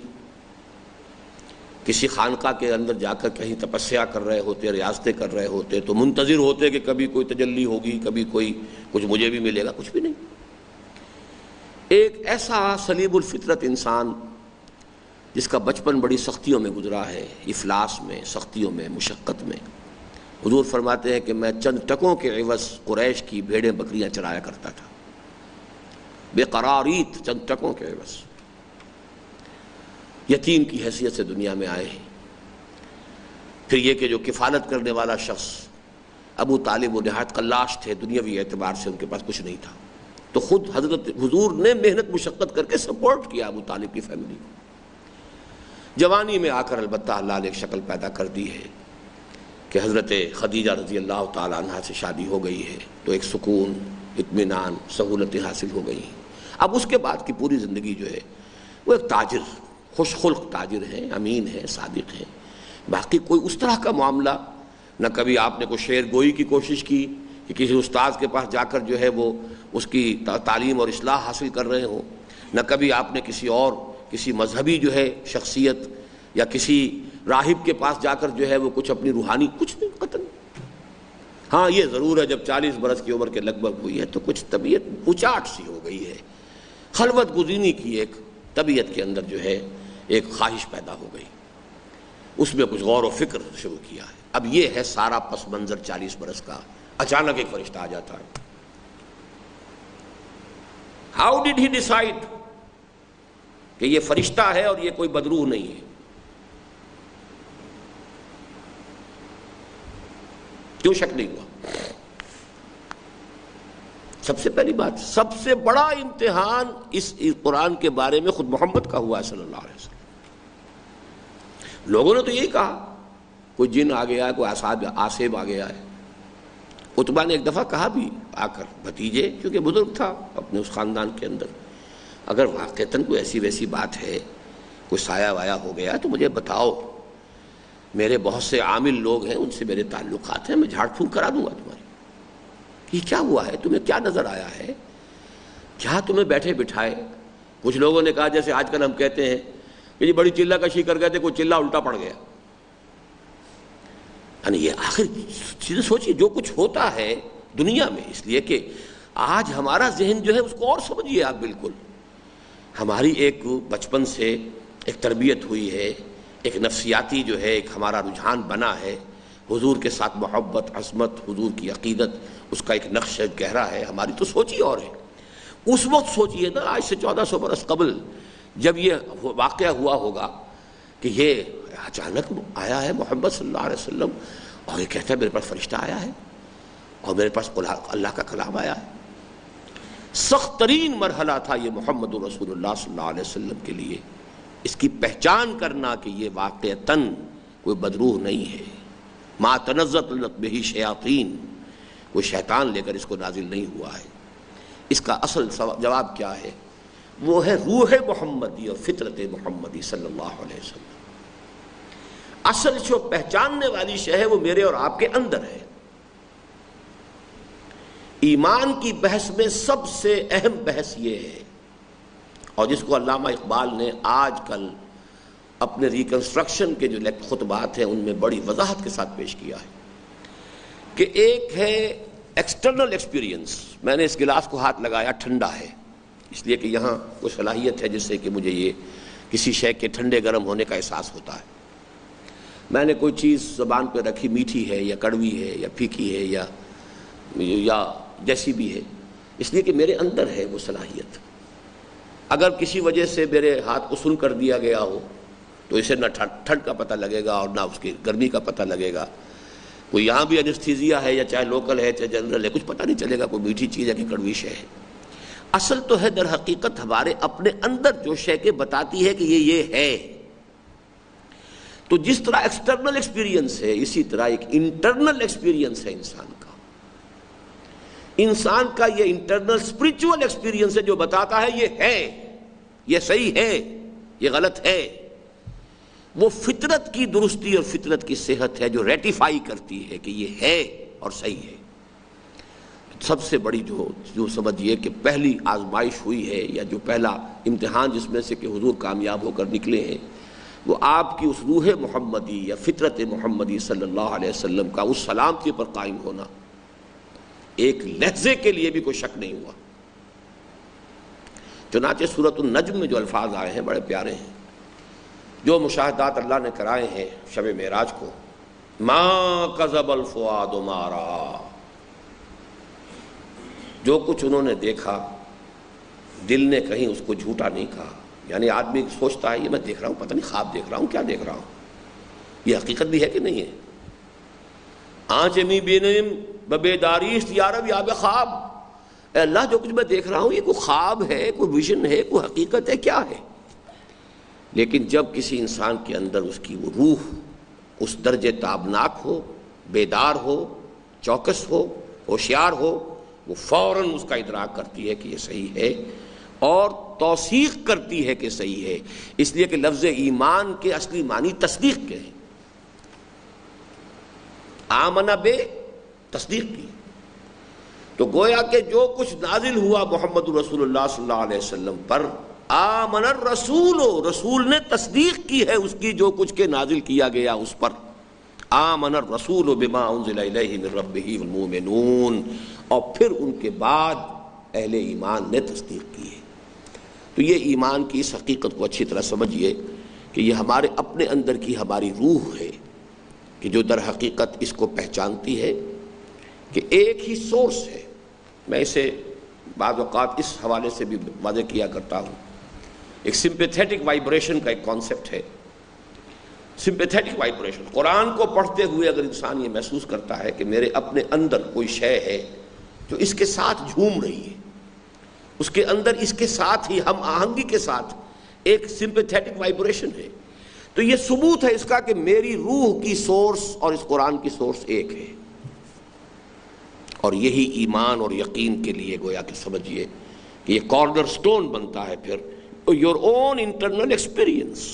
کسی خانقاہ کے اندر جا کر کہیں تپسیا کر رہے ہوتے، ریاضتیں کر رہے ہوتے تو منتظر ہوتے کہ کبھی کوئی تجلی ہوگی، کبھی کوئی کچھ مجھے بھی ملے گا، کچھ بھی نہیں۔ ایک ایسا سلیب الفطرت انسان جس کا بچپن بڑی سختیوں میں گزرا ہے، افلاس میں، سختیوں میں، مشقت میں۔ حضور فرماتے ہیں کہ میں چند ٹکوں کے عوض قریش کی بھیڑیں بکریاں چرایا کرتا تھا، بے قراریت، چند ٹکوں کے عوض۔ یتیم کی حیثیت سے دنیا میں آئے ہیں۔ پھر یہ کہ جو کفالت کرنے والا شخص ابو طالب وہ نہایت قلاش تھے، دنیاوی اعتبار سے ان کے پاس کچھ نہیں تھا، تو خود حضرت حضور نے محنت مشقت کر کے سپورٹ کیا ابو طالب کی فیملی کو۔ جوانی میں آ کر البتہ اللہ نے ایک شکل پیدا کر دی ہے کہ حضرت خدیجہ رضی اللہ تعالیٰ عنہ سے شادی ہو گئی ہے، تو ایک سکون، اطمینان، سہولتیں حاصل ہو گئی ہیں۔ اب اس کے بعد کی پوری زندگی جو ہے وہ ایک تاجر، خوش خلق تاجر ہیں، امین ہیں، صادق ہیں۔ باقی کوئی اس طرح کا معاملہ نہ کبھی آپ نے کوئی شعر گوئی کی کوشش کی کہ کسی استاد کے پاس جا کر جو ہے وہ اس کی تعلیم اور اصلاح حاصل کر رہے ہوں، نہ کبھی آپ نے کسی مذہبی جو ہے شخصیت یا کسی راہب کے پاس جا کر جو ہے وہ کچھ اپنی روحانی، کچھ نہیں، قطعاً۔ ہاں یہ ضرور ہے جب 40 برس کی عمر کے لگ بھگ ہوئی ہے تو کچھ طبیعت اچاٹ سی ہو گئی ہے، خلوت گزینی کی ایک طبیعت کے اندر جو ہے ایک خواہش پیدا ہو گئی، اس میں کچھ غور و فکر شروع کیا ہے۔ اب یہ ہے سارا پس منظر 40 برس کا۔ اچانک ایک فرشتہ آ جاتا ہے، ہاؤ ڈڈ ہی ڈیسائیڈ کہ یہ فرشتہ ہے اور یہ کوئی بدروح نہیں ہے؟ کیوں شک نہیں ہوا؟ سب سے پہلی بات، سب سے بڑا امتحان اس قرآن کے بارے میں خود محمد کا ہوا ہے صلی اللہ علیہ وسلم۔ لوگوں نے تو یہی کہا کوئی جن آ گیا ہے، کوئی آصیب آ گیا ہے۔ عتبہ نے ایک دفعہ کہا بھی آ کر، بھتیجے کیونکہ بزرگ تھا اپنے اس خاندان کے اندر، اگر واقعتاً کوئی ایسی ویسی بات ہے، کوئی سایہ وایا ہو گیا تو مجھے بتاؤ، میرے بہت سے عامل لوگ ہیں، ان سے میرے تعلقات ہیں، میں جھاڑ پھونک کرا دوں گا تمہاری۔ یہ کیا ہوا ہے؟ تمہیں کیا نظر آیا ہے؟ کیا تمہیں بیٹھے بٹھائے؟ کچھ لوگوں نے کہا جیسے آج کل ہم کہتے ہیں کہ یہ بڑی چلہ کشی کر گئے تھے، کوئی چلہ الٹا پڑ گیا۔ یعنی یہ آخر چیزیں سوچیے، جو کچھ ہوتا ہے دنیا میں، اس لیے کہ آج ہمارا ذہن جو ہے اس کو اور سمجھیے آپ، بالکل ہماری ایک بچپن سے ایک تربیت ہوئی ہے، ایک نفسیاتی جو ہے ایک ہمارا رجحان بنا ہے، حضور کے ساتھ محبت، عظمت، حضور کی عقیدت، اس کا ایک نقش گہرا ہے۔ ہماری تو سوچ ہی اور ہے۔ اس وقت سوچئے نا، آج سے 1400 برس قبل جب یہ واقعہ ہوا ہوگا کہ یہ اچانک آیا ہے محمد صلی اللہ علیہ وسلم اور یہ کہتا ہے میرے پاس فرشتہ آیا ہے اور میرے پاس اللہ کا کلام آیا ہے۔ سخت ترین مرحلہ تھا یہ محمد رسول اللہ صلی اللہ علیہ وسلم کے لیے، اس کی پہچان کرنا کہ یہ واقعتاً کوئی بدروح نہیں ہے، ما تنزلت بہ شیاطین، کوئی شیطان لے کر اس کو نازل نہیں ہوا ہے۔ اس کا اصل جواب کیا ہے؟ وہ ہے روح محمدی اور فطرت محمدی صلی اللہ علیہ وسلم۔ اصل جو پہچاننے والی شے ہے وہ میرے اور آپ کے اندر ہے۔ ایمان کی بحث میں سب سے اہم بحث یہ ہے، اور جس کو علامہ اقبال نے آج کل اپنے ریکنسٹرکشن کے جو خطبات ہیں ان میں بڑی وضاحت کے ساتھ پیش کیا ہے، کہ ایک ہے ایکسٹرنل ایکسپیرینس۔ میں نے اس گلاس کو ہاتھ لگایا، ٹھنڈا ہے، اس لیے کہ یہاں کوئی صلاحیت ہے جس سے کہ مجھے یہ کسی شے کے ٹھنڈے گرم ہونے کا احساس ہوتا ہے۔ میں نے کوئی چیز زبان پہ رکھی، میٹھی ہے یا کڑوی ہے یا پھیکی ہے یا جیسی بھی ہے، اس لیے کہ میرے اندر ہے وہ صلاحیت۔ اگر کسی وجہ سے میرے ہاتھ کو سن کر دیا گیا ہو تو اسے نہ ٹھنڈ کا پتہ لگے گا اور نہ اس کی گرمی کا پتہ لگے گا۔ کوئی یہاں بھی انستھیزیا ہے یا چاہے لوکل ہے چاہے جنرل ہے، کچھ پتہ نہیں چلے گا کوئی میٹھی چیز ہے کہ کڑوی شے ہے۔ اصل تو ہے در حقیقت ہمارے اپنے اندر جو شے کے بتاتی ہے کہ یہ ہے۔ تو جس طرح ایکسٹرنل ایکسپیرینس ہے، اسی طرح ایک انٹرنل ایکسپیرینس ہے انسان کا۔ انسان کا یہ انٹرنل اسپرچول ایکسپیرینس ہے جو بتاتا ہے یہ ہے، یہ صحیح ہے، یہ غلط ہے۔ وہ فطرت کی درستی اور فطرت کی صحت ہے جو ریٹیفائی کرتی ہے کہ یہ ہے اور صحیح ہے۔ سب سے بڑی جو سمجھیے کہ پہلی آزمائش ہوئی ہے یا جو پہلا امتحان جس میں سے کہ حضور کامیاب ہو کر نکلے ہیں، وہ آپ کی اس روح محمدی یا فطرت محمدی صلی اللہ علیہ وسلم کا اس سلامتی پر قائم ہونا۔ ایک لحظے کے لیے بھی کوئی شک نہیں ہوا۔ چنانچہ سورۃ النجم میں جو الفاظ آئے ہیں بڑے پیارے ہیں، جو مشاہدات اللہ نے کرائے ہیں شب معراج کو، ما کذب الفؤاد ما رأى، جو کچھ انہوں نے دیکھا دل نے کہیں اس کو جھوٹا نہیں کہا۔ یعنی آدمی سوچتا ہے یہ میں دیکھ رہا ہوں، پتہ نہیں خواب دیکھ رہا ہوں، کیا دیکھ رہا ہوں، یہ حقیقت بھی ہے کہ نہیں ہے؟ آنچ می بینم ببیداریست یا رب یا بخواب، اے اللہ جو کچھ میں دیکھ رہا ہوں یہ کوئی خواب ہے، کوئی ویژن ہے، کوئی حقیقت ہے، کیا ہے؟ لیکن جب کسی انسان کے اندر اس کی وہ روح اس درجے تابناک ہو، بیدار ہو، چوکس ہو، ہوشیار ہو، وہ فوراً اس کا ادراک کرتی ہے کہ یہ صحیح ہے اور توثیق کرتی ہے کہ صحیح ہے۔ اس لیے کہ لفظ ایمان کے اصلی معنی تصدیق کے ہیں۔ آمنہ بے، تصدیق کی۔ تو گویا کہ جو کچھ نازل ہوا محمد رسول اللہ صلی اللہ علیہ وسلم پر، آمن الرسول، رسول نے تصدیق کی ہے اس کی جو کچھ کے نازل کیا گیا اس پر۔ آمن الرسول بما انزل الیہ من ربہ والمؤمنون، اور پھر ان کے بعد اہل ایمان نے تصدیق کی ہے۔ تو یہ ایمان کی اس حقیقت کو اچھی طرح سمجھیے کہ یہ ہمارے اپنے اندر کی ہماری روح ہے کہ جو در حقیقت اس کو پہچانتی ہے کہ ایک ہی سورس ہے۔ میں اسے بعض اوقات اس حوالے سے بھی واضح کیا کرتا ہوں، ایک سمپیتھیٹک وائبریشن کا ایک کانسیپٹ ہے۔ سمپیتھیٹک وائبریشن، قرآن کو پڑھتے ہوئے اگر انسان یہ محسوس کرتا ہے کہ میرے اپنے اندر کوئی شے ہے جو اس کے ساتھ جھوم رہی ہے، اس کے اندر اس کے ساتھ ہی ہم آہنگی کے ساتھ ایک سمپیتھیٹک وائبریشن ہے، تو یہ ثبوت ہے اس کا کہ میری روح کی سورس اور اس قرآن کی سورس ایک ہے۔ اور یہی ایمان اور یقین کے لیے گویا کہ سمجھیے کہ یہ کارنر سٹون بنتا ہے پھر یور اون انٹرنل ایکسپیرینس۔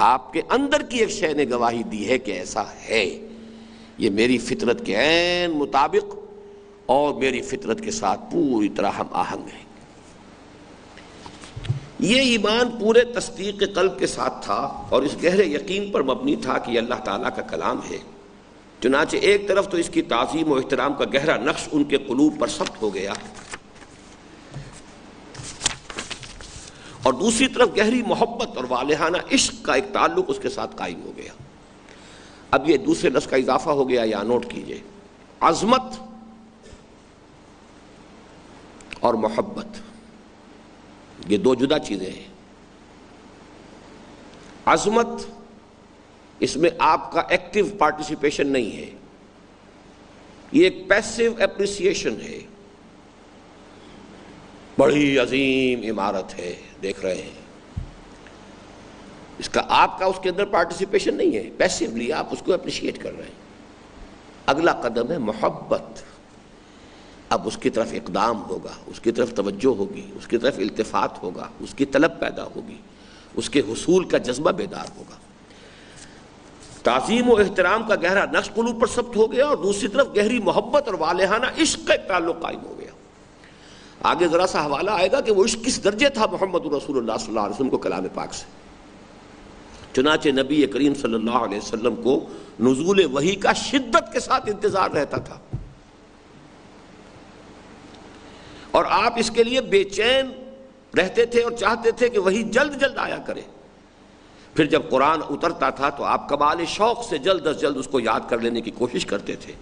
آپ کے اندر کی ایک شے نے گواہی دی ہے کہ ایسا ہے، یہ میری فطرت کے عین مطابق اور میری فطرت کے ساتھ پوری طرح ہم آہنگ ہے۔ یہ ایمان پورے تصدیق قلب کے ساتھ تھا اور اس گہرے یقین پر مبنی تھا کہ یہ اللہ تعالیٰ کا کلام ہے۔ چنانچہ ایک طرف تو اس کی تعظیم و احترام کا گہرا نقش ان کے قلوب پر ثبت ہو گیا، اور دوسری طرف گہری محبت اور والہانہ عشق کا ایک تعلق اس کے ساتھ قائم ہو گیا۔ اب یہ دوسرے لفظ کا اضافہ ہو گیا، یا نوٹ کیجئے، عظمت اور محبت، یہ دو جدا چیزیں ہیں۔ عظمت، اس میں آپ کا ایکٹیو پارٹیسپیشن نہیں ہے، یہ ایک پیسیو اپریسیشن ہے۔ بڑی عظیم عمارت ہے، دیکھ رہے ہیں، اس کا آپ کا اس کے اندر پارٹیسپیشن نہیں ہے، پیسیولی آپ اس کو اپریشیٹ کر رہے ہیں۔ اگلا قدم ہے محبت، اب اس کی طرف اقدام ہوگا، اس کی طرف توجہ ہوگی، اس کی طرف التفات ہوگا، اس کی طلب پیدا ہوگی، اس کے حصول کا جذبہ بیدار ہوگا۔ تعظیم و احترام کا گہرا نقش قلوب پر ثبت ہو گیا، اور دوسری طرف گہری محبت اور والہانہ عشق کا ایک تعلق قائم ہو گیا۔ آگے ذرا سا حوالہ آئے گا کہ وہ عشق کس درجے تھا محمد رسول اللہ صلی اللہ علیہ وسلم کو کلام پاک سے۔ چنانچہ نبی کریم صلی اللہ علیہ وسلم کو نزول وحی کا شدت کے ساتھ انتظار رہتا تھا، اور آپ اس کے لیے بے چین رہتے تھے اور چاہتے تھے کہ وہی جلد جلد آیا کرے۔ پھر جب قرآن اترتا تھا تو آپ کمال شوق سے جلد از جلد اس کو یاد کر لینے کی کوشش کرتے تھے،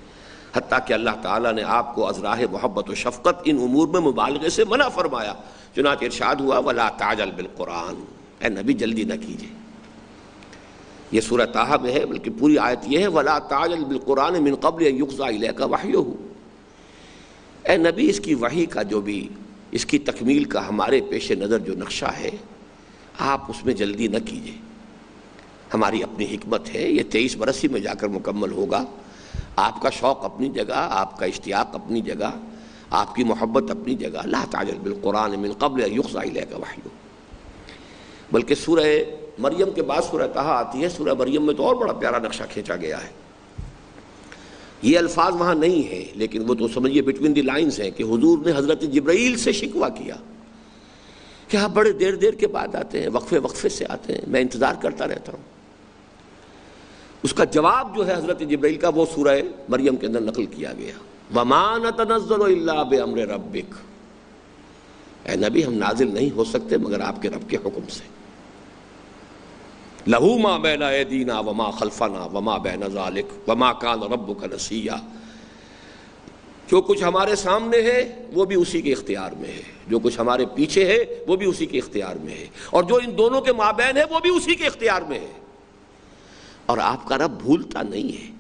حتیٰ کہ اللہ تعالیٰ نے آپ کو از راہ محبت و شفقت ان امور میں مبالغے سے منع فرمایا۔ چنانچہ ارشاد ہوا وَلَا تَعْجَلْ بِالْقُرْآنِ، اے نبی جلدی نہ کیجیے۔ یہ سورہ طٰہٰ میں ہے، بلکہ پوری آیت یہ ہے وَلَا تَعْجَلْ بِالْقُرْآنِ مِنْ قَبْلِ أَن يُقْضَىٰ إِلَيْكَ وَحْيُهُ۔ اے نبی اس کی وحی کا جو بھی اس کی تکمیل کا ہمارے پیش نظر جو نقشہ ہے، آپ اس میں جلدی نہ کیجیے۔ ہماری اپنی حکمت ہے، یہ 23 برس ہی میں جا کر مکمل ہوگا۔ آپ کا شوق اپنی جگہ، آپ کا اشتیاق اپنی جگہ، آپ کی محبت اپنی جگہ۔ لا تعجل بالقرآن من قبل ان یقضى الیک وحیہ۔ بلکہ سورہ مریم کے بعد سورہ طٰہٰ آتی ہے، سورہ مریم میں تو اور بڑا پیارا نقشہ کھینچا گیا ہے۔ یہ الفاظ وہاں نہیں ہیں، لیکن وہ تو سمجھیے بٹوین دی لائنز ہیں کہ حضور نے حضرت جبرائیل سے شکوہ کیا کہ آپ بڑے دیر دیر کے بعد آتے ہیں، وقفے وقفے سے آتے ہیں، میں انتظار کرتا رہتا ہوں۔ اس کا جواب جو ہے حضرت جبرائیل کا، وہ سورہ مریم کے اندر نقل کیا گیا، وَمَا نَتَنَزَّلُ إِلَّا بِأَمْرِ رَبِّكَ۔ اے نبی ہم نازل نہیں ہو سکتے مگر آپ کے رب کے حکم سے۔ لَهُ مَا بَيْنَ أَيْدِينَا وَمَا خَلْفَنَا وَمَا بَيْنَ ذَلِكَ وَمَا كَانَ رَبُّكَ نَسِيًّا۔ جو کچھ ہمارے سامنے ہے وہ بھی اسی کے اختیار میں ہے، جو کچھ ہمارے پیچھے ہے وہ بھی اسی کے اختیار میں ہے، اور جو ان دونوں کے مابین ہے وہ بھی اسی کے اختیار میں ہے، اور آپ کا رب بھولتا نہیں ہے۔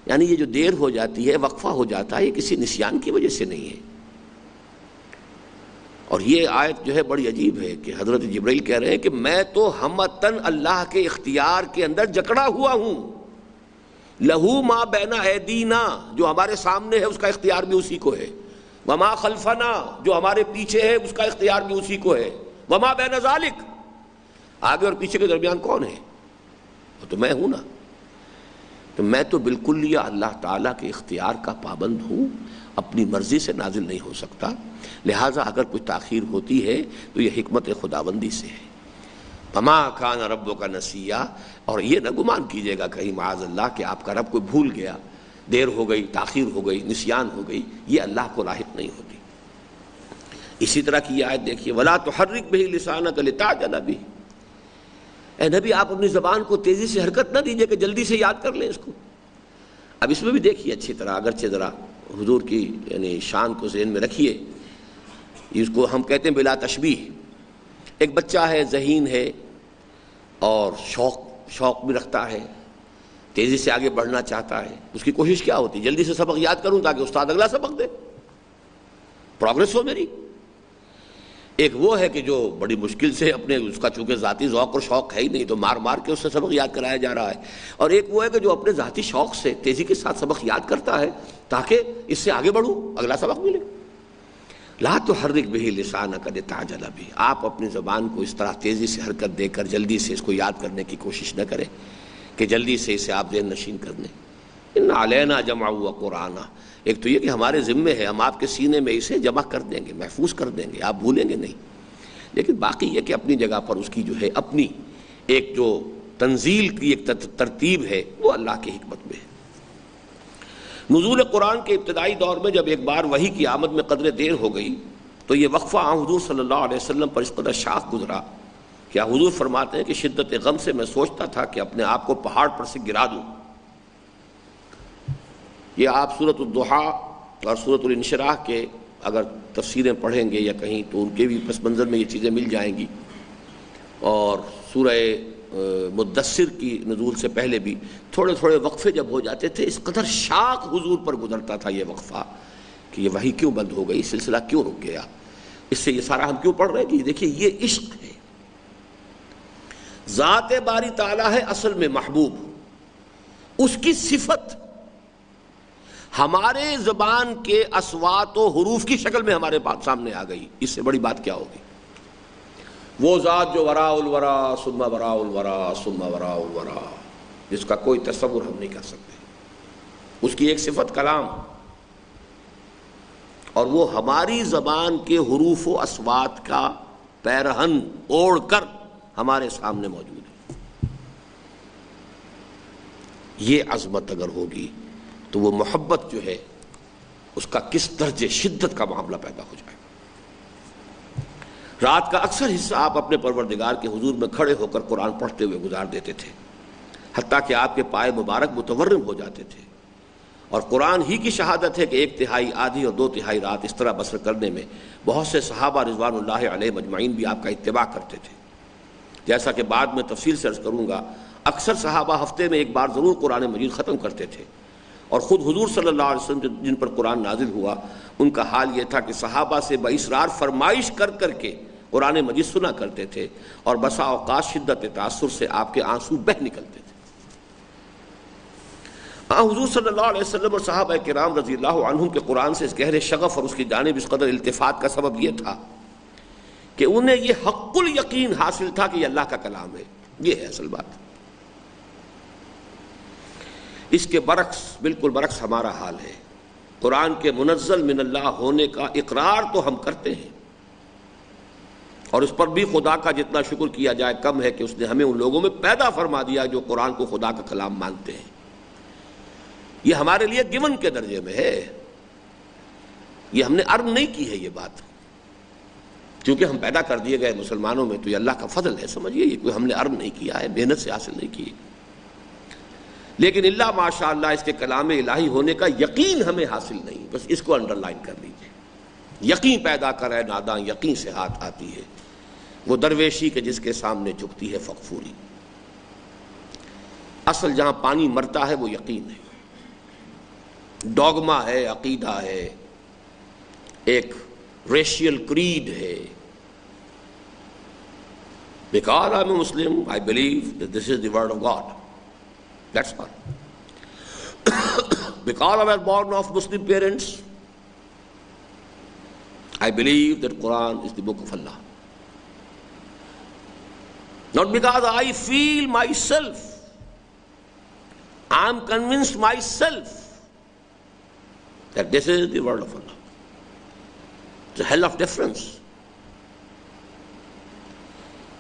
یعنی یہ جو دیر ہو جاتی ہے، وقفہ ہو جاتا ہے، یہ کسی نسیان کی وجہ سے نہیں ہے۔ اور یہ آیت جو ہے بڑی عجیب ہے کہ حضرت جبرائیل کہہ رہے ہیں کہ میں تو ہمتاً اللہ کے اختیار کے اندر جکڑا ہوا ہوں۔ لہو ما بین ایدینا، جو ہمارے سامنے ہے اس کا اختیار بھی اسی کو ہے، وما خلفنا، جو ہمارے پیچھے ہے اس کا اختیار بھی اسی کو ہے، وما بین ذالک، آگے اور پیچھے کے درمیان کون ہے؟ وہ تو میں ہوں نا۔ تو میں تو بالکل اللہ تعالیٰ کے اختیار کا پابند ہوں، اپنی مرضی سے نازل نہیں ہو سکتا، لہٰذا اگر کچھ تاخیر ہوتی ہے تو یہ حکمت خداوندی سے ہے۔ وما کان ربک نسیا، اور یہ نہ گمان کیجیے گا کہیں معاذ اللہ کہ آپ کا رب کوئی بھول گیا، دیر ہو گئی، تاخیر ہو گئی، نسیان ہو گئی، یہ اللہ کو لاحق نہیں ہوتی۔ اسی طرح کی یہ آیت دیکھیے ولا تحرک بہ لسانک لتعجل بہ۔ اے نبی آپ اپنی زبان کو تیزی سے حرکت نہ دیجیے کہ جلدی سے یاد کر لیں اس کو۔ اب اس میں بھی دیکھیے اچھی طرح، اگرچہ ذرا حضور کی یعنی شان کو ذہن میں رکھیے، اس کو ہم کہتے ہیں بلا تشبیہ. ایک بچہ ہے، ذہین ہے اور شوق بھی رکھتا ہے، تیزی سے آگے بڑھنا چاہتا ہے. اس کی کوشش کیا ہوتی ہے؟ جلدی سے سبق یاد کروں تاکہ استاد اگلا سبق دے، پروگرس ہو میری. ایک وہ ہے کہ جو بڑی مشکل سے اپنے، اس کا چونکہ ذاتی ذوق اور شوق ہے ہی نہیں تو مار مار کے اس سے سبق یاد کرایا جا رہا ہے. اور ایک وہ ہے کہ جو اپنے ذاتی شوق سے تیزی کے ساتھ سبق یاد کرتا ہے تاکہ اس سے آگے بڑھوں، اگلا سبق ملے. لا تحرک بہ لسانک لتعجل بہ، آپ اپنی زبان کو اس طرح تیزی سے حرکت دے کر جلدی سے اس کو یاد کرنے کی کوشش نہ کریں کہ جلدی سے اسے آپ ذہن نشین کر لیں. ان علینا جمعہ وقرآنہ، ایک تو یہ کہ ہمارے ذمے ہے، ہم آپ کے سینے میں اسے جمع کر دیں گے، محفوظ کر دیں گے، آپ بھولیں گے نہیں. لیکن باقی یہ کہ اپنی جگہ پر اس کی جو ہے اپنی ایک جو تنزیل کی ایک ترتیب ہے وہ اللہ کی حکمت میں ہے. نزول قرآن کے ابتدائی دور میں جب ایک بار وحی کی آمد میں قدرے دیر ہو گئی تو یہ وقفہ حضور صلی اللہ علیہ وسلم پر اس قدر شاق گزرا کہ حضور فرماتے ہیں کہ شدت غم سے میں سوچتا تھا کہ اپنے آپ کو پہاڑ پر سے گرا دوں. یہ آپ سورۃ الضحیٰ اور سورۃ الانشراح کے اگر تفسیریں پڑھیں گے یا کہیں تو ان کے بھی پس منظر میں یہ چیزیں مل جائیں گی. اور سورہ مدثر کی نزول سے پہلے بھی تھوڑے تھوڑے وقفے جب ہو جاتے تھے، اس قدر شاق حضور پر گزرتا تھا یہ وقفہ کہ یہ وحی کیوں بند ہو گئی، سلسلہ کیوں رک گیا. اس سے یہ سارا ہم کیوں پڑھ رہے ہیں کہ دیکھیے یہ عشق ہے، ذات باری تعالیٰ ہے اصل میں محبوب، اس کی صفت ہمارے زبان کے اصوات و حروف کی شکل میں ہمارے بات سامنے آ گئی. اس سے بڑی بات کیا ہوگی؟ وہ ذات جو وراء الورا ثم وراء الورا ثم وراء الورا، جس کا کوئی تصور ہم نہیں کر سکتے، اس کی ایک صفت کلام، اور وہ ہماری زبان کے حروف و اصوات کا پیرہن اوڑھ کر ہمارے سامنے موجود ہے. یہ عظمت اگر ہوگی تو وہ محبت جو ہے اس کا کس درجے شدت کا معاملہ پیدا ہو جائے. رات کا اکثر حصہ آپ اپنے پروردگار کے حضور میں کھڑے ہو کر قرآن پڑھتے ہوئے گزار دیتے تھے، حتیٰ کہ آپ کے پائے مبارک متورم ہو جاتے تھے. اور قرآن ہی کی شہادت ہے کہ 1/3 آدھی اور 2/3 رات اس طرح بسر کرنے میں بہت سے صحابہ رضوان اللہ علیہ مجمعین بھی آپ کا اتباع کرتے تھے. جیسا کہ بعد میں تفصیل سے عرض کروں گا، اکثر صحابہ ہفتے میں ایک بار ضرور قرآن مجید ختم کرتے تھے. اور خود حضور صلی اللہ علیہ وسلم جن پر قرآن نازل ہوا ان کا حال یہ تھا کہ صحابہ سے باصرار فرمائش کر کر کے قرآن مجید سنا کرتے تھے، اور بسا اوقات شدت تاثر سے آپ کے آنسو بہہ نکلتے تھے. حضور صلی اللہ علیہ وسلم اور صحابہ کرام رضی اللہ عنہم کے قرآن سے اس گہرے شغف اور اس کی جانب اس قدر التفات کا سبب یہ تھا کہ انہیں یہ حق الیقین حاصل تھا کہ یہ اللہ کا کلام ہے. یہ ہے اصل بات. اس کے برعکس، بالکل برعکس ہمارا حال ہے. قرآن کے منزل من اللہ ہونے کا اقرار تو ہم کرتے ہیں، اور اس پر بھی خدا کا جتنا شکر کیا جائے کم ہے کہ اس نے ہمیں ان لوگوں میں پیدا فرما دیا جو قرآن کو خدا کا کلام مانتے ہیں. یہ ہمارے لیے گیون کے درجے میں ہے، یہ ہم نے ارن نہیں کی ہے یہ بات. کیونکہ ہم پیدا کر دیے گئے مسلمانوں میں تو یہ اللہ کا فضل ہے، سمجھیے، یہ کوئی ہم نے ارن نہیں کیا ہے، محنت سے حاصل نہیں کی. لیکن اللہ ماشاء اللہ اس کے کلام الہی ہونے کا یقین ہمیں حاصل نہیں. بس اس کو انڈر لائن کر لیجیے. یقین پیدا کرے ناداں یقین سے ہاتھ آتی ہے، وہ درویشی کے جس کے سامنے جھکتی ہے فغفوری. اصل جہاں پانی مرتا ہے وہ یقین ہے، ڈوگما ہے، عقیدہ ہے، ایک ریشیل کریڈ ہے. Because I'm a Muslim, I believe that this is the word of God. That's all. Because I was born of Muslim parents, I believe that Quran is the book of Allah. Not because I feel myself, I am convinced myself that this is the word of Allah. It's a hell of difference.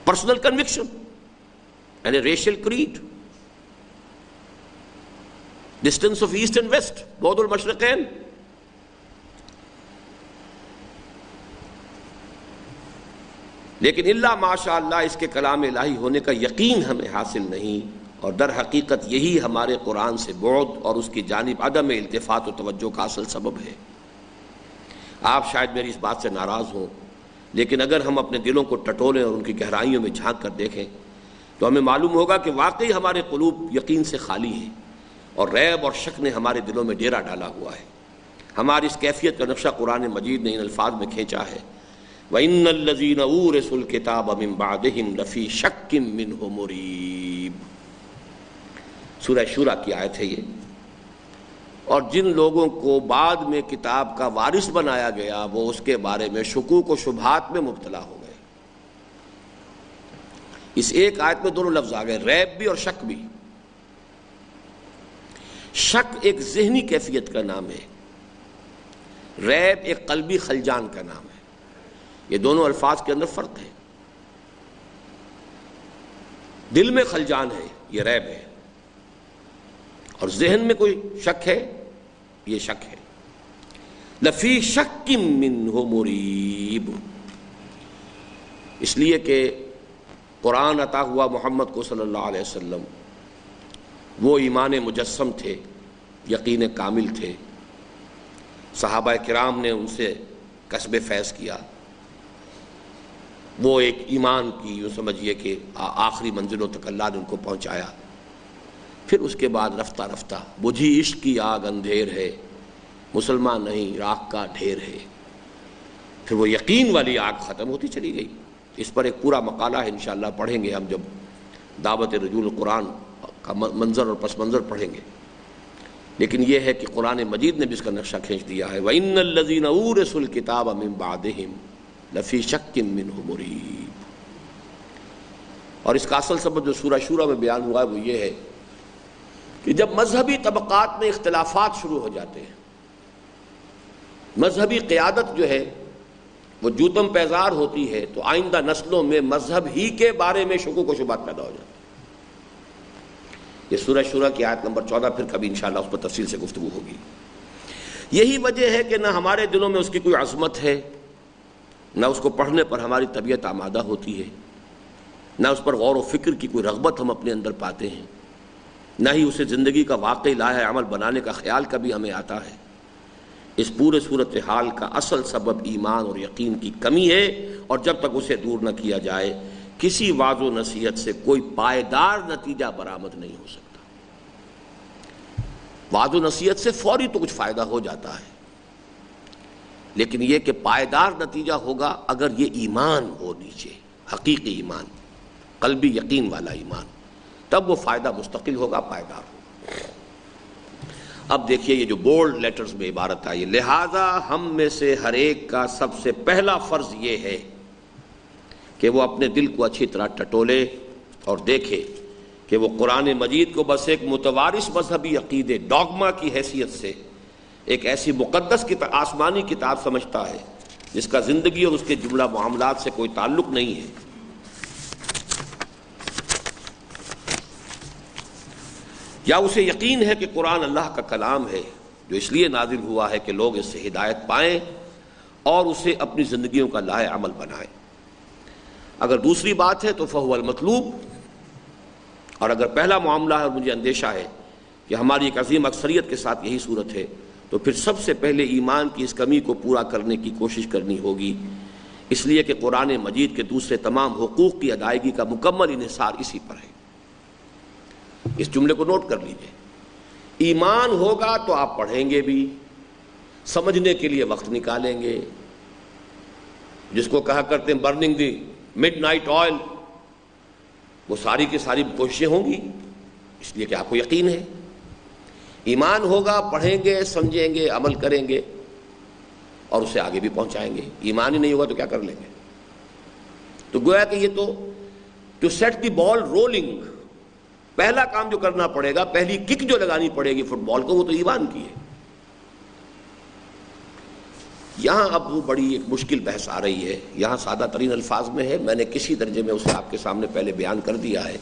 Personal conviction and a racial creed. Distance of east and west, بعد المشرقین. لیکن اللہ ماشاء اللہ اس کے کلام الہی ہونے کا یقین ہمیں حاصل نہیں، اور در حقیقت یہی ہمارے قرآن سے بعد اور اس کی جانب عدم التفات و توجہ کا اصل سبب ہے. آپ شاید میری اس بات سے ناراض ہوں، لیکن اگر ہم اپنے دلوں کو ٹٹولیں اور ان کی گہرائیوں میں جھانک کر دیکھیں تو ہمیں معلوم ہوگا کہ واقعی ہمارے قلوب یقین سے خالی ہیں اور ریب اور شک نے ہمارے دلوں میں ڈیرا ڈالا ہوا ہے۔ ہماری اس کیفیت کا نقشہ قرآن مجید نے ان الفاظ میں کھینچا ہے، وَإِنَّ الَّذِينَ أُورِثُوا الْكِتَابَ مِن بَعْدِهِمْ لَفِي شَكٍّ مِّنْهُ مُرِيبٍ، سورہ شورى کی آیت ہے یہ۔ اور جن لوگوں کو بعد میں کتاب کا وارث بنایا گیا وہ اس کے بارے میں شکوک و شبہات میں مبتلا ہو گئے۔ اس ایک آیت میں دونوں لفظ آ گئے، ریب بھی اور شک بھی۔ شک ایک ذہنی کیفیت کا نام ہے، ریب ایک قلبی خلجان کا نام ہے۔ یہ دونوں الفاظ کے اندر فرق ہے۔ دل میں خلجان ہے، یہ ریب ہے، اور ذہن میں کوئی شک ہے، یہ شک ہے۔ لفی شک منہ مریب، اس لیے کہ قرآن عطا ہوا محمد کو صلی اللہ علیہ وسلم وہ ایمان مجسم تھے، یقین کامل تھے۔ صحابہ کرام نے ان سے کسب فیض کیا، وہ ایک ایمان کی یوں سمجھیے کہ آخری منزلوں تک اللہ نے ان کو پہنچایا۔ پھر اس کے بعد رفتہ رفتہ بجھی عشق کی آگ اندھیر ہے، مسلمان نہیں راکھ کا ڈھیر ہے، پھر وہ یقین والی آگ ختم ہوتی چلی گئی۔ اس پر ایک پورا مقالہ ہے، انشاءاللہ پڑھیں گے ہم جب دعوت رجوع القرآن کا منظر اور پس منظر پڑھیں گے۔ لیکن یہ ہے کہ قرآن مجید نے بھی اس کا نقشہ کھینچ دیا ہے، وَإِنَّ الَّذِينَ أُورِثُوا الْكِتَابَ مِن بَعْدِهِمْ لَفِي شَكٍّ مِّنْهُ مُرِيبٍ۔ اور اس کا اصل سبب جو سورہ شورى میں بیان ہوا ہے وہ یہ ہے کہ جب مذہبی طبقات میں اختلافات شروع ہو جاتے ہیں، مذہبی قیادت جو ہے وہ جوتم پیزار ہوتی ہے، تو آئندہ نسلوں میں مذہب ہی کے بارے میں شکوک و شبہات پیدا ہو جاتے ہیں۔ یہ سورہ شورى کی آیت نمبر 14، پھر کبھی انشاءاللہ اس پر تفصیل سے گفتگو ہوگی۔ یہی وجہ ہے کہ نہ ہمارے دلوں میں اس کی کوئی عظمت ہے، نہ اس کو پڑھنے پر ہماری طبیعت آمادہ ہوتی ہے، نہ اس پر غور و فکر کی کوئی رغبت ہم اپنے اندر پاتے ہیں، نہ ہی اسے زندگی کا واقعی لاہ عمل بنانے کا خیال کبھی ہمیں آتا ہے۔ اس پورے صورتحال کا اصل سبب ایمان اور یقین کی کمی ہے، اور جب تک اسے دور نہ کیا جائے کسی وعظ و نصیحت سے کوئی پائیدار نتیجہ برآمد نہیں ہو سکتا۔ وعظ و نصیحت سے فوری تو کچھ فائدہ ہو جاتا ہے، لیکن یہ کہ پائیدار نتیجہ ہوگا اگر یہ ایمان ہو نیچے، حقیقی ایمان، قلبی یقین والا ایمان، تب وہ فائدہ مستقل ہوگا، پائیدار ہوگا۔ اب دیکھیے یہ جو بولڈ لیٹرز میں عبارت آئی، لہذا ہم میں سے ہر ایک کا سب سے پہلا فرض یہ ہے کہ وہ اپنے دل کو اچھی طرح ٹٹولے اور دیکھے کہ وہ قرآن مجید کو بس ایک متوارث مذہبی عقیدے، ڈاگما کی حیثیت سے ایک ایسی مقدس آسمانی کتاب سمجھتا ہے جس کا زندگی اور اس کے جملہ معاملات سے کوئی تعلق نہیں ہے، یا اسے یقین ہے کہ قرآن اللہ کا کلام ہے جو اس لیے نازل ہوا ہے کہ لوگ اس سے ہدایت پائیں اور اسے اپنی زندگیوں کا لاہ عمل بنائیں۔ اگر دوسری بات ہے تو فہو المطلوب، اور اگر پہلا معاملہ ہے اور مجھے اندیشہ ہے کہ ہماری ایک عظیم اکثریت کے ساتھ یہی صورت ہے، تو پھر سب سے پہلے ایمان کی اس کمی کو پورا کرنے کی کوشش کرنی ہوگی، اس لیے کہ قرآن مجید کے دوسرے تمام حقوق کی ادائیگی کا مکمل انحصار اسی پر ہے۔ اس جملے کو نوٹ کر لیجئے، ایمان ہوگا تو آپ پڑھیں گے بھی، سمجھنے کے لیے وقت نکالیں گے، جس کو کہا کرتے ہیں burning the mid night oil, وہ ساری کی ساری کوششیں ہوں گی، اس لیے کہ آپ کو یقین ہے۔ ایمان ہوگا، پڑھیں گے، سمجھیں گے، عمل کریں گے اور اسے آگے بھی پہنچائیں گے۔ ایمان ہی نہیں ہوگا تو کیا کر لیں گے؟ تو گویا کہ یہ تو سیٹ دی بال رولنگ، پہلا کام جو کرنا پڑے گا، پہلی کک جو لگانی پڑے گی فٹ بال کو، وہ تو ایمان کی ہے۔ یہاں اب وہ بڑی ایک مشکل بحث آ رہی ہے، یہاں سادہ ترین الفاظ میں ہے، میں نے کسی درجے میں اسے آپ کے سامنے پہلے بیان کر دیا ہے،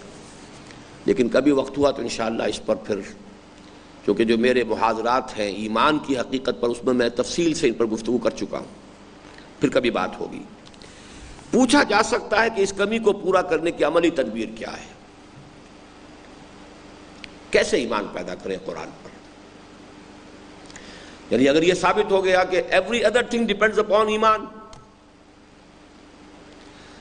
لیکن کبھی وقت ہوا تو انشاءاللہ اس پر پھر، کیونکہ جو میرے محاضرات ہیں ایمان کی حقیقت پر، اس میں تفصیل سے ان پر گفتگو کر چکا ہوں، پھر کبھی بات ہوگی۔ پوچھا جا سکتا ہے کہ اس کمی کو پورا کرنے کی عملی تدبیر کیا ہے، کیسے ایمان پیدا کریں قرآن پر؟ یعنی اگر یہ ثابت ہو گیا کہ every other thing depends upon ایمان،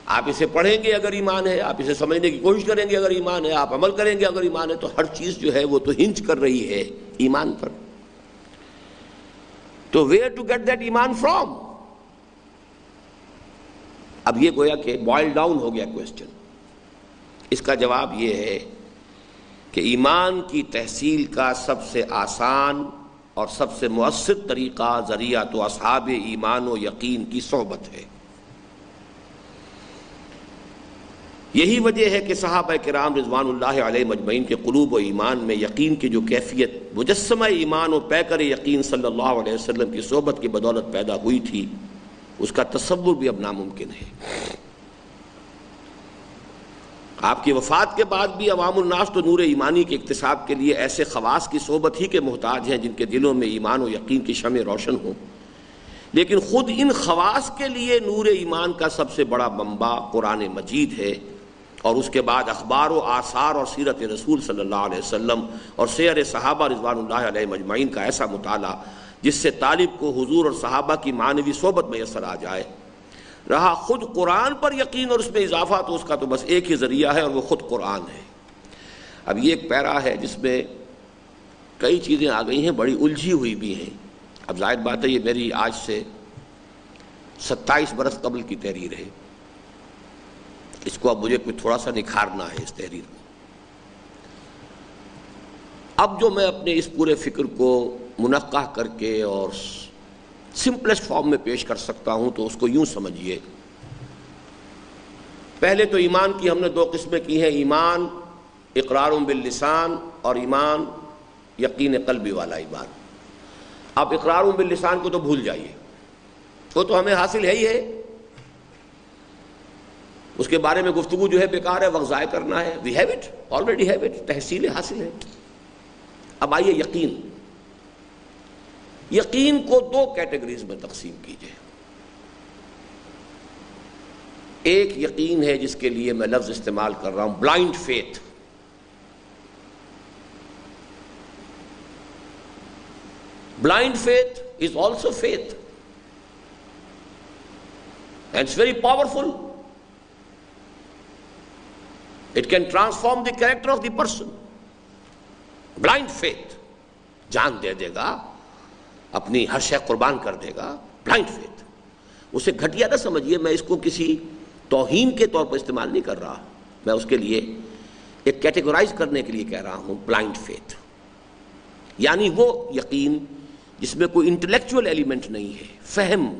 آپ اسے پڑھیں گے اگر ایمان ہے، آپ اسے سمجھنے کی کوشش کریں گے اگر ایمان ہے، آپ عمل کریں گے اگر ایمان ہے، تو ہر چیز جو ہے وہ تو ہنج کر رہی ہے ایمان پر. تو ویئر ٹو گیٹ دیٹ ایمان فرام؟ اب یہ گویا کہ بوائل ڈاؤن ہو گیا کوشچن. اس کا جواب یہ ہے کہ ایمان کی تحصیل کا سب سے آسان اور سب سے مؤثر طریقہ ذریعہ تو اصحاب ایمان و یقین کی صحبت ہے. یہی وجہ ہے کہ صحابہ کرام رضوان اللہ علیہ مجمعین کے قلوب و ایمان میں یقین کی جو کیفیت مجسمہ ایمان و پیکر یقین صلی اللہ علیہ وسلم کی صحبت کی بدولت پیدا ہوئی تھی، اس کا تصور بھی اب ناممکن ہے. آپ کی وفات کے بعد بھی عوام الناس تو نور ایمانی کے اکتساب کے لیے ایسے خواص کی صحبت ہی کے محتاج ہیں جن کے دلوں میں ایمان و یقین کی شمع روشن ہو، لیکن خود ان خواص کے لیے نور ایمان کا سب سے بڑا منبع قرآن مجید ہے، اور اس کے بعد اخبار و آثار اور سیرت رسول صلی اللہ علیہ وسلم اور سیر صحابہ رضوان اللہ علیہ مجمعین کا ایسا مطالعہ جس سے طالب کو حضور اور صحابہ کی معنوی صحبت میسر آ جائے. رہا خود قرآن پر یقین اور اس میں اضافہ، تو اس کا تو بس ایک ہی ذریعہ ہے اور وہ خود قرآن ہے. اب یہ ایک پیرا ہے جس میں کئی چیزیں آ گئی ہیں، بڑی الجھی ہوئی بھی ہیں. اب ظاہر بات ہے یہ میری آج سے 27 برس قبل کی تحریر ہے، اس کو اب مجھے کوئی تھوڑا سا نکھارنا ہے اس تحریر کو. اب جو میں اپنے اس پورے فکر کو منقح کر کے اور سمپلسٹ فارم میں پیش کر سکتا ہوں تو اس کو یوں سمجھیے. پہلے تو ایمان کی ہم نے دو قسمیں کی ہیں، ایمان اقرار باللسان اور ایمان یقین قلبی والا ایمان. اب اقرار باللسان کو تو بھول جائیے، وہ تو ہمیں حاصل ہے ہی ہے، اس کے بارے میں گفتگو جو ہے بیکار ہے، وقت ضائع کرنا ہے. We have it, already have it, تحصیل حاصل ہے. اب آئیے یقین. یقین کو دو کیٹیگریز میں تقسیم کیجئے. ایک یقین ہے جس کے لیے میں لفظ استعمال کر رہا ہوں blind faith. Blind faith is also faith and it's very powerful. It can transform the character of the person. Blind faith, جان دے دے گا، اپنی ہر شے قربان کر دے گا. بلائنڈ فیتھ، اسے گھٹیا نہ سمجھیے، میں اس کو کسی توہین کے طور پر استعمال نہیں کر رہا، میں اس کے لیے ایک کیٹیگورائز کرنے کے لیے کہہ رہا ہوں. بلائنڈ فیتھ یعنی وہ یقین جس میں کوئی انٹلیکچوئل ایلیمنٹ نہیں ہے، فہم،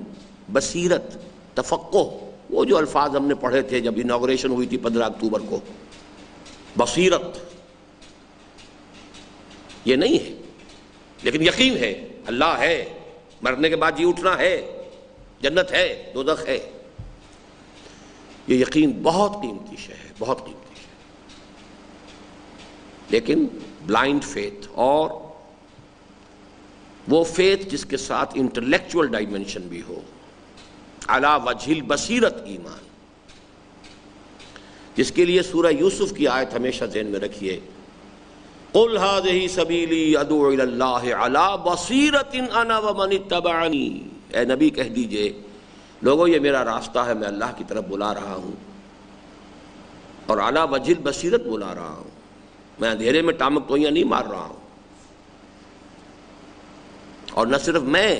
بصیرت، تفقہ. وہ جو الفاظ ہم نے پڑھے تھے جب انوگریشن ہوئی تھی 15 اکتوبر کو، بصیرت یہ نہیں ہے، لیکن یقین ہے اللہ ہے، مرنے کے بعد جی اٹھنا ہے، جنت ہے، دوزخ ہے. یہ یقین بہت قیمتی شے ہے، بہت قیمتی شے. لیکن بلائنڈ فیتھ اور وہ فیتھ جس کے ساتھ انٹلیکچوئل ڈائمنشن بھی ہو، علی وجہ البصیرت ایمان، جس کے لیے سورہ یوسف کی آیت ہمیشہ ذہن میں رکھیے، قل هذه سبیلی ادعو الی اللہ علی بصیرۃ انا ومن اتبعنی. اے نبی کہہ دیجئے لوگوں یہ میرا راستہ ہے، میں اللہ کی طرف بلا رہا ہوں اور علی وجہ البصیرت بلا رہا ہوں، میں اندھیرے میں ٹامک ٹوئیاں نہیں مار رہا ہوں. اور نہ صرف میں،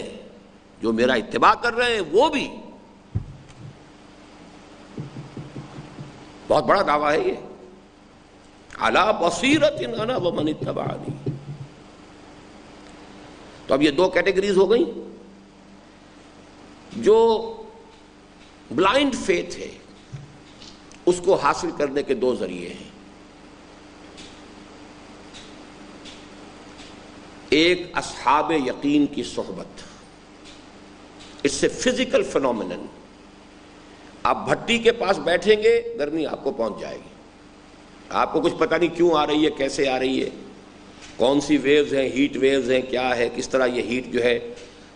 جو میرا اتباع کر رہے ہیں وہ بھی. بہت بڑا دعویٰ ہے یہ، علی بصیرۃ انا ومن اتبعنی. تو اب یہ دو کیٹیگریز ہو گئیں. جو بلائنڈ فیتھ ہے اس کو حاصل کرنے کے دو ذریعے ہیں. ایک اصحاب یقین کی صحبت، اس سے فزیکل فنومینن. آپ بھٹی کے پاس بیٹھیں گے گرمی آپ کو پہنچ جائے گی، آپ کو کچھ پتہ نہیں کیوں آ رہی ہے، کیسے آ رہی ہے، کون سی ویوز ہیں، ہیٹ ویوز ہیں، کیا ہے، کس طرح یہ ہیٹ جو ہے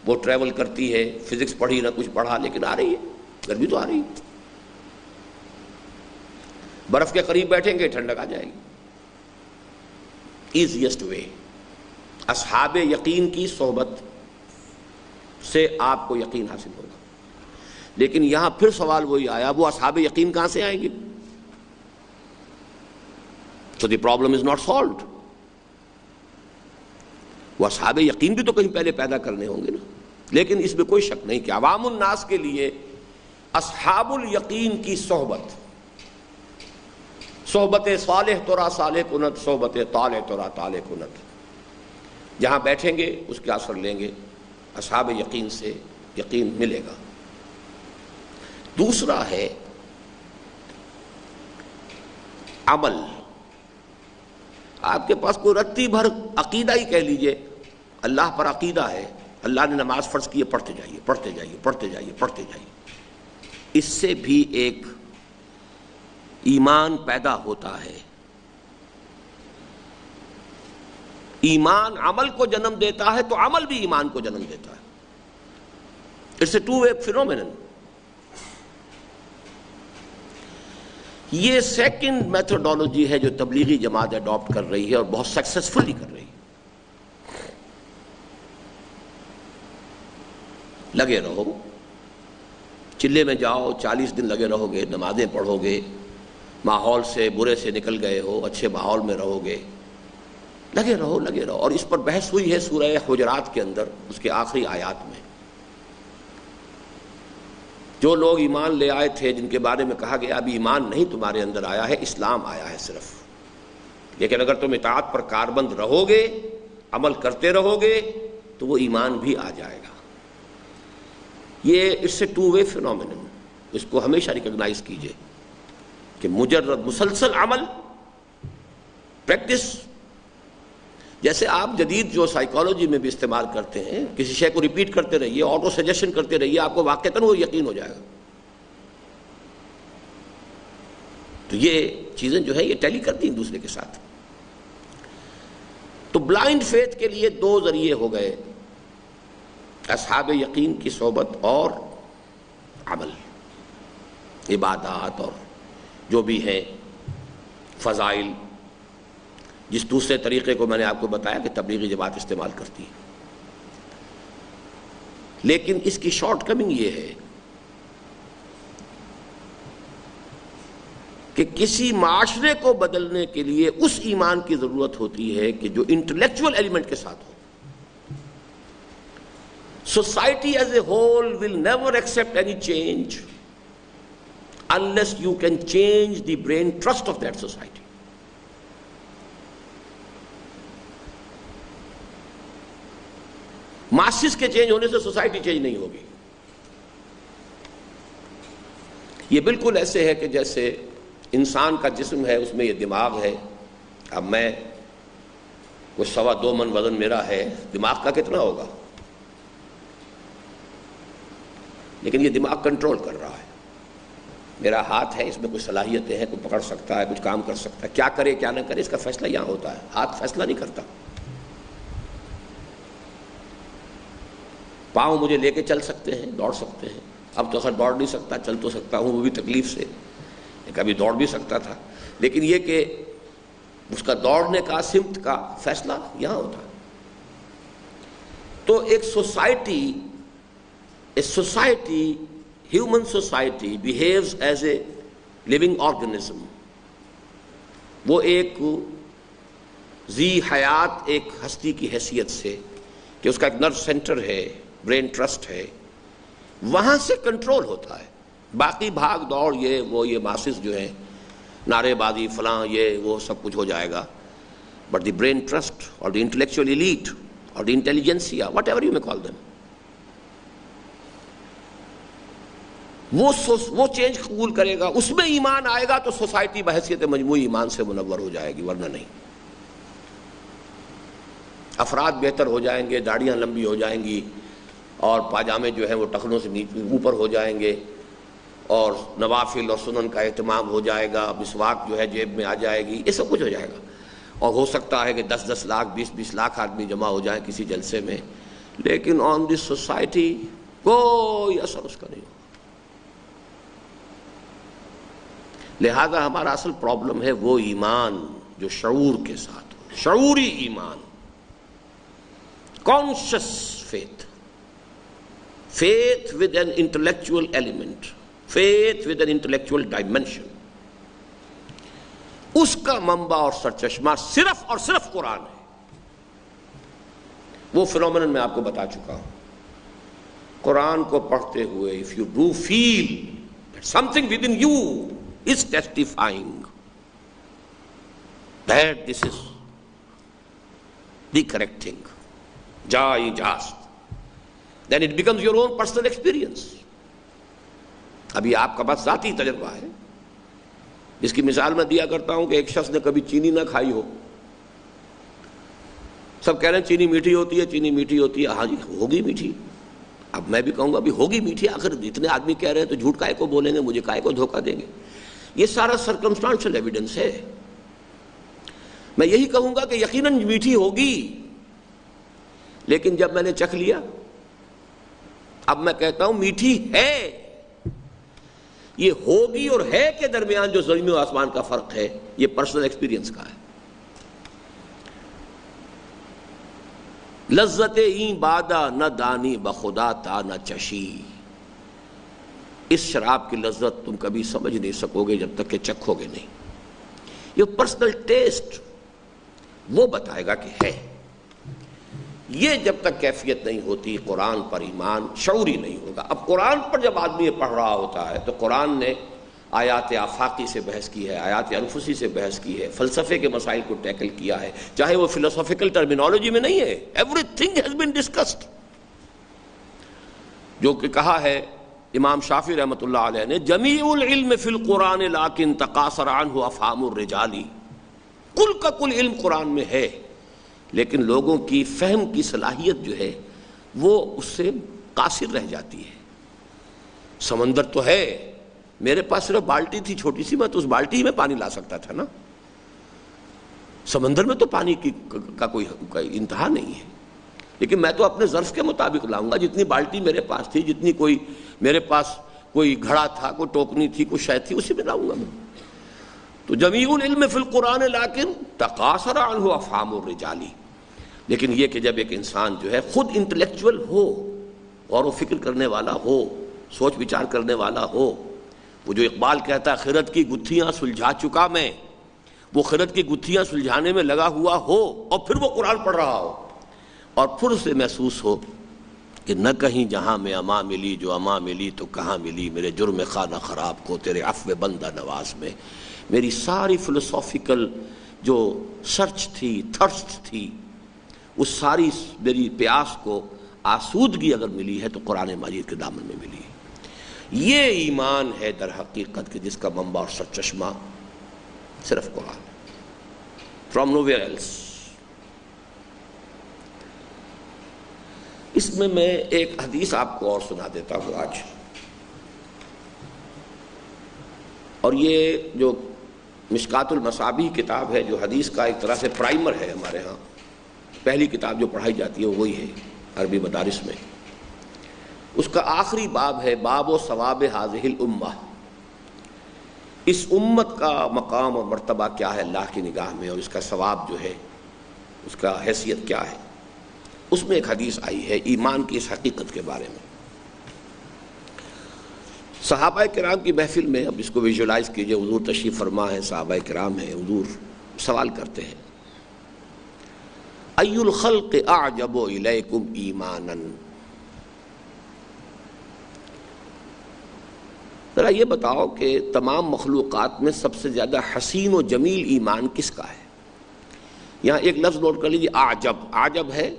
وہ ٹریول کرتی ہے. فزکس پڑھی نہ کچھ پڑھا، لیکن آ رہی ہے، گرمی تو آ رہی ہے. برف کے قریب بیٹھیں گے ٹھنڈک آ جائے گی. ایزیسٹ وے اصحاب یقین کی صحبت سے آپ کو یقین حاصل ہوگا. لیکن یہاں پھر سوال وہی آیا، وہ اصحاب یقین کہاں سے آئیں گے؟ So the problem is not solved. وہ اصحاب یقین بھی تو کہیں پہلے پیدا کرنے ہوں گے نا. لیکن اس میں کوئی شک نہیں کہ عوام الناس کے لیے اصحاب الیقین کی صحبت صالح ترا صالح کنت، صحبت طالع ترا طالع کنت، جہاں بیٹھیں گے اس کے اثر لیں گے، اصحاب یقین سے یقین ملے گا. دوسرا ہے عمل. آپ کے پاس کوئی رتی بھر عقیدہ ہی کہہ لیجئے، اللہ پر عقیدہ ہے، اللہ نے نماز فرض کی ہے، پڑھتے جائیے پڑھتے جائیے پڑھتے جائیے پڑھتے جائیے، اس سے بھی ایک ایمان پیدا ہوتا ہے. ایمان عمل کو جنم دیتا ہے تو عمل بھی ایمان کو جنم دیتا ہے. It's a two way phenomenon. یہ سیکنڈ میتھڈالوجی ہے جو تبلیغی جماعت اڈاپٹ کر رہی ہے اور بہت سکسیسفلی کر رہی ہے. لگے رہو، چلے میں جاؤ، 40 دن لگے رہو گے، نمازیں پڑھو گے، ماحول سے برے سے نکل گئے ہو، اچھے ماحول میں رہو گے، لگے رہو لگے رہو. اور اس پر بحث ہوئی ہے سورہ حجرات کے اندر، اس کے آخری آیات میں. جو لوگ ایمان لے آئے تھے، جن کے بارے میں کہا گیا ابھی ایمان نہیں تمہارے اندر آیا ہے، اسلام آیا ہے صرف، لیکن اگر تم اطاعت پر کاربند رہو گے، عمل کرتے رہو گے، تو وہ ایمان بھی آ جائے گا. یہ it's a two way phenomenon. اس کو ہمیشہ ریکگنائز کیجئے کہ مجرد مسلسل عمل، پریکٹس، جیسے آپ جدید جو سائیکالوجی میں بھی استعمال کرتے ہیں، کسی شے کو ریپیٹ کرتے رہیے، آٹو سجیشن کرتے رہیے، آپ کو واقعتاً وہ یقین ہو جائے گا. تو یہ چیزیں جو ہے یہ ٹیلی کرتی ہیں دوسرے کے ساتھ. تو بلائنڈ فیتھ کے لیے 2 ذریعے ہو گئے، اصحاب یقین کی صحبت اور عمل، عبادات اور جو بھی ہیں فضائل. جس دوسرے طریقے کو میں نے آپ کو بتایا کہ تبلیغی جماعت استعمال کرتی ہے. لیکن اس کی شارٹ کمنگ یہ ہے کہ کسی معاشرے کو بدلنے کے لیے اس ایمان کی ضرورت ہوتی ہے کہ جو انٹلیکچوئل ایلیمنٹ کے ساتھ ہو. Society as a whole will never accept any change unless you can change the brain trust of that society. ماسس کے چینج ہونے سے سوسائٹی چینج نہیں ہوگی. یہ بالکل ایسے ہے کہ جیسے انسان کا جسم ہے، اس میں یہ دماغ ہے. اب میں وہ 2.25 من وزن میرا ہے، دماغ کا کتنا ہوگا؟ لیکن یہ دماغ کنٹرول کر رہا ہے. میرا ہاتھ ہے، اس میں کچھ صلاحیتیں ہیں، کچھ پکڑ سکتا ہے، کچھ کام کر سکتا ہے. کیا کرے کیا نہ کرے اس کا فیصلہ یہاں ہوتا ہے، ہاتھ فیصلہ نہیں کرتا. پاؤں مجھے لے کے چل سکتے ہیں، دوڑ سکتے ہیں. اب تو خیر دوڑ نہیں سکتا، چل تو سکتا ہوں، وہ بھی تکلیف سے. کبھی دوڑ بھی سکتا تھا، لیکن یہ کہ اس کا دوڑنے کا سمت کا فیصلہ یہاں ہوتا ہے. تو ایک society human society behaves as a living organism. وہ ایک ذی حیات ایک ہستی کی حیثیت سے کہ اس کا ایک نرو سینٹر ہے، برین ٹرسٹ ہے، وہاں سے کنٹرول ہوتا ہے. باقی بھاگ دوڑ یہ ماسز جو ہیں، نعرے بازی فلاں یہ وہ سب کچھ ہو جائے گا. بٹ دی برین ٹرسٹ اور دی انٹلیکچوئل ایلیٹ اور دی انٹیلیجنسیا، واٹ ایور یو میں کال دیم، وہ چینج قبول کرے گا، اس میں ایمان آئے گا تو سوسائٹی بحیثیت مجموعی ایمان سے منور ہو جائے گی، ورنہ نہیں. افراد بہتر ہو جائیں گے، داڑیاں لمبی ہو جائیں گی، اور پاجامے جو ہیں وہ ٹخنوں سے اوپر ہو جائیں گے، اور نوافل اور سنن کا اہتمام ہو جائے گا، مسواک جو ہے جیب میں آ جائے گی، یہ سب کچھ ہو جائے گا. اور ہو سکتا ہے کہ 10 لاکھ 20 لاکھ آدمی جمع ہو جائیں کسی جلسے میں، لیکن آن دس سوسائٹی کوئی اثر اس کا نہیں ہو. لہذا ہمارا اصل پرابلم ہے وہ ایمان جو شعور کے ساتھ ہو، شعوری ایمان، conscious faith. faith with an intellectual element, faith with an intellectual dimension, اس کا منبع اور سرچشمہ صرف اور صرف قرآن ہے. وہ فنومینن میں آپ کو بتا چکا ہوں. قرآن کو پڑھتے ہوئے if you do feel that something within you is testifying that this is the correct thing, just, then it becomes your own personal experience. ابھی آپ کا بس ذاتی تجربہ ہے. اس کی مثال میں دیا کرتا ہوں کہ ایک شخص نے کبھی چینی نہ کھائی ہو. سب کہہ رہے ہیں چینی میٹھی ہوتی ہے، چینی میٹھی ہوتی ہے. ہاں جی ہوگی میٹھی. اب میں بھی کہوں گا بھی ہوگی میٹھی. آخر اتنے آدمی کہہ رہے ہیں تو جھوٹ کائے کو بولیں گے، مجھے کائے کو دھوکہ دیں گے. یہ سارا سرکمسٹانشل ایویڈنس ہے. میں یہی کہوں گا کہ یقیناً میٹھی ہوگی، لیکن جب میں نے چکھ لیا اب میں کہتا ہوں میٹھی ہے. یہ ہوگی اور ہے کے درمیان جو زمین و آسمان کا فرق ہے یہ پرسنل ایکسپیرینس کا ہے. لذت این بادا نہ دانی بخدا تا نہ چشی. اس شراب کی لذت تم کبھی سمجھ نہیں سکو گے جب تک کہ چکھو گے نہیں. یہ پرسنل ٹیسٹ وہ بتائے گا کہ ہے. یہ جب تک کیفیت نہیں ہوتی قرآن پر ایمان شعوری نہیں ہوگا. اب قرآن پر جب آدمی پڑھ رہا ہوتا ہے تو قرآن نے آیات آفاقی سے بحث کی ہے، آیات انفسی سے بحث کی ہے، فلسفے کے مسائل کو ٹیکل کیا ہے، چاہے وہ فلسفیکل ٹرمینالوجی میں نہیں ہے. Every thing has been discussed. جو کہ کہا ہے امام شافعی رحمۃ اللہ علیہ نے، جمیع العلم فی القرآن لیکن تقاصر عنہ افہام الرجال. کل کا کل علم قرآن میں ہے، لیکن لوگوں کی فہم کی صلاحیت جو ہے وہ اس سے قاصر رہ جاتی ہے. سمندر تو ہے، میرے پاس صرف بالٹی تھی چھوٹی سی، میں تو اس بالٹی میں پانی لا سکتا تھا نا. سمندر میں تو پانی کا کوئی انتہا نہیں ہے، لیکن میں تو اپنے ظرف کے مطابق لاؤں گا. جتنی بالٹی میرے پاس تھی، جتنی کوئی میرے پاس کوئی گھڑا تھا، کوئی ٹوکنی تھی، کوئی شے تھی، اسی میں لاؤں گا میں. تو جمیع العلم فی القرآن لیکن تقاصر عنہ افہام الرجال. لیکن یہ کہ جب ایک انسان جو ہے خود انٹلیکچوئل ہو، غور و فکر کرنے والا ہو، سوچ وچار کرنے والا ہو. وہ جو اقبال کہتا ہے خرد کی گتھیاں سلجھا چکا میں، وہ خرد کی گتھیاں سلجھانے میں لگا ہوا ہو اور پھر وہ قرآن پڑھ رہا ہو اور پھر اسے محسوس ہو کہ نہ کہیں جہاں میں اما ملی جو اما ملی تو کہاں ملی میرے جرم خانہ خراب کو تیرے عفو بندہ نواز میں. میری ساری فلسافیکل جو سرچ تھی، تھرسٹ تھی، اس ساری میری پیاس کو آسودگی اگر ملی ہے تو قرآن مجید کے دامن میں ملی ہے. یہ ایمان ہے در حقیقت کہ جس کا منبع اور سرچشمہ صرف قرآن ہے، فرام نو ویئر ایلس. اس میں ایک حدیث آپ کو اور سنا دیتا ہوں آج. اور یہ جو مشکات المصابیح کتاب ہے جو حدیث کا ایک طرح سے پرائمر ہے، ہمارے ہاں پہلی کتاب جو پڑھائی جاتی ہے وہی ہے عربی مدارس میں. اس کا آخری باب ہے باب و ثواب ہذہ الامہ. اس امت کا مقام اور مرتبہ کیا ہے اللہ کی نگاہ میں، اور اس کا ثواب جو ہے اس کا حیثیت کیا ہے. اس میں ایک حدیث آئی ہے ایمان کی اس حقیقت کے بارے میں. صحابہ کرام کی محفل میں، اب اس کو ویژولائز کیجئے، حضور تشریف فرما ہے، صحابہ کرام ہیں، حضور سوال کرتے ہیں ای الخلق اعجب الیکم ایمانا. ذرا یہ بتاؤ کہ تمام مخلوقات میں سب سے زیادہ حسین و جمیل ایمان کس کا ہے؟ یہاں ایک لفظ نوٹ کر لیجیے، اعجب. اعجب ہے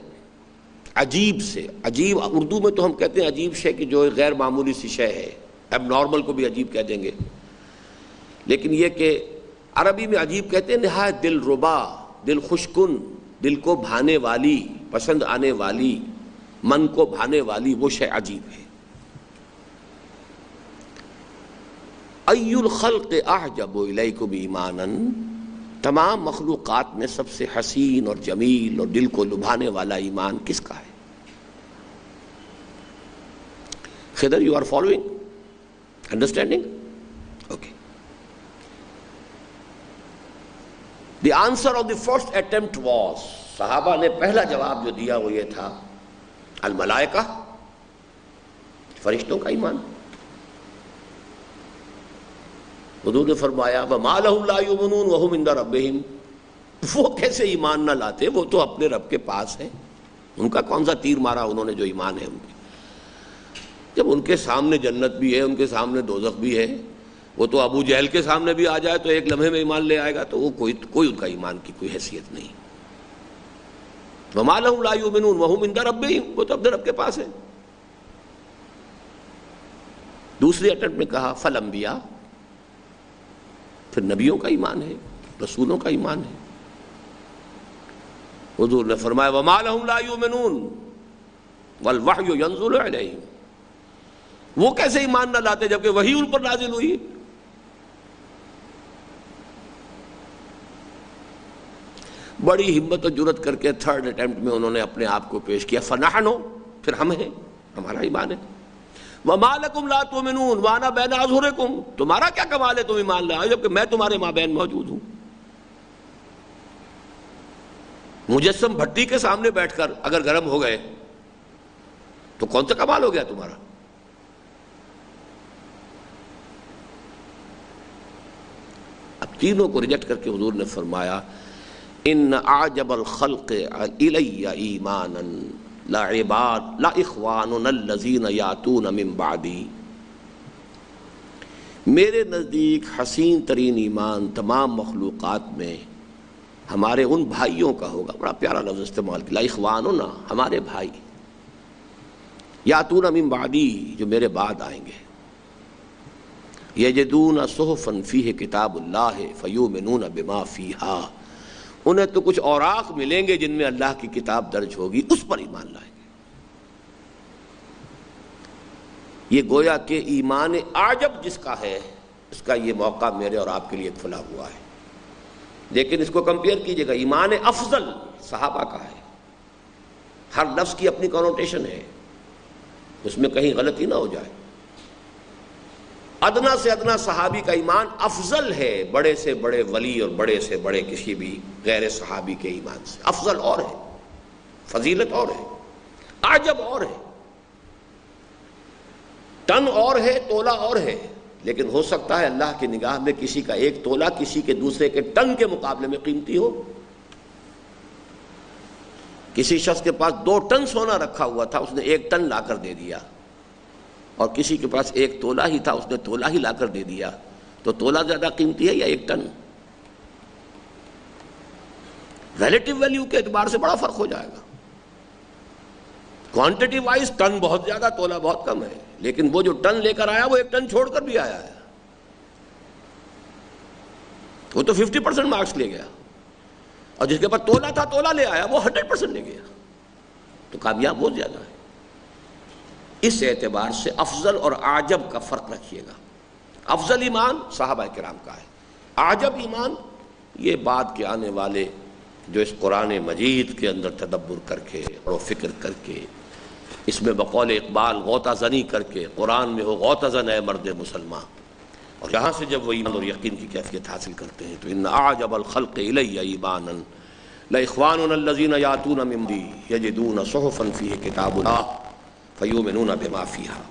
عجیب سے. عجیب اردو میں تو ہم کہتے ہیں عجیب شے کہ جو غیر معمولی سی شے ہے، اب نارمل کو بھی عجیب کہہ دیں گے. لیکن یہ کہ عربی میں عجیب کہتے ہیں نہایت دل ربا، دل خوشکن، دل کو بھانے والی، پسند آنے والی، من کو بھانے والی وہ شے عجیب ہے. ای الخلق اعجب الیکم ایمانا، تمام مخلوقات میں سب سے حسین اور جمیل اور دل کو لبھانے والا ایمان کس کا ہے؟ Khizar you are following? Understanding? Okay. The answer of the first attempt was، صحابہ نے پہلا جواب جو دیا وہ یہ تھا الملائکہ. فرشتوں کا ایمان. حضور نے فرمایا وَمَا لَهُمْ لَا يُؤْمِنُونَ وَهُمْ عِندَ رَبِّهِمْ، وہ کیسے ایمان نہ لاتے، وہ تو اپنے رب کے پاس ہیں. ان کا کون سا تیر مارا انہوں نے جو ایمان ہے ان کے. جب ان کے سامنے جنت بھی ہے، ان کے سامنے دوزخ بھی ہے، وہ تو ابو جہل کے سامنے بھی آ جائے تو ایک لمحے میں ایمان لے آئے گا، تو وہ کوئی ان کا ایمان کی کوئی حیثیت نہیں. وَمَا لَهُمْ لَا يُؤْمِنُونَ وَهُمْ عِندَ رَبِّهِمْ، وہ تو اپنے رب کے پاس ہے. دوسری اٹمپٹ میں کہا فَالْأَنْبِيَاء، پھر نبیوں کا ایمان ہے، رسولوں کا ایمان ہے. حضور نے فرمایا وَمَا لَهُمْ لَا يُؤْمِنُونَ وَالْوَحْيُ يَنزِلُ عَلَيْهِمْ، وہ کیسے ایمان نہ لاتے جبکہ وحی ان پر نازل ہوئی. بڑی ہمت و جرت کر کے تھرڈ اٹمپٹ میں انہوں نے اپنے آپ کو پیش کیا فَنَحْنُ، پھر ہم ہیں، ہمارا ایمان ہے. وَمَا لَكُمْ لَا تُؤْمِنُونَ وَأَنَا بَيْنَ أَظْهُرِكُمْ، تمہارا کیا کمال ہے تم ایمان لائے جبکہ میں تمہارے مابین موجود ہوں. مجسم بھٹی کے سامنے بیٹھ کر اگر گرم ہو گئے تو کون سا کمال ہو گیا تمہارا. اب تینوں کو ریجیکٹ کر کے حضور نے فرمایا ان اعجب الخلق الی ایمانا لا عباد لا اخواننا الذین یاتون من بعدی، میرے نزدیک حسین ترین ایمان تمام مخلوقات میں ہمارے ان بھائیوں کا ہوگا. بڑا پیارا لفظ استعمال کیا، لا اخواننا، ہمارے بھائی، یاتون من بعدی، جو میرے بعد آئیں گے. یجدون صحفا فیہ کتاب اللہ فیؤمنون بما فیہا، انہیں تو کچھ اوراق ملیں گے جن میں اللہ کی کتاب درج ہوگی، اس پر ایمان لائیں گے. یہ گویا کہ ایمان اعجب جس کا ہے اس کا یہ موقع میرے اور آپ کے لیے کھلا ہوا ہے. لیکن اس کو کمپیئر کیجئے گا، ایمان افضل صحابہ کا ہے. ہر لفظ کی اپنی کنوٹیشن ہے، اس میں کہیں غلطی نہ ہو جائے. ادنا سے ادنا صحابی کا ایمان افضل ہے بڑے سے بڑے ولی اور بڑے سے بڑے کسی بھی غیر صحابی کے ایمان سے. افضل اور ہے، فضیلت اور ہے، عجب اور ہے، ٹن اور ہے، تولہ اور ہے. لیکن ہو سکتا ہے اللہ کی نگاہ میں کسی کا ایک تولہ کسی کے دوسرے کے ٹن کے مقابلے میں قیمتی ہو. کسی شخص کے پاس 2 ٹن سونا رکھا ہوا تھا، اس نے 1 ٹن لا کر دے دیا، اور کسی کے پاس 1 تولہ ہی تھا، اس نے تولہ ہی لا کر دے دیا. تو تولہ زیادہ قیمتی ہے یا 1 ٹن؟ ریلیٹو ویلیو کے اعتبار سے بڑا فرق ہو جائے گا. کوانٹٹی وائز ٹن بہت زیادہ، تولہ بہت کم ہے. لیکن وہ جو ٹن لے کر آیا وہ 1 ٹن چھوڑ کر بھی آیا ہے، وہ تو 50% مارکس لے گیا. اور جس کے پاس تولہ تھا، تولہ لے آیا، وہ 100% لے گیا. تو کامیاب بہت زیادہ ہے. اس اعتبار سے افضل اور اعجب کا فرق رکھیے گا. افضل ایمان صحابہ کرام کا ہے، اعجب ایمان یہ بعد کے آنے والے جو اس قرآن مجید کے اندر تدبر کر کے اور فکر کر کے، اس میں بقول اقبال غوطہ زنی کر کے، قرآن میں ہو غوطہ زن اے مرد مسلمان، اور یہاں سے جب وہ ایمان اور یقین کی کیفیت حاصل کرتے ہیں تو ان اعجب الخلق الی ایمانا لاخواننا الذین یاتون من بعدی یجدون صحفا فیہ کتاب اللہ فیؤمنون بما فیہا.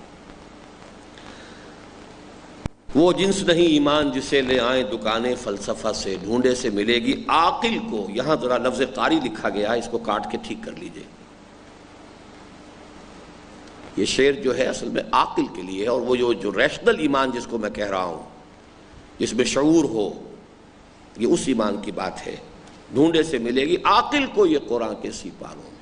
وہ جنس نہیں ایمان جسے لے آئیں دکانیں فلسفہ سے، ڈھونڈے سے ملے گی عاقل کو. یہاں ذرا لفظ قاری لکھا گیا ہے، اس کو کاٹ کے ٹھیک کر لیجئے. یہ شعر جو ہے اصل میں عاقل کے لیے ہے، اور وہ جو ریشنل ایمان جس کو میں کہہ رہا ہوں، جس میں شعور ہو، یہ اس ایمان کی بات ہے. ڈھونڈے سے ملے گی عاقل کو یہ قرآن کے اسی پاروں میں.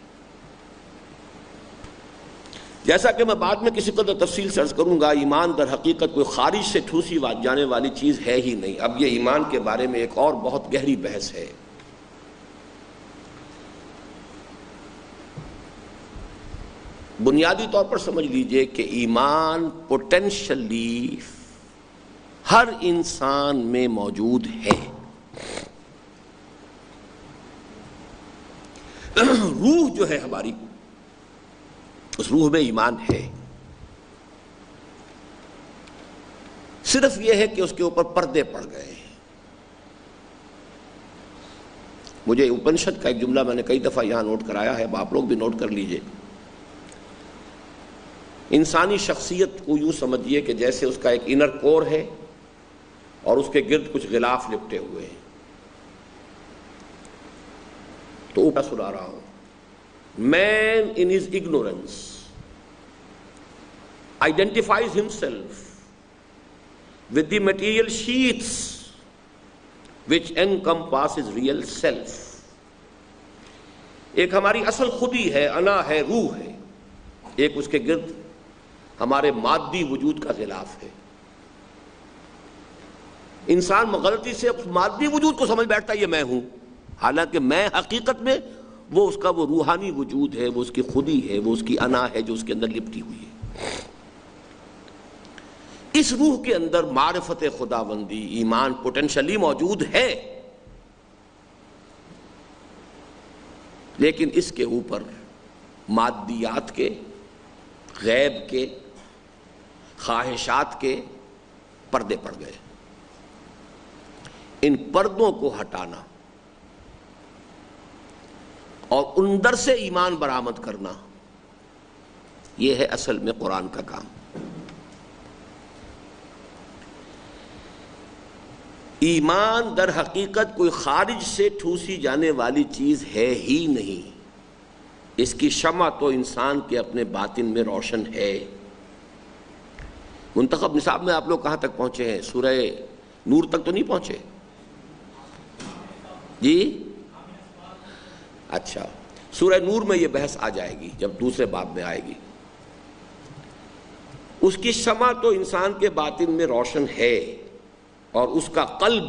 جیسا کہ میں بعد میں کسی قدر تفصیل سے عرض کروں گا، ایمان در حقیقت کوئی خارج سے ٹھوسی جانے والی چیز ہے ہی نہیں. اب یہ ایمان کے بارے میں ایک اور بہت گہری بحث ہے. بنیادی طور پر سمجھ لیجئے کہ ایمان پوٹینشلی ہر انسان میں موجود ہے. روح جو ہے ہماری، اس روح میں ایمان ہے. صرف یہ ہے کہ اس کے اوپر پردے پڑ گئے ہیں. مجھے اپنشد کا ایک جملہ میں نے کئی دفعہ یہاں نوٹ کرایا ہے، اب آپ لوگ بھی نوٹ کر لیجئے. انسانی شخصیت کو یوں سمجھیے کہ جیسے اس کا ایک انر کور ہے اور اس کے گرد کچھ غلاف لپٹے ہوئے ہیں. تو اوپر سنا رہا ہوں. Man in his ignorance identifies himself with the material sheaths which encompasses real self. ایک ہماری اصل خودی ہے، انا ہے، روح ہے. ایک اس کے گرد ہمارے مادی وجود کا غلاف ہے. انسان غلطی سے اس مادی وجود کو سمجھ بیٹھتا ہے یہ میں ہوں، حالانکہ میں حقیقت میں وہ اس کا وہ روحانی وجود ہے، وہ اس کی خودی ہے، وہ اس کی انا ہے جو اس کے اندر لپٹی ہوئی ہے. اس روح کے اندر معرفت خداوندی، ایمان پوٹینشلی موجود ہے، لیکن اس کے اوپر مادیات کے، غیب کے، خواہشات کے پردے پڑ گئے. ان پردوں کو ہٹانا اور اندر سے ایمان برآمد کرنا، یہ ہے اصل میں قرآن کا کام. ایمان در حقیقت کوئی خارج سے ٹھوسی جانے والی چیز ہے ہی نہیں. اس کی شمع تو انسان کے اپنے باطن میں روشن ہے. منتخب نصاب میں آپ لوگ کہاں تک پہنچے ہیں؟ سورہ نور تک تو نہیں پہنچے جی؟ اچھا، سورہ نور میں یہ بحث آ جائے گی جب دوسرے باب میں آئے گی. اس کی شمع تو انسان کے باطن میں روشن ہے، اور اس کا قلب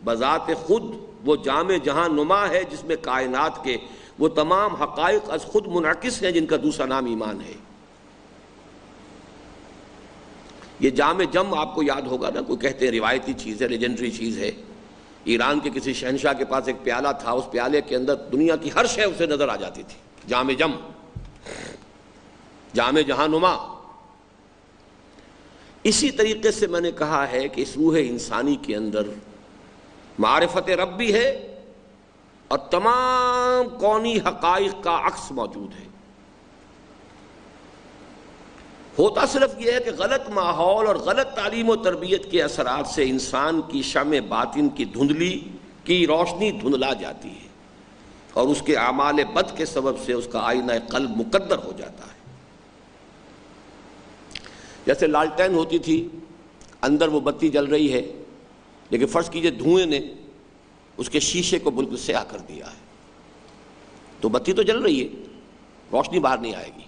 بذات خود وہ جامع جہاں نما ہے جس میں کائنات کے وہ تمام حقائق از خود منعکس ہیں، جن کا دوسرا نام ایمان ہے. یہ جامع جم آپ کو یاد ہوگا نا، کوئی کہتے ہیں روایتی چیز ہے، لیجنڈری چیز ہے. ایران کے کسی شہنشاہ کے پاس ایک پیالہ تھا، اس پیالے کے اندر دنیا کی ہر شے اسے نظر آ جاتی تھی. جامع جم، جامع جہاں نما. اسی طریقے سے میں نے کہا ہے کہ اس روح انسانی کے اندر معرفت رب بھی ہے اور تمام کونی حقائق کا عکس موجود ہے. ہوتا صرف یہ ہے کہ غلط ماحول اور غلط تعلیم و تربیت کے اثرات سے انسان کی شمع باطن کی دھندلی کی روشنی دھندلا جاتی ہے، اور اس کے اعمال بد کے سبب سے اس کا آئینہ قلب مقدر ہو جاتا ہے. جیسے لالٹین ہوتی تھی، اندر وہ بتی جل رہی ہے، لیکن فرض کیجئے دھوئیں نے اس کے شیشے کو بالکل سیاہ کر دیا ہے، تو بتی تو جل رہی ہے، روشنی باہر نہیں آئے گی.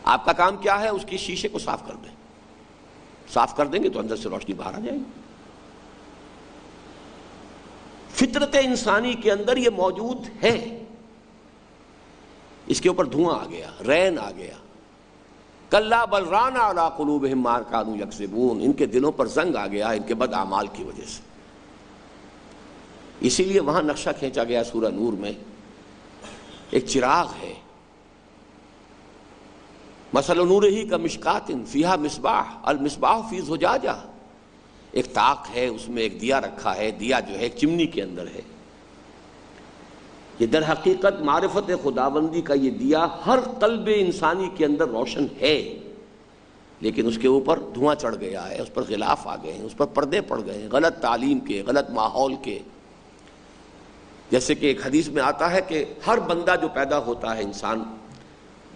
آپ کا کام کیا ہے؟ اس کی شیشے کو صاف کر دیں. صاف کر دیں گے تو اندر سے روشنی باہر آ جائے گی. فطرت انسانی کے اندر یہ موجود ہے. اس کے اوپر دھواں آ گیا، رین آ گیا. کلا بل ران علی قلوبہم ما کانوا یکسبون، ان کے دلوں پر زنگ آ گیا ان کے بد اعمال کی وجہ سے. اسی لیے وہاں نقشہ کھینچا گیا سورہ نور میں، ایک چراغ ہے. مثل نورہ کمشکات فیہا مصباح المصباح فی زجاجہ. ایک طاق ہے، اس میں ایک دیا رکھا ہے. دیا جو ہے ایک چمنی کے اندر ہے. یہ در حقیقت معرفت خداوندی کا یہ دیا ہر قلب انسانی کے اندر روشن ہے، لیکن اس کے اوپر دھواں چڑھ گیا ہے، اس پر غلاف آ گئے ہیں، اس پر پردے پڑ گئے ہیں، غلط تعلیم کے، غلط ماحول کے. جیسے کہ ایک حدیث میں آتا ہے کہ ہر بندہ جو پیدا ہوتا ہے انسان،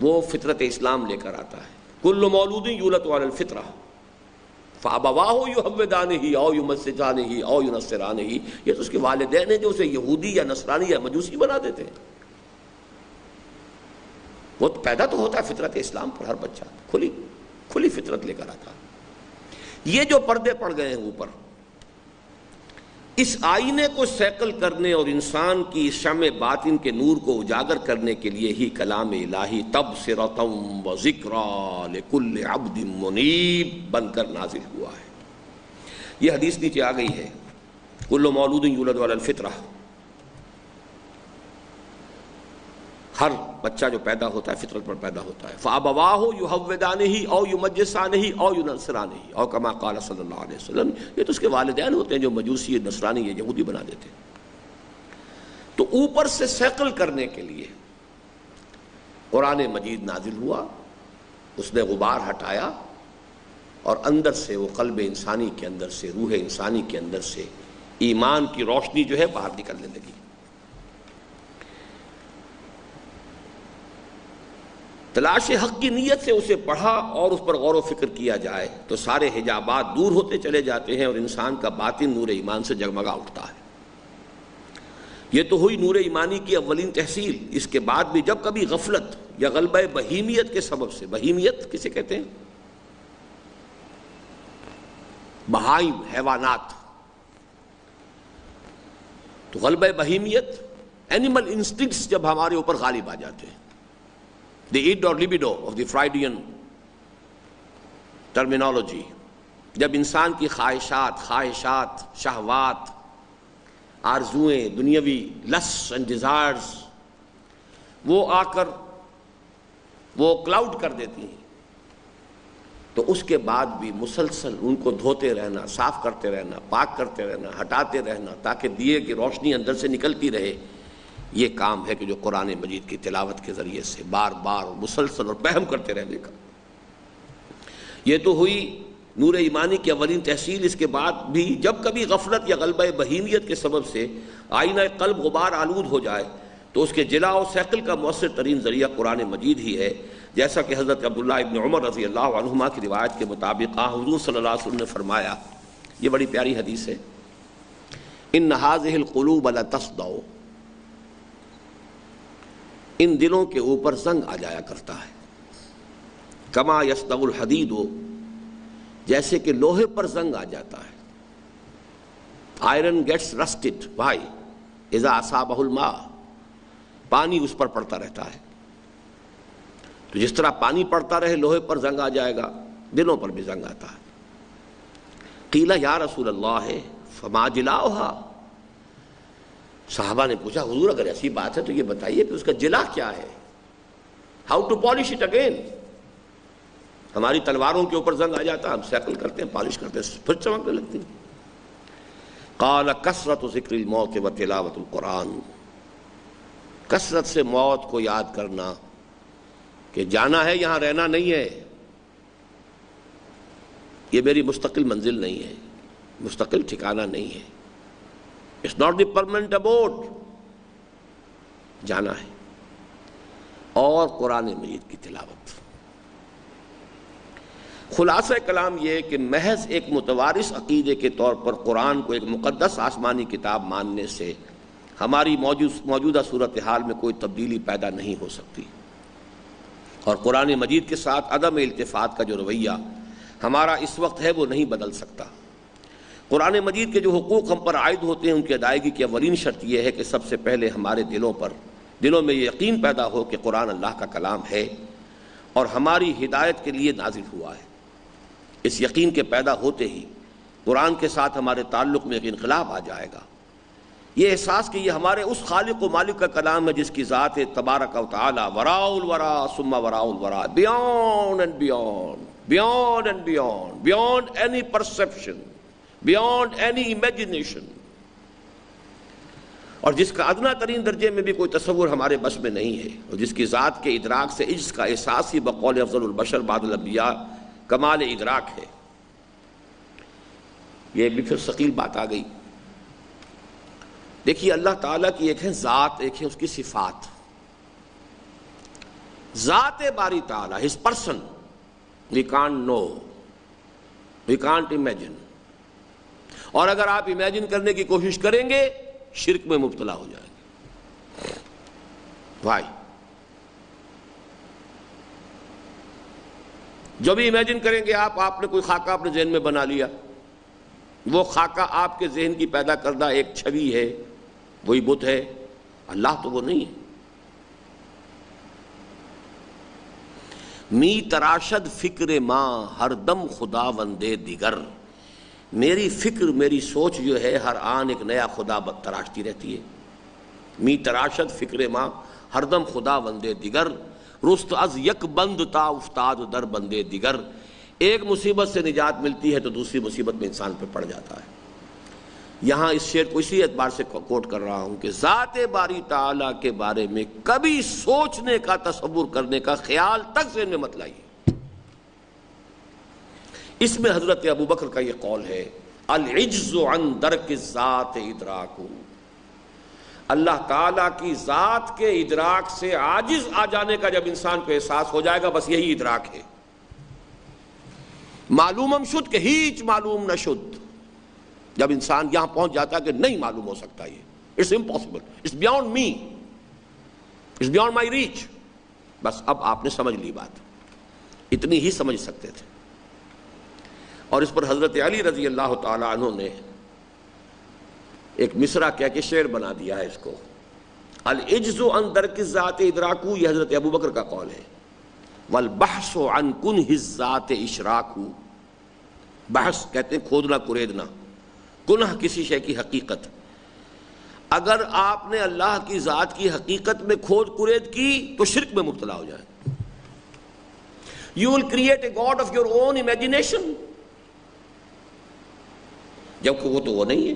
وہ فطرت اسلام لے کر آتا ہے. کل مولود یولد علی الفطرہ فابواہ یہودانہ او یمسجانہ او ینصرانہ. یہ تو اس کے والدین ہیں جو اسے یہودی یا نصرانی یا مجوسی بنا دیتے ہیں. وہ پیدا تو ہوتا ہے فطرت اسلام پر، ہر بچہ کھلی فطرت لے کر آتا ہے. یہ جو پردے پڑ گئے ہیں اوپر، اس آئینے کو سیکل کرنے اور انسان کی شمع باطن کے نور کو اجاگر کرنے کے لیے ہی کلام الہی تبصرۃ و ذکریٰ لکل عبد منیب بن کر نازل ہوا ہے. یہ حدیث نیچے آ گئی ہے، کل مولود یولد علی الفطرہ. ہر بچہ جو پیدا ہوتا ہے فطرت پر پیدا ہوتا ہے. فابواہ یہودانہ او یمجسانہ او ینصرانہ او کما قال صلی اللہ علیہ وسلم. یہ تو اس کے والدین ہوتے ہیں جو مجوسی، نصرانی یا یہودی بنا دیتے ہیں. تو اوپر سے سیکل کرنے کے لیے قرآن مجید نازل ہوا، اس نے غبار ہٹایا اور اندر سے وہ قلب انسانی کے اندر سے، روح انسانی کے اندر سے ایمان کی روشنی جو ہے باہر نکلنے لگی۔ تلاش حق کی نیت سے اسے پڑھا اور اس پر غور و فکر کیا جائے تو سارے حجابات دور ہوتے چلے جاتے ہیں اور انسان کا باطن نور ایمان سے جگمگا اٹھتا ہے۔ یہ تو ہوئی نور ایمانی کی اولین تحصیل۔ اس کے بعد بھی جب کبھی غفلت یا غلبہ بہیمیت کے سبب سے، بہیمیت کسے کہتے ہیں؟ بہائم، حیوانات، تو غلبہ بہیمیت، اینیمل انسٹنکٹس جب ہمارے اوپر غالب آ جاتے ہیں، the id or libido of the Freudian terminology، جب انسان کی خواہشات، شہوات، آرزوئیں، دنیاوی لسٹ اینڈ ڈیزائرز وہ آ کر وہ کلاؤڈ کر دیتی ہیں، تو اس کے بعد بھی مسلسل ان کو دھوتے رہنا، صاف کرتے رہنا، پاک کرتے رہنا، ہٹاتے رہنا، تاکہ دیے کی روشنی اندر سے نکلتی رہے، یہ کام ہے کہ جو قرآن مجید کی تلاوت کے ذریعے سے بار بار مسلسل اور پہم کرتے رہنے کا۔ یہ تو ہوئی نور ایمانی کی اولین تحصیل۔ اس کے بعد بھی جب کبھی غفلت یا غلبہ بہیمیت کے سبب سے آئینہ قلب غبار آلود ہو جائے تو اس کے جلا و صقل کا مؤثر ترین ذریعہ قرآن مجید ہی ہے، جیسا کہ حضرت عبداللہ ابن عمر رضی اللہ عنہما کی روایت کے مطابق حضور صلی اللہ علیہ وسلم نے فرمایا، یہ بڑی پیاری حدیث ہے، ان هذه القلوب لتصدع، ان دلوں کے اوپر زنگ آ جایا کرتا ہے، کما یصدع الحدید، جیسے کہ لوہے پر زنگ آ جاتا ہے۔ آئرن گیٹس رسٹڈ، بھائی اذا اصابہ الماء، پانی اس پر پڑتا رہتا ہے، تو جس طرح پانی پڑتا رہے لوہے پر زنگ آ جائے گا، دلوں پر بھی زنگ آتا ہے۔ قیل یا رسول اللہ فما جلاؤها، صحابہ نے پوچھا حضور اگر ایسی بات ہے تو یہ بتائیے کہ اس کا جلا کیا ہے، how to polish it again. ہماری تلواروں کے اوپر زنگ آ جاتا، ہم سیکل کرتے ہیں، پالش کرتے ہیں، پھر چمکنے لگتی ہیں۔ قال کثرت ذکر الموت و تلاوت القرآن، کثرت سے موت کو یاد کرنا کہ جانا ہے، یہاں رہنا نہیں ہے، یہ میری مستقل منزل نہیں ہے، مستقل ٹھکانہ نہیں ہے، It's not the permanent abode، جانا ہے۔ اور قرآن مجید کی تلاوت۔ خلاصہ کلام یہ کہ محض ایک متوارث عقیدے کے طور پر قرآن کو ایک مقدس آسمانی کتاب ماننے سے ہماری موجودہ صورتحال میں کوئی تبدیلی پیدا نہیں ہو سکتی، اور قرآن مجید کے ساتھ عدم التفات کا جو رویہ ہمارا اس وقت ہے وہ نہیں بدل سکتا۔ قرآن مجید کے جو حقوق ہم پر عائد ہوتے ہیں ان کی ادائیگی کی اولین شرط یہ ہے کہ سب سے پہلے ہمارے دلوں میں یہ یقین پیدا ہو کہ قرآن اللہ کا کلام ہے اور ہماری ہدایت کے لیے نازل ہوا ہے۔ اس یقین کے پیدا ہوتے ہی قرآن کے ساتھ ہمارے تعلق میں ایک انقلاب آ جائے گا، یہ احساس کہ یہ ہمارے اس خالق و مالک کا کلام ہے جس کی ذات ہے تبارک و تعالی وراء الورا ثم وراء الورا، beyond and beyond, beyond and beyond, beyond any perception, beyond any imagination, اور جس کا ادنا ترین درجے میں بھی کوئی تصور ہمارے بس میں نہیں ہے، اور جس کی ذات کے ادراک سے عجز کا احساس ہی بقول افضل البشر بعد الانبیاء کمال ادراک ہے۔ یہ بھی پھر ثقیل بات آ گئی۔ دیکھیے اللہ تعالیٰ کی ایک ہے ذات، ایک ہے اس کی صفات۔ ذات باری تعالیٰ، his person، we can't know، we can't imagine، اور اگر آپ امیجن کرنے کی کوشش کریں گے شرک میں مبتلا ہو جائیں گے۔ بھائی جو بھی امیجن کریں گے آپ نے کوئی خاکہ اپنے ذہن میں بنا لیا، وہ خاکہ آپ کے ذہن کی پیدا کردہ ایک چھوی ہے، وہی بت ہے، اللہ تو وہ نہیں ہے۔ می تراشد فکر ماں ہر دم خدا وندے دیگر، میری فکر، میری سوچ جو ہے ہر آن ایک نیا خدا تراشتی رہتی ہے۔ می تراشد فکر ماں ہر دم خدا وندے دیگر، رست از یک بند تا افتاد در بندے دیگر، ایک مصیبت سے نجات ملتی ہے تو دوسری مصیبت میں انسان پہ پڑ جاتا ہے۔ یہاں اس شعر کو اسی اعتبار سے کوٹ کر رہا ہوں کہ ذات باری تعالیٰ کے بارے میں کبھی سوچنے کا، تصور کرنے کا خیال تک ذہن میں مت لائیے۔ اس میں حضرت ابو بکر کا یہ قول ہے، العجز عن درک الذات ادراک، اللہ تعالیٰ کی ذات کے ادراک سے عاجز آ جانے کا جب انسان کو احساس ہو جائے گا، بس یہی ادراک ہے۔ معلومم شد کہ ہیچ معلوم نہ شد، جب انسان یہاں پہنچ جاتا ہے کہ نہیں معلوم ہو سکتا، یہ it's impossible, it's beyond me, it's beyond my reach, بس اب آپ نے سمجھ لی بات، اتنی ہی سمجھ سکتے تھے۔ اور اس پر حضرت علی رضی اللہ تعالی عنہ نے ایک مصرع کہہ کے شعر بنا دیا ہے اس کو، العجز عن درک الذات ادراکو، یہ حضرت ابو بکر کا قول ہے، والبحث عن کنہ الذات اشراکو، بحث کہتے ہیں کھودنا کریدنا، کنہ کسی شے کی حقیقت، اگر آپ نے اللہ کی ذات کی حقیقت میں کھود کرید کی تو شرک میں مبتلا ہو جائیں۔ You will create a God of your own imagination، جبکہ وہ تو وہ نہیں ہے،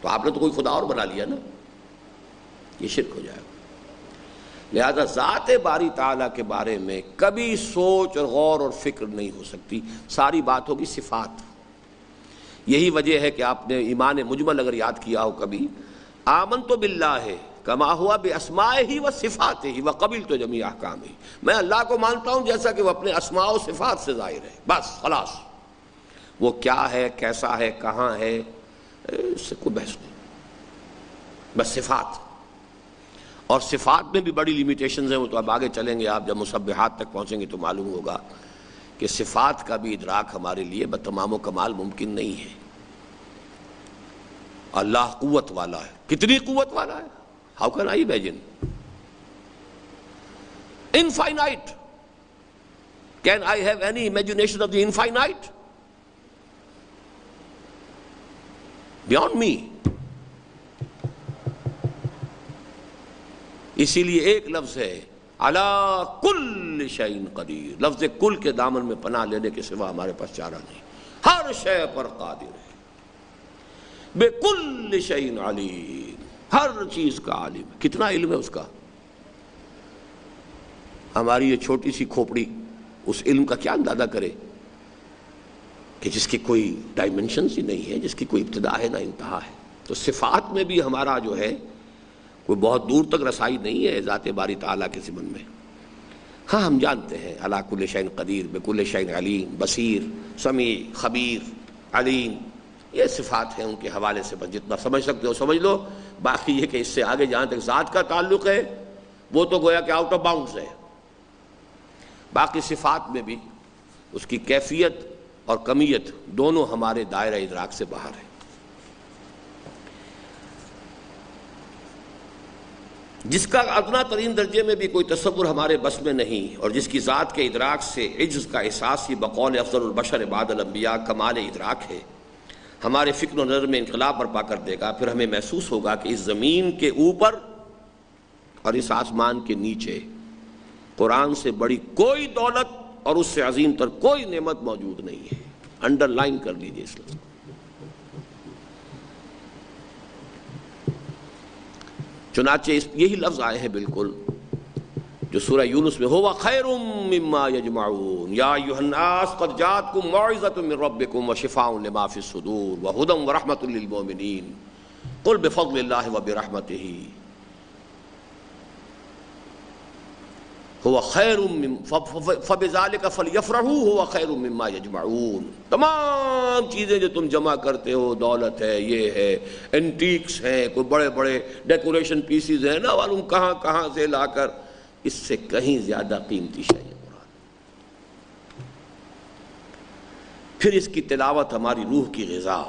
تو آپ نے تو کوئی خدا اور بنا لیا نا، یہ شرک ہو جائے گا۔ لہذا ذات باری تعالیٰ کے بارے میں کبھی سوچ اور غور اور فکر نہیں ہو سکتی، ساری بات ہوگی صفات۔ یہی وجہ ہے کہ آپ نے ایمان مجمل اگر یاد کیا ہو کبھی، آمنت باللہ کما ہوا باسمائہ و صفاتہ وقبلت جمیع احکامہ، میں اللہ کو مانتا ہوں جیسا کہ وہ اپنے اسماء و صفات سے ظاہر ہے، بس خلاص، وہ کیا ہے، کیسا ہے، کہاں ہے، اس سے کوئی بحث نہیں، بس صفات۔ اور صفات میں بھی بڑی لیمیٹیشنز ہیں، وہ تو اب آگے چلیں گے، آپ جب مسبحات تک پہنچیں گے تو معلوم ہوگا کہ صفات کا بھی ادراک ہمارے لیے بتمام و کمال ممکن نہیں ہے۔ اللہ قوت والا ہے، کتنی قوت والا ہے، how can I imagine, infinite, can I have any imagination of the infinite, beyond me. اسی لیے ایک لفظ ہے علی کل شیء قدیر، لفظ کل کے دامن میں پناہ لینے کے سوا ہمارے پاس چارہ نہیں، ہر شے پر قادر ہے، بے کل شیء علیم، ہر چیز کا عالم ہے۔ کتنا علم ہے اس کا، ہماری یہ چھوٹی سی کھوپڑی اس علم کا کیا اندازہ کرے کہ جس کی کوئی ڈائمنشنز ہی نہیں ہے، جس کی کوئی ابتدا ہے نہ انتہا ہے۔ تو صفات میں بھی ہمارا جو ہے کوئی بہت دور تک رسائی نہیں ہے ذات باری تعالیٰ کے ضمن میں۔ ہاں ہم جانتے ہیں علی کل شیء قدیر، بکل شیء علیم، بصیر، سمیع، خبیر، علیم، یہ صفات ہیں، ان کے حوالے سے بس جتنا سمجھ سکتے ہو سمجھ لو، باقی یہ کہ اس سے آگے جہاں تک ذات کا تعلق ہے وہ تو گویا کہ آؤٹ آف باؤنڈز ہے، باقی صفات میں بھی اس کی کیفیت اور کمیت دونوں ہمارے دائرہ ادراک سے باہر ہے۔ جس کا ادنا ترین درجے میں بھی کوئی تصور ہمارے بس میں نہیں، اور جس کی ذات کے ادراک سے عجز کا احساس ہی بقول افضل البشر بعد الانبیاء کمال ادراک ہے، ہمارے فکر و نظر میں انقلاب برپا کر دے گا۔ پھر ہمیں محسوس ہوگا کہ اس زمین کے اوپر اور اس آسمان کے نیچے قرآن سے بڑی کوئی دولت اور اس سے عظیم تر کوئی نعمت موجود نہیں ہے۔ انڈر لائن کر لیجیے اس لفظ۔ چنانچہ یہی لفظ آئے ہیں بالکل جو سورہ یونس میں هو خیر مما یجمعون، یا ایھا الناس قد جاءتکم موعظۃ من ربکم وشفاء لما فی الصدور وہدی ورحمۃ للمؤمنین قل بفضل اللہ وبرحمتہ هو خیر فبذلک فلیفرحوا هو خیر مما یجمعون۔ تمام چیزیں جو تم جمع کرتے ہو، دولت ہے، یہ ہے، اینٹیکس ہیں، کوئی بڑے بڑے ڈیکوریشن پیسز ہیں نا معلوم کہاں کہاں سے لا کر، اس سے کہیں زیادہ قیمتی شے ہے قرآن۔ پھر اس کی تلاوت ہماری روح کی غذا۔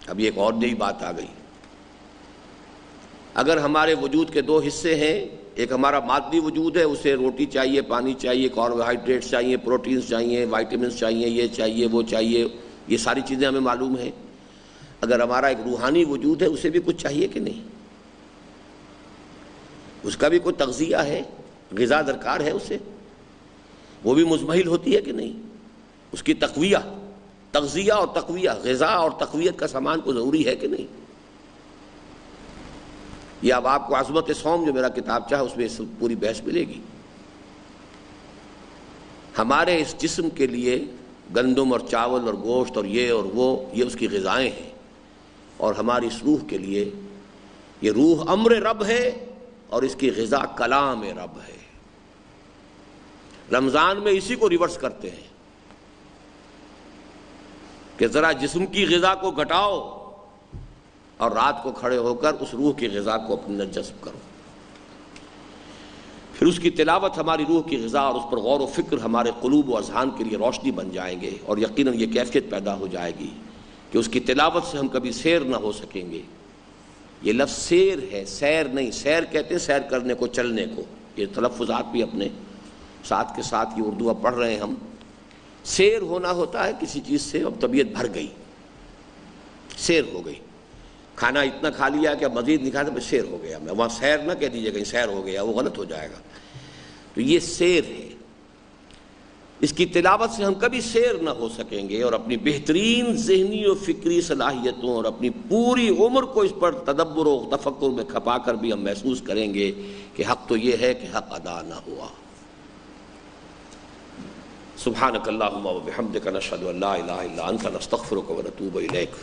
اب یہ ایک اور نئی بات آ گئی، اگر ہمارے وجود کے دو حصے ہیں، ایک ہمارا مادی وجود ہے، اسے روٹی چاہیے، پانی چاہیے، کاربوہائیڈریٹس چاہیے، پروٹینز چاہیے، وائٹامنس چاہیے، یہ چاہیے، وہ چاہیے، یہ ساری چیزیں ہمیں معلوم ہیں۔ اگر ہمارا ایک روحانی وجود ہے، اسے بھی کچھ چاہیے کہ نہیں، اس کا بھی کوئی تغذیہ ہے، غذا درکار ہے اسے، وہ بھی مزمحل ہوتی ہے کہ نہیں، اس کی تقویہ، تغذیہ اور تقویہ، غذا اور تقویت کا سامان کو ضروری ہے کہ نہیں؟ یہ اب آپ کو عظمت صوم جو میرا کتاب چاہے اس میں پوری بحث ملے گی۔ ہمارے اس جسم کے لیے گندم اور چاول اور گوشت اور وہ یہ اس کی غذائیں ہیں، اور ہماری اس روح کے لیے یہ روح امر رب ہے اور اس کی غذا کلام رب ہے۔ رمضان میں اسی کو ریورس کرتے ہیں کہ ذرا جسم کی غذا کو گھٹاؤ اور رات کو کھڑے ہو کر اس روح کی غذا کو اپنے اندر جذب کرو۔ پھر اس کی تلاوت ہماری روح کی غذا اور اس پر غور و فکر ہمارے قلوب و اذہان کے لیے روشنی بن جائیں گے، اور یقیناً یہ کیفیت پیدا ہو جائے گی کہ اس کی تلاوت سے ہم کبھی سیر نہ ہو سکیں گے۔ یہ لفظ سیر ہے، سیر نہیں۔ سیر کہتے ہیں سیر کرنے کو، چلنے کو۔ یہ تلفظات بھی اپنے ساتھ کے ساتھ یہ اردو اب پڑھ رہے ہیں ہم۔ سیر ہونا ہوتا ہے کسی چیز سے اب طبیعت بھر گئی، سیر ہو گئی، کھانا اتنا کھا لیا کہ اب مزید نہیں کھاتا، سیر ہو گیا۔ میں وہاں سیر نہ کہہ دیجیے کہیں سیر ہو گیا، وہ غلط ہو جائے گا۔ تو یہ سیر ہے، اس کی تلاوت سے ہم کبھی سیر نہ ہو سکیں گے، اور اپنی بہترین ذہنی و فکری صلاحیتوں اور اپنی پوری عمر کو اس پر تدبر و تفکر میں کھپا کر بھی ہم محسوس کریں گے کہ حق تو یہ ہے کہ حق ادا نہ ہوا۔ سبحانک اللہم و بحمدک نشہد ان لا الہ الا انت نستغفرک و نتوب الیک۔